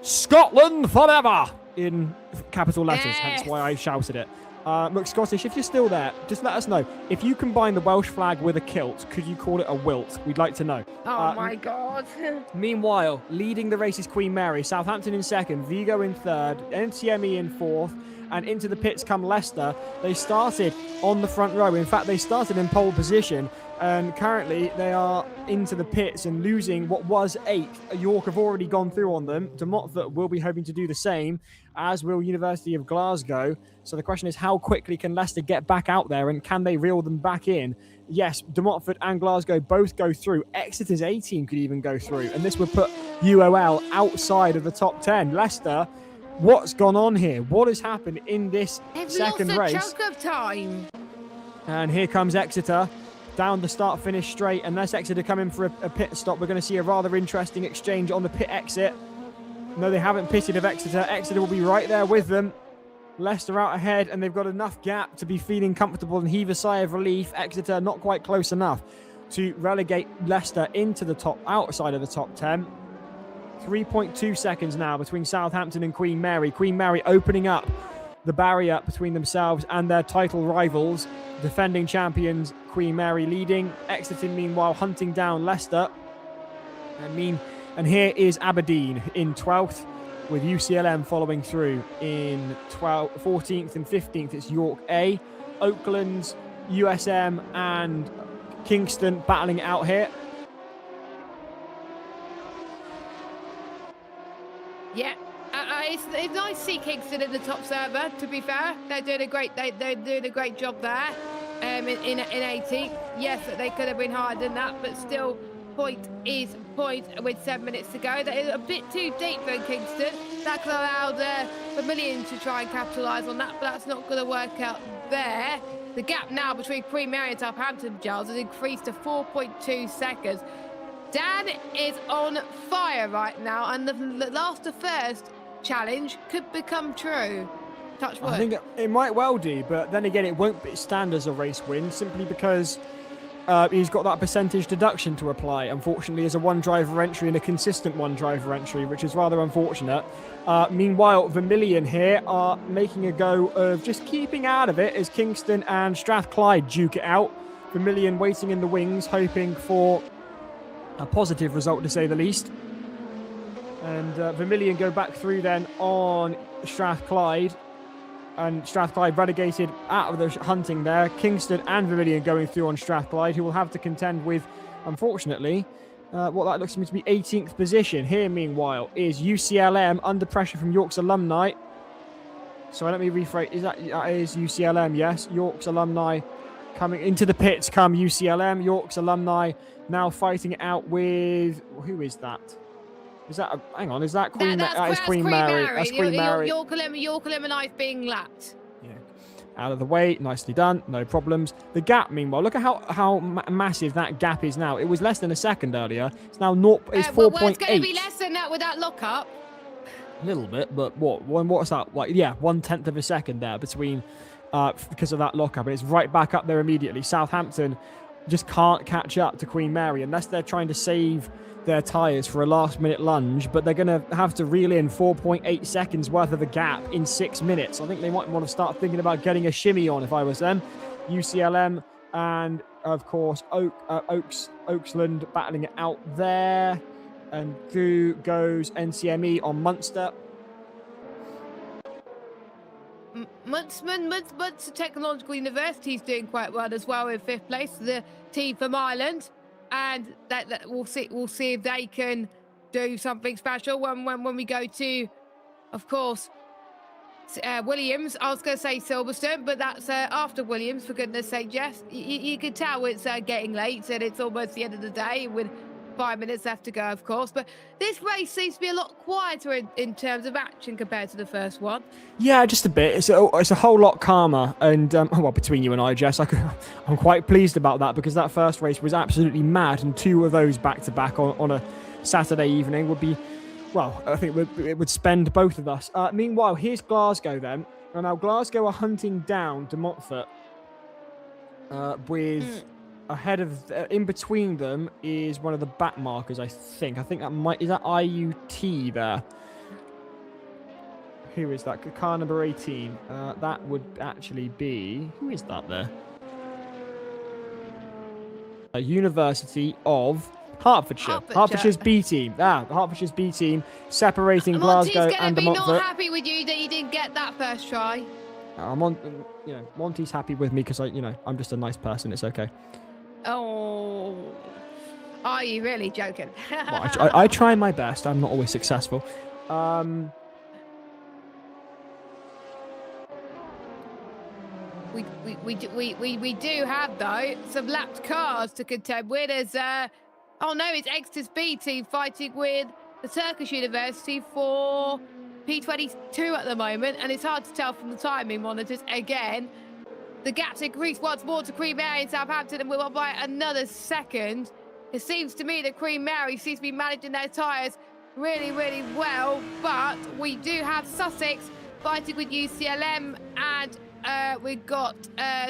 Scotland forever! In capital letters, yes. Hence why I shouted it. McScottish, if you're still there, just let us know. If you combine the Welsh flag with a kilt, could you call it a wilt? We'd like to know. Oh my God. Meanwhile, leading the race is Queen Mary, Southampton in second, Vigo in third, NCME in fourth, and into the pits come Leicester. They started on the front row. In fact, they started in pole position, and currently they are into the pits and losing what was 8th. York have already gone through on them. De Montfort will be hoping to do the same, as will University of Glasgow. So the question is, how quickly can Leicester get back out there, and can they reel them back in? Yes, De Montfort and Glasgow both go through. Exeter's A team could even go through, and this would put UOL outside of the top 10. Leicester, what's gone on here? What has happened in this second race? They've lost a chunk of time. And here comes Exeter down the start-finish straight. Unless Exeter come in for a pit stop, we're going to see a rather interesting exchange on the pit exit. No, they haven't pitted of Exeter. Exeter will be right there with them. Leicester out ahead, and they've got enough gap to be feeling comfortable and heave a sigh of relief. Exeter not quite close enough to relegate Leicester into the top, outside of the top 10. 3.2 seconds now between Southampton and Queen Mary. Queen Mary opening up the barrier between themselves and their title rivals. Defending champions Queen Mary leading. Exeter, meanwhile, hunting down Leicester. And here is Aberdeen in 12th, with UCLM following through in 14th and 15th. It's York A. Oakland, USM and Kingston battling it out here. Yeah, it's nice to see Kingston in the top server. To be fair, they're doing a great job there. In 18th, yes, they could have been higher than that, but still, point is point with 7 minutes to go. That is a bit too deep for Kingston. That could allow Vermilion to try and capitalise on that, but that's not going to work out there. The gap now between Queen Mary and Southampton, Giles, has increased to 4.2 seconds. Dan is on fire right now, and the last to first challenge could become true. Touch wood. I think it might well do, but then again, it won't stand as a race win simply because he's got that percentage deduction to apply, unfortunately, as a one-driver entry and a consistent one-driver entry, which is rather unfortunate. Meanwhile, Vermilion here are making a go of just keeping out of it as Kingston and Strathclyde duke it out. Vermilion waiting in the wings, hoping for a positive result, to say the least. And Vermilion go back through then on Strathclyde. And Strathclyde relegated out of the hunting there. Kingston and Vermilion going through on Strathclyde, who will have to contend with, unfortunately, what that looks to me to be 18th position. Here, meanwhile, is UCLM under pressure from York's alumni. So let me rephrase. That is UCLM, yes. York's alumni coming into the pits come UCLM. York's alumni now fighting it out with... Who is that? Is that... hang on, is that Queen... That is Queen Mary. That's Queen Mary. York alumni being lapped. Yeah. Out of the way. Nicely done. No problems. The gap, meanwhile, look at how massive that gap is now. It was less than a second earlier. It's now 4.8. It's going to be less than that with that lockup. A little bit, but what's that? Like, yeah, 1/10 of a second there between, because of that lockup, and it's right back up there immediately. Southampton just can't catch up to Queen Mary unless they're trying to save their tyres for a last-minute lunge, but they're going to have to reel in 4.8 seconds worth of a gap in 6 minutes. I think they might want to start thinking about getting a shimmy on if I was them. UCLM and, of course, Oaksland battling it out there. And through goes NCME on Munster. Munster Technological University is doing quite well as well in 5th place. The team from Ireland, and that we'll see if they can do something special when we go to, of course, Williams. I was going to say Silverstone, but that's after Williams, for goodness sake, Jess. You can tell it's getting late and it's almost the end of the day with 5 minutes left to go, of course, but this race seems to be a lot quieter in terms of action compared to the first one. Yeah, just a bit. It's a whole lot calmer, and well, between you and I, Jess, I'm quite pleased about that, because that first race was absolutely mad, and 2 of those back to back on a Saturday evening would be, well, I think it would spend both of us. Meanwhile, here's Glasgow then, and now Glasgow are hunting down De Montfort with. Ahead of, in between them is one of the back markers, I think. I think that might, is that IUT there? Who is that? Car number 18. That would actually be, who is that there? University of Hertfordshire. Hertfordshire's B team. Hertfordshire's B team separating Glasgow and De Montfort. Monty's going to be not happy with you that you didn't get that first try. Monty's happy with me because I'm just a nice person. It's okay. Oh, are you really joking? Well, I try my best. I'm not always successful. We do have though some lapped cars to contend with. As oh no, it's Exeter's B team fighting with the Turkish University for P22 at the moment, and it's hard to tell from the timing monitors again. The gap's increased once more to Queen Mary in Southampton, and we're up by another second. It seems to me that Queen Mary seems to be managing their tyres really, really well, but we do have Sussex fighting with UCLM, and we've got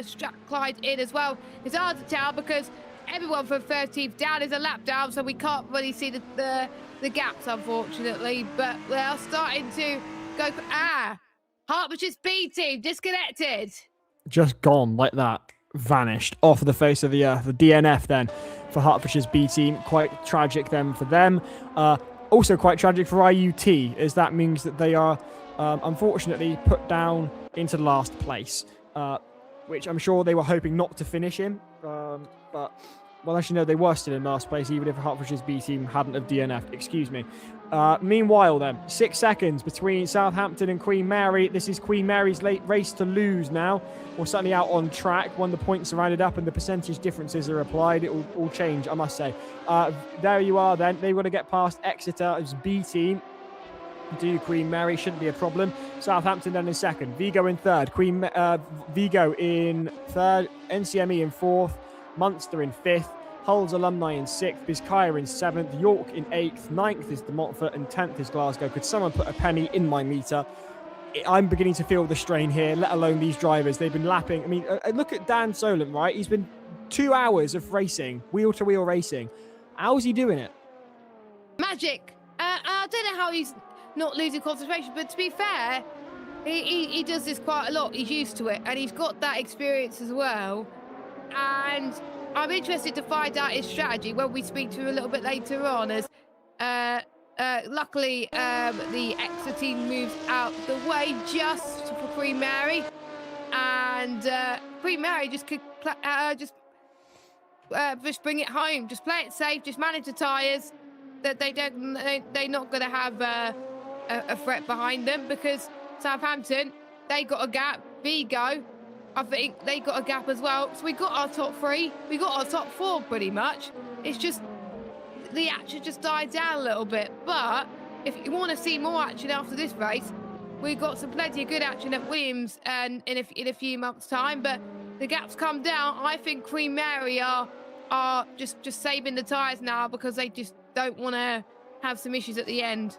Strathclyde in as well. It's hard to tell because everyone from 13th down is a lap down, so we can't really see the gaps, unfortunately, but they're starting to go... Hertfordshire's B team disconnected. Just gone like that, vanished off the face of the earth. The DNF then for Hertfordshire's B team, quite tragic then for them. Also quite tragic for IUT, as that means that they are unfortunately put down into last place, which I'm sure they were hoping not to finish in, but well, actually no, they were still in last place even if Hertfordshire's B team hadn't have DNF'd, excuse me. Meanwhile then, 6 seconds between Southampton and Queen Mary. This is Queen Mary's late race to lose now. We're certainly out on track when the points are rounded up and the percentage differences are applied. It will all change, I must say. There you are then. They've got to get past Exeter's B team. Do Queen Mary, shouldn't be a problem. Southampton then in second. Vigo in third. Vigo in third. NCME in fourth. Munster in fifth. Hull's alumni in 6th, Biscaya in 7th, York in 8th, 9th is De Montfort, and 10th is Glasgow. Could someone put a penny in my meter? I'm beginning to feel the strain here, let alone these drivers. They've been lapping. I mean, look at Dan Solent, right? He's been 2 hours of racing, wheel-to-wheel racing. How's he doing it? Magic. I don't know how he's not losing concentration, but to be fair, he does this quite a lot. He's used to it, and he's got that experience as well. And I'm interested to find out his strategy when we speak to him a little bit later on, as Luckily, the Exeter team moves out the way just for Queen Mary, and Queen Mary just could just bring it home, just play it safe, just manage the tyres. That they're not going to have a threat behind them, because Southampton, they got a gap. Vigo, I think they got a gap as well. So we got our top three, we got our top four pretty much. It's just the action just died down a little bit. But if you want to see more action after this race, we've got some plenty of good action at Williams and in a few months' time. But the gaps come down. I think Queen Mary are just saving the tyres now, because they just don't want to have some issues at the end.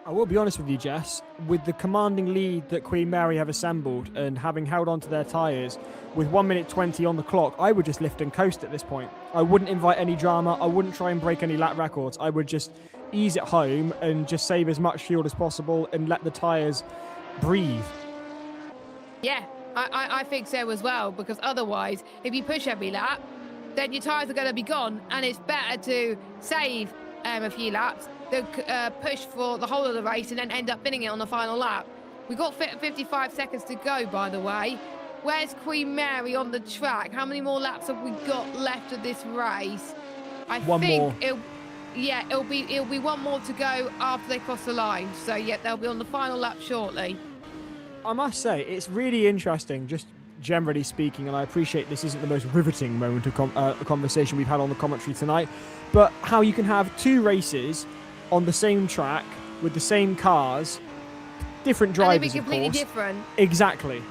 I will be honest with you, Jess, with the commanding lead that Queen Mary have assembled and having held on to their tyres with 1 minute 20 on the clock, I would just lift and coast at this point. I wouldn't invite any drama. I wouldn't try and break any lap records. I would just ease it home and just save as much fuel as possible and let the tyres breathe. Yeah, I think so as well, because otherwise, if you push every lap, then your tyres are going to be gone, and it's better to save a few laps than push for the whole of the race and then end up winning it on the final lap. We've got 55 seconds to go, by the way. Where's Queen Mary on the track? How many more laps have we got left of this race? One more. It'll be one more to go after they cross the line. So yeah, they'll be on the final lap shortly. I must say, it's really interesting, just generally speaking, and I appreciate this isn't the most riveting moment of conversation we've had on the commentary tonight, but how you can have two races on the same track with the same cars, different drivers, and they'll be completely of course. different. Exactly.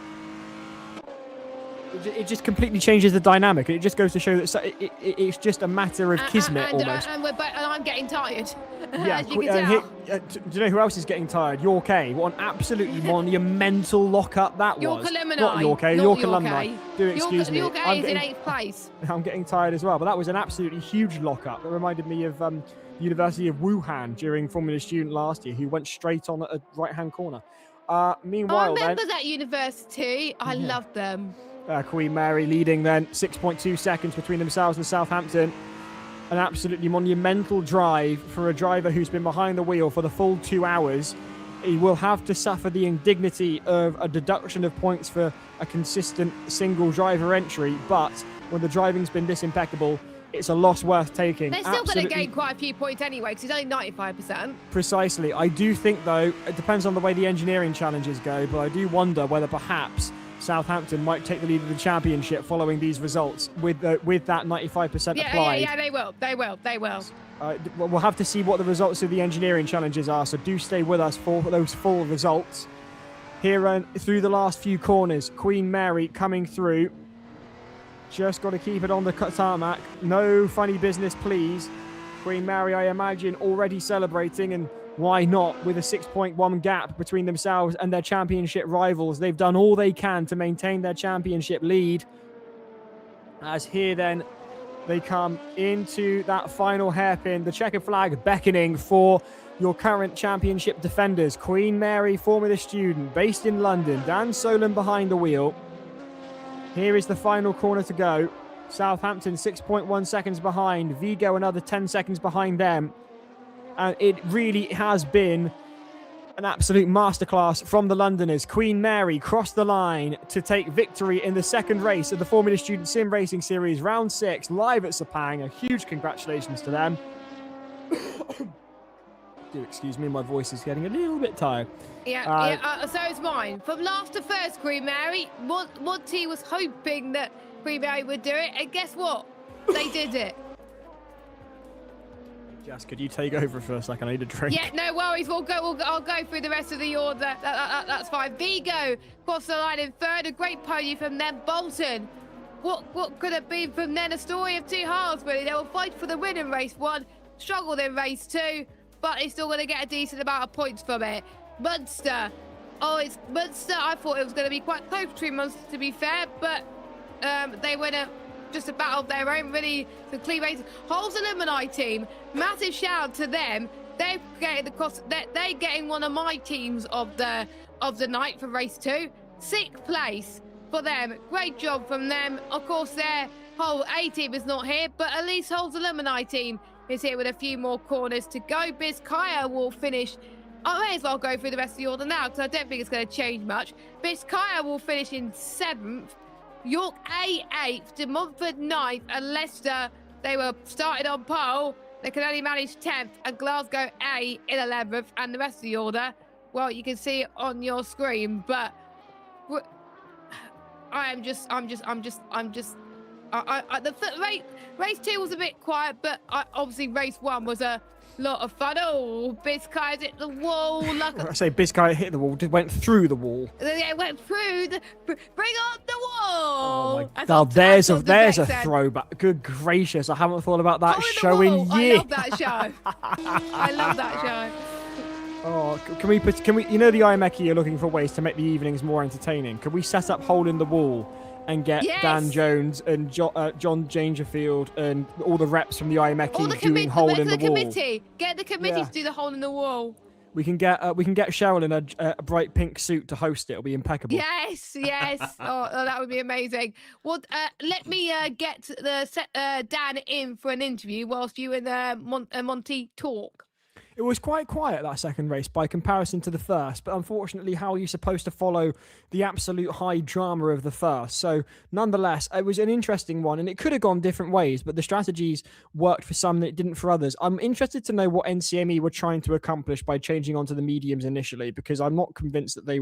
It just completely changes the dynamic, and it just goes to show that it's just a matter of kismet almost. And I'm getting tired. Yeah, as you can tell. do you know who else is getting tired? York A. What an absolutely monumental lockup that York was. Alumni. Not York A, Not York York Alumni. A. Do excuse me. York A is in 8th place. I'm getting tired as well, but that was an absolutely huge lockup. That reminded me of the University of Wuhan during Formula Student last year, who went straight on at a right-hand corner. Meanwhile, I remember that university. I loved them. Queen Mary leading then 6.2 seconds between themselves and Southampton. An absolutely monumental drive for a driver who's been behind the wheel for the full 2 hours. He will have to suffer the indignity of a deduction of points for a consistent single driver entry, but when the driving's been this impeccable, it's a loss worth taking. They're still going to gain quite a few points anyway, because it's only 95%. Precisely. I do think, though, it depends on the way the engineering challenges go, but I do wonder whether perhaps Southampton might take the lead of the championship following these results with that 95% applied. Yeah, they will. We'll have to see what the results of the engineering challenges are, so do stay with us for those full results. Here through the last few corners, Queen Mary coming through. Just got to keep it on the tarmac. No funny business, please. Queen Mary, I imagine, already celebrating, and why not, with a 6.1 gap between themselves and their championship rivals. They've done all they can to maintain their championship lead. As here then, they come into that final hairpin, the checkered flag beckoning for your current championship defenders. Queen Mary, Formula Student, based in London. Dan Solon behind the wheel. Here is the final corner to go. Southampton 6.1 seconds behind. Vigo another 10 seconds behind them. And it really has been an absolute masterclass from the Londoners. Queen Mary crossed the line to take victory in the second race of the Formula Student Sim Racing Series, round 6, live at Sepang. A huge congratulations to them. Do excuse me, my voice is getting a little bit tired. So is mine. From last to first, Queen Mary. Monty was hoping that Queen Mary would do it, and guess what? They did it. Jess, could you take over for a second? I need a drink. Yeah, no worries. I'll go through the rest of the order. That's fine. Vigo crossed the line in third. A great podium from them. Bolton. What could it be from then? A story of two halves, really. They will fight for the win in race 1, struggled in race 2, but they're still going to get a decent amount of points from it. Munster. It's Munster. I thought it was going to be quite close between Munster, to be fair, but they win just a battle of their own, really. The clean race. Hull's Alumni team, massive shout out to them. They're getting one of my teams of the night for race 2. 6th place for them. Great job from them. Of course, their Hull A team is not here, but at least Hull's Alumni team is here with a few more corners to go. Bizkaya will finish. I may as well go through the rest of the order now because I don't think it's going to change much. Bizkaya will finish in 7th. York A 8th, De Montfort 9th, and Leicester, they were started on pole. They can only manage 10th, and Glasgow A in 11th, and the rest of the order, well, you can see it on your screen, but the race 2 was a bit quiet, but obviously race 1 was a lot of fun. Oh, Bizkaya's hit the wall. I say Bizkaya hit the wall, went through the wall. Yeah, went through the. Bring up the wall. Oh my God! There's a throwback. Good gracious! I haven't thought about that show in years. I love that show. I love that show. Oh, can we? You know the iMechie are looking for ways to make the evenings more entertaining. Can we set up Hole in the Wall and get Dan Jones and John Dangerfield and all the reps from the iMechie doing Hole in the Wall? Get the committee to do the Hole in the Wall. We can get Cheryl in a bright pink suit to host it. It'll be impeccable. Yes. Oh, that would be amazing. Well, let me get Dan in for an interview whilst you and Monty talk. It was quite quiet, that second race, by comparison to the first, but unfortunately, how are you supposed to follow the absolute high drama of the first? So, nonetheless, it was an interesting one, and it could have gone different ways, but the strategies worked for some and it didn't for others. I'm interested to know what NCME were trying to accomplish by changing onto the mediums initially, because I'm not convinced that they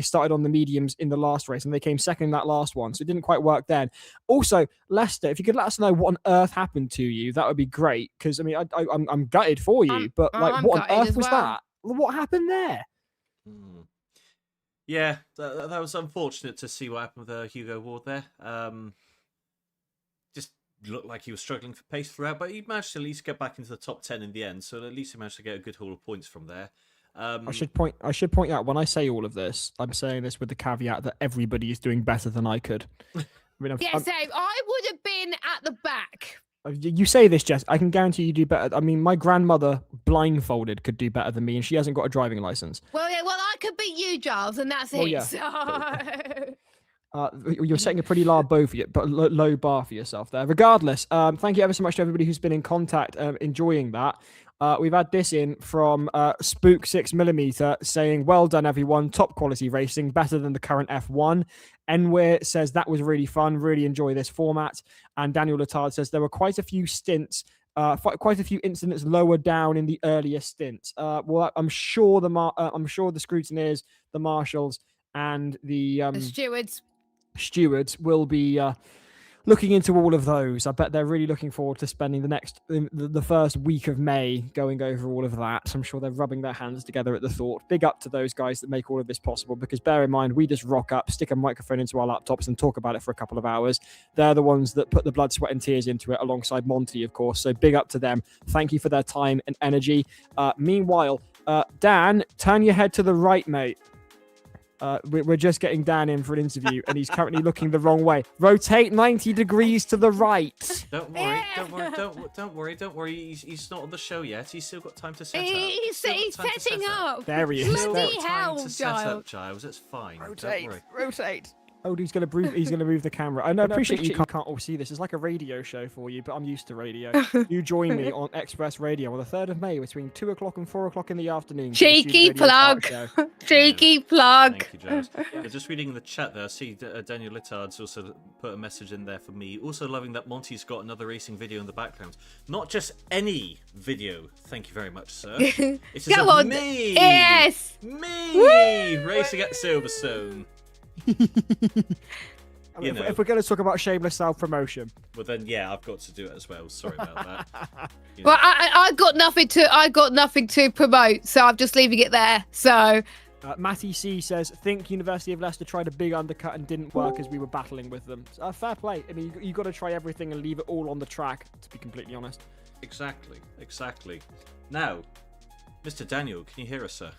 started on the mediums in the last race, and they came second in that last one, so it didn't quite work then. Also, Lester, if you could let us know what on earth happened to you, that would be great, because, I mean, I'm gutted for you, but like, what on earth was that? What happened there? Yeah, that was unfortunate to see what happened with Hugo Ward there. Just looked like he was struggling for pace throughout, but he managed to at least get back into the top 10 in the end, so at least he managed to get a good haul of points from there. I should point out, when I say all of this, I'm saying this with the caveat that everybody is doing better than I could. I mean, Same. I would have been at the back. You say this, Jess. I can guarantee you do better. I mean, my grandmother, blindfolded, could do better than me, and she hasn't got a driving license. Well, yeah, I could beat you, Giles, and that's it. Yeah. So... You're setting a pretty low bar for yourself there. Regardless, thank you ever so much to everybody who's been in contact, enjoying that. We've had this in from Spook 6mm saying, well done, everyone. Top quality racing, better than the current F1. Enware says that was really fun. Really enjoy this format. And Daniel Letard says there were quite a few stints, quite a few incidents lower down in the earlier stints. Well, I'm sure the scrutineers, the marshals, and the stewards will be looking into all of those. I bet they're really looking forward to spending the first week of May going over all of that. I'm sure they're rubbing their hands together at the thought. Big up to those guys that make all of this possible, because bear in mind, we just rock up, stick a microphone into our laptops and talk about it for a couple of hours. They're the ones that put the blood, sweat and tears into it, alongside Monty, of course. So big up to them. Thank you for their time and energy. Meanwhile, Dan, turn your head to the right, mate. We're just getting Dan in for an interview, and he's currently looking the wrong way. Rotate 90 degrees to the right. Don't worry. He's not on the show yet. He's still got time to set up. He's setting up. There he is. Bloody hell, Giles. It's fine. Rotate. Oh, he's gonna move the camera. I appreciate you can't all see this. It's like a radio show for you, but I'm used to radio. You join me on Express Radio on the 3rd of May between 2 o'clock and 4 o'clock in the afternoon. Cheeky plug. Cheeky plug. Thank you, Giles. Just reading the chat there, I see Daniel Littard's also put a message in there for me. Also loving that Monty's got another racing video in the background. Not just any video. Thank you very much, sir. It is Go on. Me. Yes. Me. Woo! Racing at Silverstone. If we're going to talk about shameless self-promotion, well then, yeah, I've got to do it as well. Sorry about that. Well, I got nothing to promote, so I'm just leaving it there. So, Matty C says, think University of Leicester tried a big undercut and didn't work as we were battling with them. Fair play. I mean, you got to try everything and leave it all on the track, to be completely honest. Exactly. Now, Mr. Daniel, can you hear us, sir?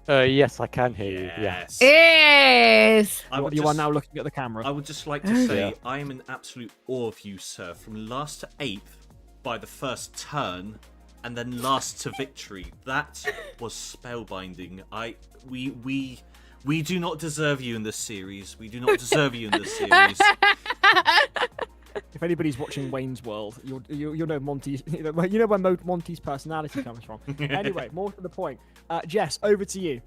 Yes, I can hear you. Yes. Yes. You are now looking at the camera. I would just like to say I am in absolute awe of you, sir. From last to 8th by the first turn, and then last to victory. That was spellbinding. We do not deserve you in this series. We do not deserve you in this series. If anybody's watching Wayne's World, you'll know Monty's. You know where Monty's personality comes from. Anyway, more to the point. Jess, over to you.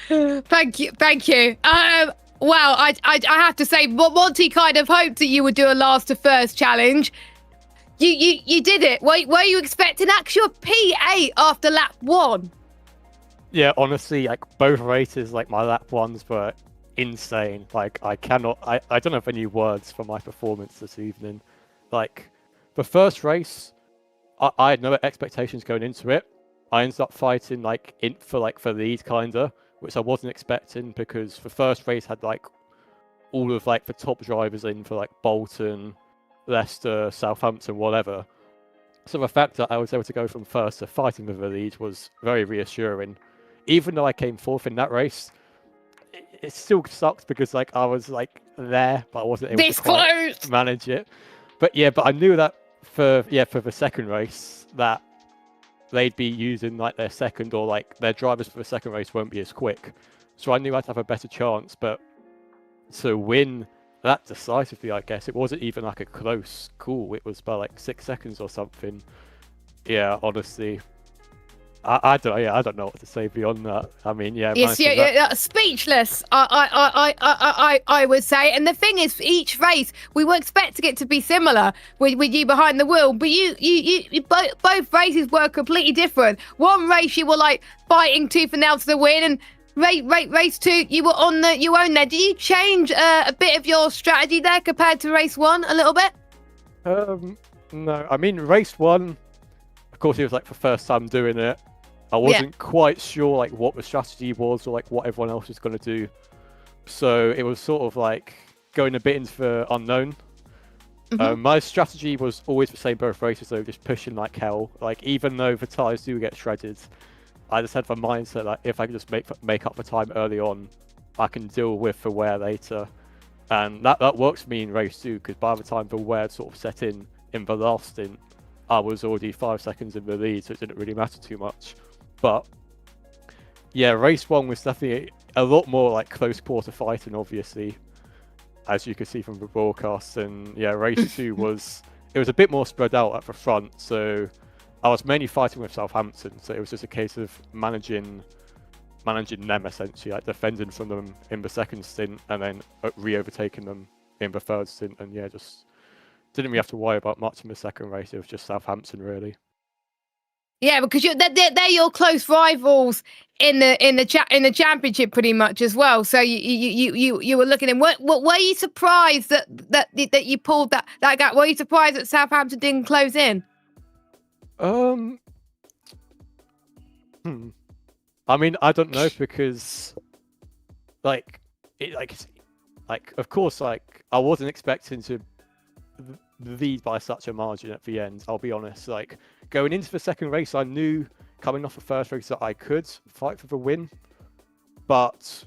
Thank you. Well, I have to say, Monty kind of hoped that you would do a last to first challenge. You did it. Were you expecting actual P8 after lap 1? Yeah, honestly, like both races, like my lap ones were insane. Like I don't have any words for my performance this evening. Like the first race, I had no expectations going into it. I ended up fighting for lead kinda, which I wasn't expecting because the first race had like all of like the top drivers in for like Bolton, Leicester, Southampton, whatever. So the fact that I was able to go from first to fighting for the lead was very reassuring. Even though I came fourth in that race, it still sucked because like I was like there, but I wasn't able to quite manage it. But I knew that for the second race that they'd be using like their second or like their drivers for the second race won't be as quick. So I knew I'd have a better chance, but to win that decisively, I guess, it wasn't even like a close call. It was by like 6 seconds or something. Yeah, honestly. I don't know what to say beyond that. I mean, yeah. Yes, speechless. I would say. And the thing is, for each race, we were expecting it to be similar with you behind the wheel, but you both races were completely different. One race you were like fighting tooth and nail to the win, and race 2 you were on you own there. Did you change a bit of your strategy there compared to race 1 a little bit? No, I mean race 1. Of course, it was like the first time doing it. I wasn't quite sure like what the strategy was or like what everyone else was going to do. So it was sort of like going a bit into the unknown. My strategy was always the same both races though, just pushing like hell. Like even though the tyres do get shredded, I just had the mindset that if I can just make up the time early on, I can deal with the wear later. And that works for me in race 2 because by the time the wear sort of set in the last stint, I was already 5 seconds in the lead, so it didn't really matter too much. But yeah, race 1 was definitely a lot more like close quarter fighting, obviously, as you could see from the broadcast. And yeah, race 2 was a bit more spread out at the front. So I was mainly fighting with Southampton, so it was just a case of managing them essentially, like defending from them in the second stint and then re-overtaking them in the third stint. And yeah, just didn't really have to worry about much in the second race. It was just Southampton really. Yeah, because they're your close rivals in the championship pretty much as well. So you were looking in. Were you surprised that you pulled that gap? Were you surprised that Southampton didn't close in? I mean, I don't know because of course, like I wasn't expecting to lead by such a margin at the end. I'll be honest. Like going into the second race, I knew coming off the first race that I could fight for the win, but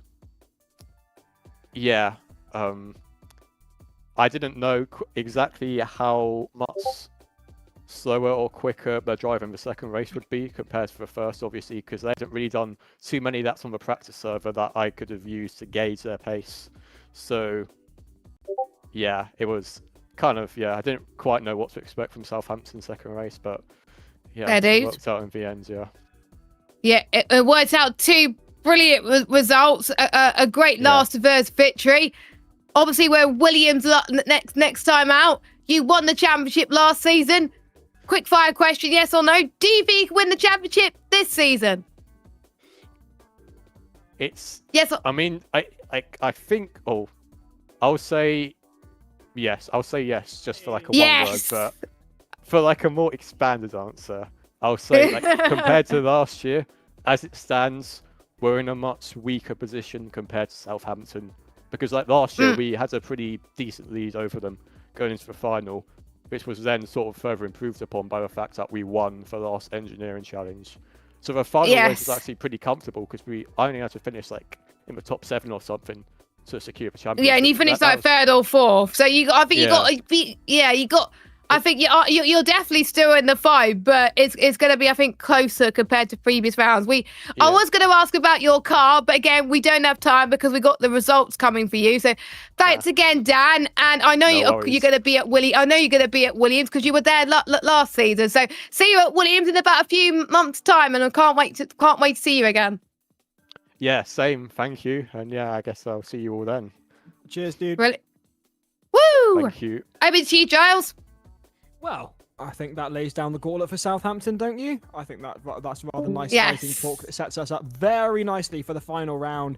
yeah, I didn't know exactly how much slower or quicker the drive in the second race would be compared to the first, obviously, because they hadn't really done too many laps on the practice server that I could have used to gauge their pace. So yeah, it was kind of, I didn't quite know what to expect from Southampton's second race, but yeah, it worked out in the end, Yeah, it worked out 2 brilliant results, a great last reverse victory. Obviously, we're Williams next time out. You won the championship last season. Quick fire question, yes or no? Do you think you can win the championship this season? It's yes. I mean, I think. Oh, I'll say yes. I'll say yes, just for like a one word. But for like a more expanded answer, I'll say like compared to last year, as it stands, we're in a much weaker position compared to Southampton. Because like last year, we had a pretty decent lead over them going into the final, which was then sort of further improved upon by the fact that we won the last engineering challenge. So the final race was actually pretty comfortable because I only had to finish like in the top 7 or something to secure the championship. Yeah, and you finished like 3rd or 4th. So you got I think you're definitely still in the fight, but it's going to be, I think, closer compared to previous rounds. I was going to ask about your car, but again, we don't have time because we got the results coming for you. So thanks again, Dan. And I know you're going to be at I know you're going to be at Williams because you were there last season. So see you at Williams in about a few months' time, and I can't wait to see you again. Yeah, same. Thank you. And yeah, I guess I'll see you all then. Cheers, dude. Really? Woo! Thank you. Over to you, Giles. Well, I think that lays down the gauntlet for Southampton, don't you? I think that's rather nice fighting talk that sets us up very nicely for the final round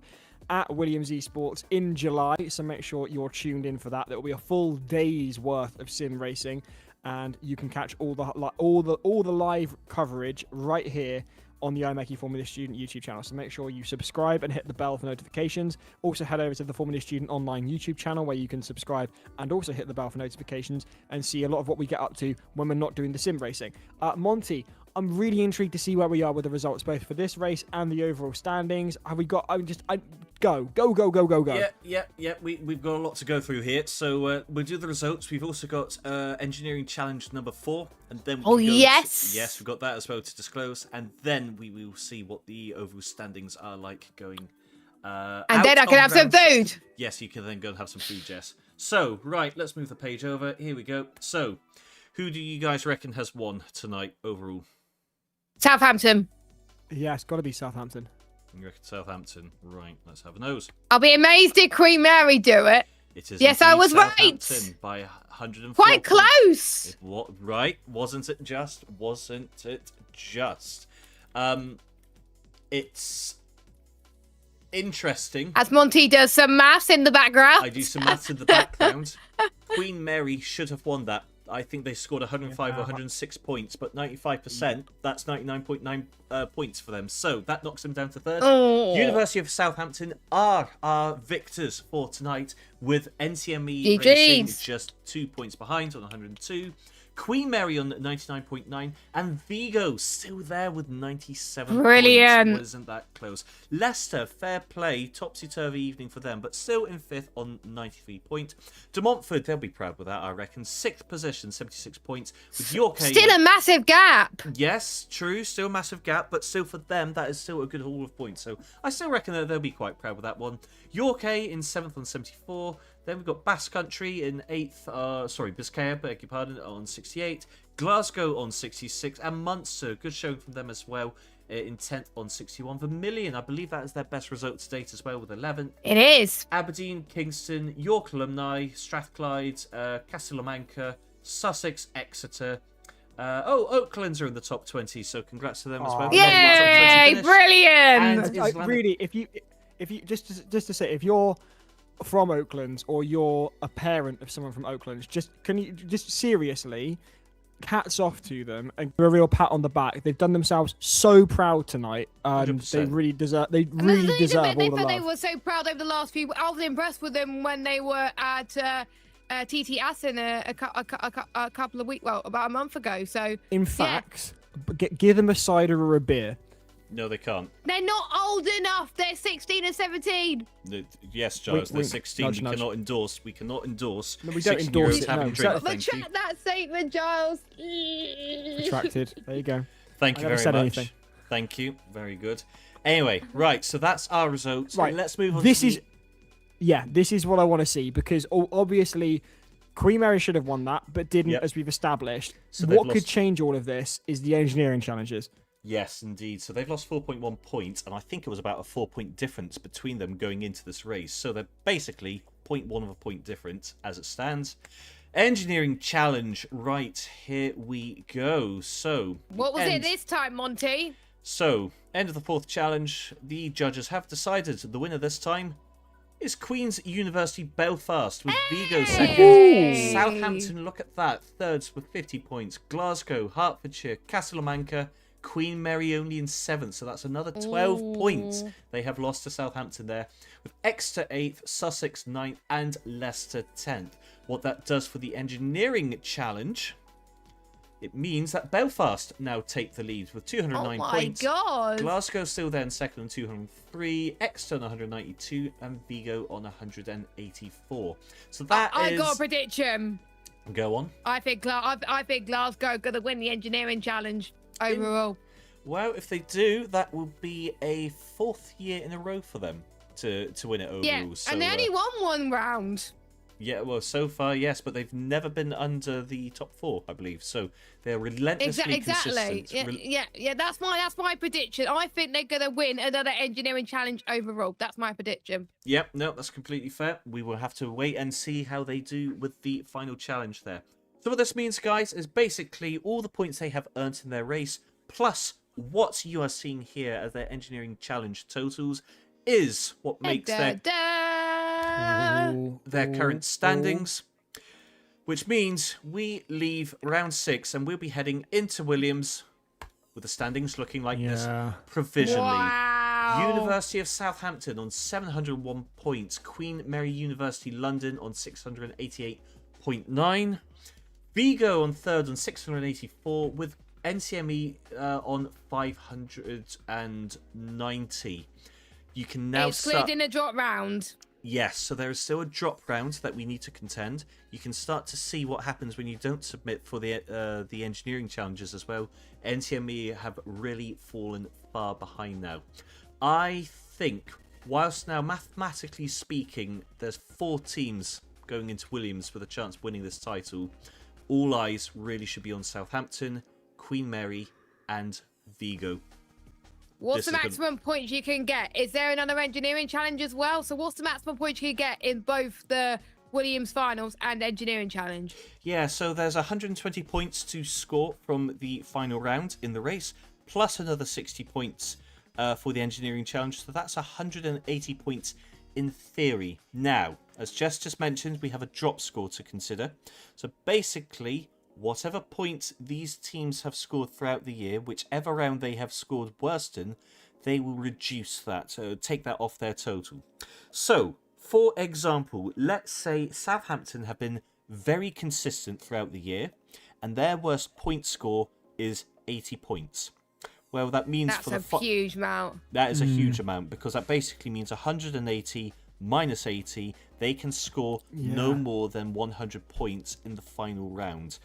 at Williams eSports in July. So make sure you're tuned in for that. There will be a full day's worth of sim racing, and you can catch all the live coverage right here on the iMechie Formula Student YouTube channel. So make sure you subscribe and hit the bell for notifications. Also head over to the Formula Student online YouTube channel where you can subscribe and also hit the bell for notifications and see a lot of what we get up to when we're not doing the sim racing. Monty, I'm really intrigued to see where we are with the results both for this race and the overall standings. Have we got... Go. Yeah. We've got a lot to go through here. So we'll do the results. We've also got Engineering Challenge number 4. And then yes, we've got that as well to disclose. And then we will see what the overall standings are like going and then I can have some food. Yes, you can then go and have some food, Jess. So, right, let's move the page over. Here we go. So, who do you guys reckon has won tonight overall? Southampton. Yeah, it's got to be Southampton. You reckon Southampton? Right, let's have a nose. I'll be amazed if Queen Mary do it. It is. Yes, I was right. By 104. Quite close. Right? Wasn't it just? It's interesting. As Monty does some maths in the background. I do some maths in the background. Queen Mary should have won that. I think they scored 105 or 106 points, but 95%, that's 99.9 points for them. So that knocks them down to third. University of Southampton are our victors for tonight, with NCME Racing just 2 points behind on 102. Queen Mary on 99.9, and Vigo still there with 97 Brilliant. points. Wasn't that close? Leicester, fair play, topsy-turvy evening for them, but still in 5th on 93 points. De Montfort, they'll be proud with that, I reckon. 6th position, 76 points. With York, still a massive gap. Yes, true, still a massive gap, but still for them, that is still a good haul of points. So I still reckon that they'll be quite proud with that one. York in 7th on 74. Then we've got Basque Country in 8th, Biscaya, beg your pardon, on 68. Glasgow on 66. And Munster, good showing from them as well, in 10th on 61. Vermilion, I believe that is their best result to date as well, with 11th. It is. Aberdeen, Kingston, York Alumni, Strathclyde, Castlemanca, Sussex, Exeter. Oaklands are in the top 20, so congrats to them as well. Yay, brilliant! And really, if you just to say, if you're from Oaklands or you're a parent of someone from Oaklands, can you seriously, hats off to them and give a real pat on the back. They've done themselves so proud tonight, and 100%. They really deserve all the love. They were so proud over the last few. I was impressed with them when they were at TT Assen a couple of weeks, about a month ago. So in fact, give them a cider or a beer. No, they can't. They're not old enough. They're 16 and 17. Yes, Giles, they're 16. Nudge, we cannot endorse. We cannot endorse. No, we don't endorse it. Having drink. Retract that statement, Giles. Retracted. There you go. Thank you very much. Anything. Thank you. Very good. Anyway, right. So that's our results. Right. Let's move on. This is what I want to see, because obviously Queen Mary should have won that, but didn't, as we've established. So what could change all of this is the engineering challenges. Yes, indeed. So they've lost 4.1 points, and I think it was about a 4-point difference between them going into this race. So they're basically 0.1 of a point difference as it stands. Engineering challenge. Right, here we go. So what was it this time, Monty? So, end of the 4th challenge. The judges have decided the winner this time is Queen's University Belfast, with Vigo 2nd. Southampton, look at that, 3rds with 50 points. Glasgow, Hertfordshire, Castlemanca, Queen Mary only in 7th, so that's another 12 points they have lost to Southampton there, with Exeter 8th, Sussex 9th, and Leicester 10th. What that does for the engineering challenge, it means that Belfast now take the lead with 209 points. Oh my God! Glasgow still there in 2nd on 203, Exeter on 192, and Vigo on 184. So that I got a prediction. Go on. I think Glasgow are going to win the engineering challenge overall. Well, if they do, that will be a 4th year in a row for them to win it overall. Yeah, so, and they only won one round. Yeah, well, so far, yes, but they've never been under the top 4, I believe. So they're relentlessly consistent. Yeah, that's my prediction. I think they're going to win another engineering challenge overall. That's my prediction. Yep, no, that's completely fair. We will have to wait and see how they do with the final challenge there. So what this means, guys, is basically all the points they have earned in their race, plus what you are seeing here as their engineering challenge totals, is what makes their current standings, which means we leave round 6 and we'll be heading into Williams with the standings looking like this provisionally. Wow. University of Southampton on 701 points, Queen Mary University London on 688.9, Vigo on 3rd on 684, with NCME on 590. You can now excluding in a drop round. Yes, so there is still a drop round that we need to contend. You can start to see what happens when you don't submit for the engineering challenges as well. NCME have really fallen far behind now. I think, whilst now mathematically speaking, there's 4 teams going into Williams with a chance of winning this title, all eyes really should be on Southampton, Queen Mary, and Vigo. What's the maximum points you can get? Is there another engineering challenge as well? So what's the maximum points you can get in both the Williams finals and engineering challenge? Yeah, so there's 120 points to score from the final round in the race, plus another 60 points for the engineering challenge. So that's 180 points in theory. Now, as Jess just mentioned, we have a drop score to consider. So basically, whatever points these teams have scored throughout the year, whichever round they have scored worse in, they will reduce that, so take that off their total. So, for example, let's say Southampton have been very consistent throughout the year, and their worst point score is 80 points. Well, that means that's a huge amount. That is a huge amount, because that basically means 180 minus 80, they can score no more than 100 points in the final round.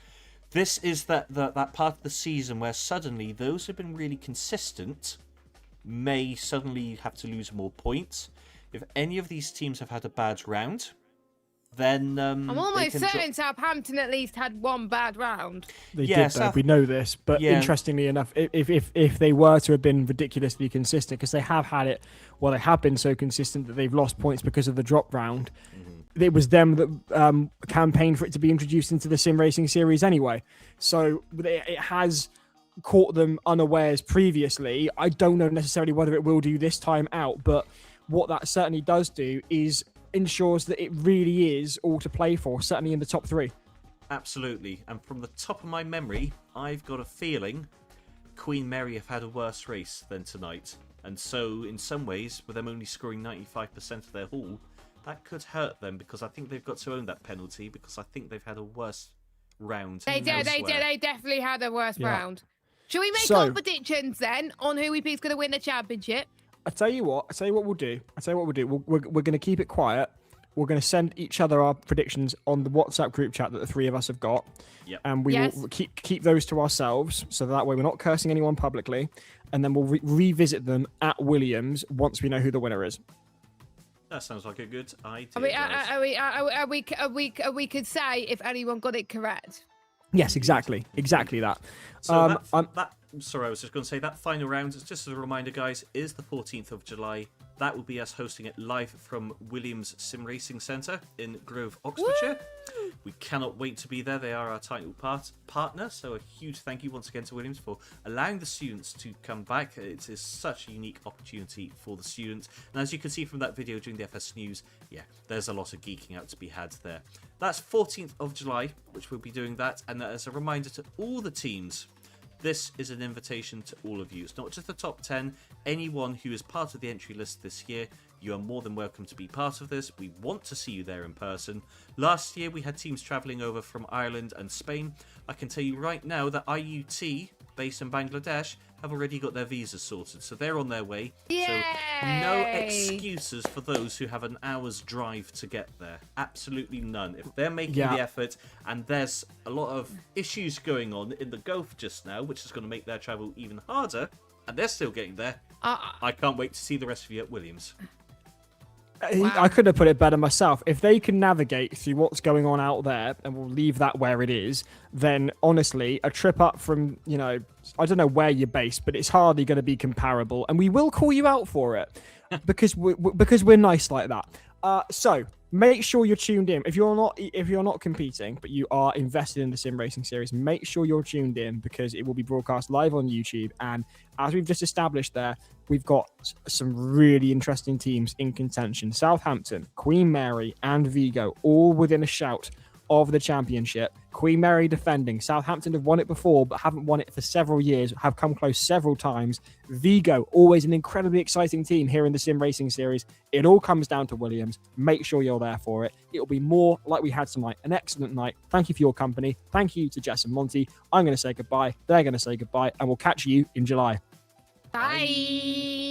This is that part of the season where suddenly those who've been really consistent may suddenly have to lose more points. If any of these teams have had a bad round, then I'm almost certain Southampton at least had one bad round. They did, though. We know this, but interestingly enough, if they were to have been ridiculously consistent, because they have had it, well, they have been so consistent that they've lost points because of the drop round. It was them that campaigned for it to be introduced into the sim racing series anyway. So it has caught them unawares previously. I don't know necessarily whether it will do this time out, but what that certainly does do is ensures that it really is all to play for, certainly in the top 3. Absolutely. And from the top of my memory, I've got a feeling Queen Mary have had a worse race than tonight. And so, in some ways, with them only scoring 95% of their haul, that could hurt them, because I think they've got to own that penalty, because I think they've had a worse round. They definitely had a worse round. Shall we make our predictions then on who we think is going to win the championship? I tell you what we'll do. We're going to keep it quiet. We're going to send each other our predictions on the WhatsApp group chat that the 3 of us have got. Yep. And we will keep those to ourselves, so that way we're not cursing anyone publicly. And then we'll revisit them at Williams once we know who the winner is. That sounds like a good idea. We could say if anyone got it correct. Yes, exactly that. So sorry, I was just going to say that final round, just as a reminder, guys, is the 14th of July. That will be us hosting it live from Williams Sim Racing Centre in Grove, Oxfordshire. Woo! We cannot wait to be there. They are our title partner, so a huge thank you once again to Williams for allowing the students to come back. It is such a unique opportunity for the students. And as you can see from that video during the FS News, there's a lot of geeking out to be had there. That's 14th of July, which we'll be doing that. And as a reminder to all the teams, this is an invitation to all of you. It's not just the top 10. Anyone who is part of the entry list this year, you are more than welcome to be part of this. We want to see you there in person. Last year, we had teams travelling over from Ireland and Spain. I can tell you right now that IUT based in Bangladesh, have already got their visas sorted, so they're on their way. Yay! So no excuses for those who have an hour's drive to get there. Absolutely none. If they're making the effort, and there's a lot of issues going on in the Gulf just now, which is going to make their travel even harder, and they're still getting there, I can't wait to see the rest of you at Williams. I couldn't have put it better myself. If they can navigate through what's going on out there, and we'll leave that where it is, then honestly, a trip up from, I don't know where you're based, but it's hardly going to be comparable. And we will call you out for it because we're nice like that. So make sure you're tuned in. If you're not competing, but you are invested in the sim racing series, make sure you're tuned in because it will be broadcast live on YouTube. And as we've just established there, we've got some really interesting teams in contention. Southampton, Queen Mary, and Vigo, all within a shout of the championship. Queen Mary defending. Southampton have won it before, but haven't won it for several years, have come close several times. Vigo, always an incredibly exciting team here in the sim racing series. It all comes down to Williams. Make sure you're there for it. It'll be more like we had tonight. An excellent night. Thank you for your company. Thank you to Jess and Monty. I'm going to say goodbye. They're going to say goodbye, and we'll catch you in July. Bye.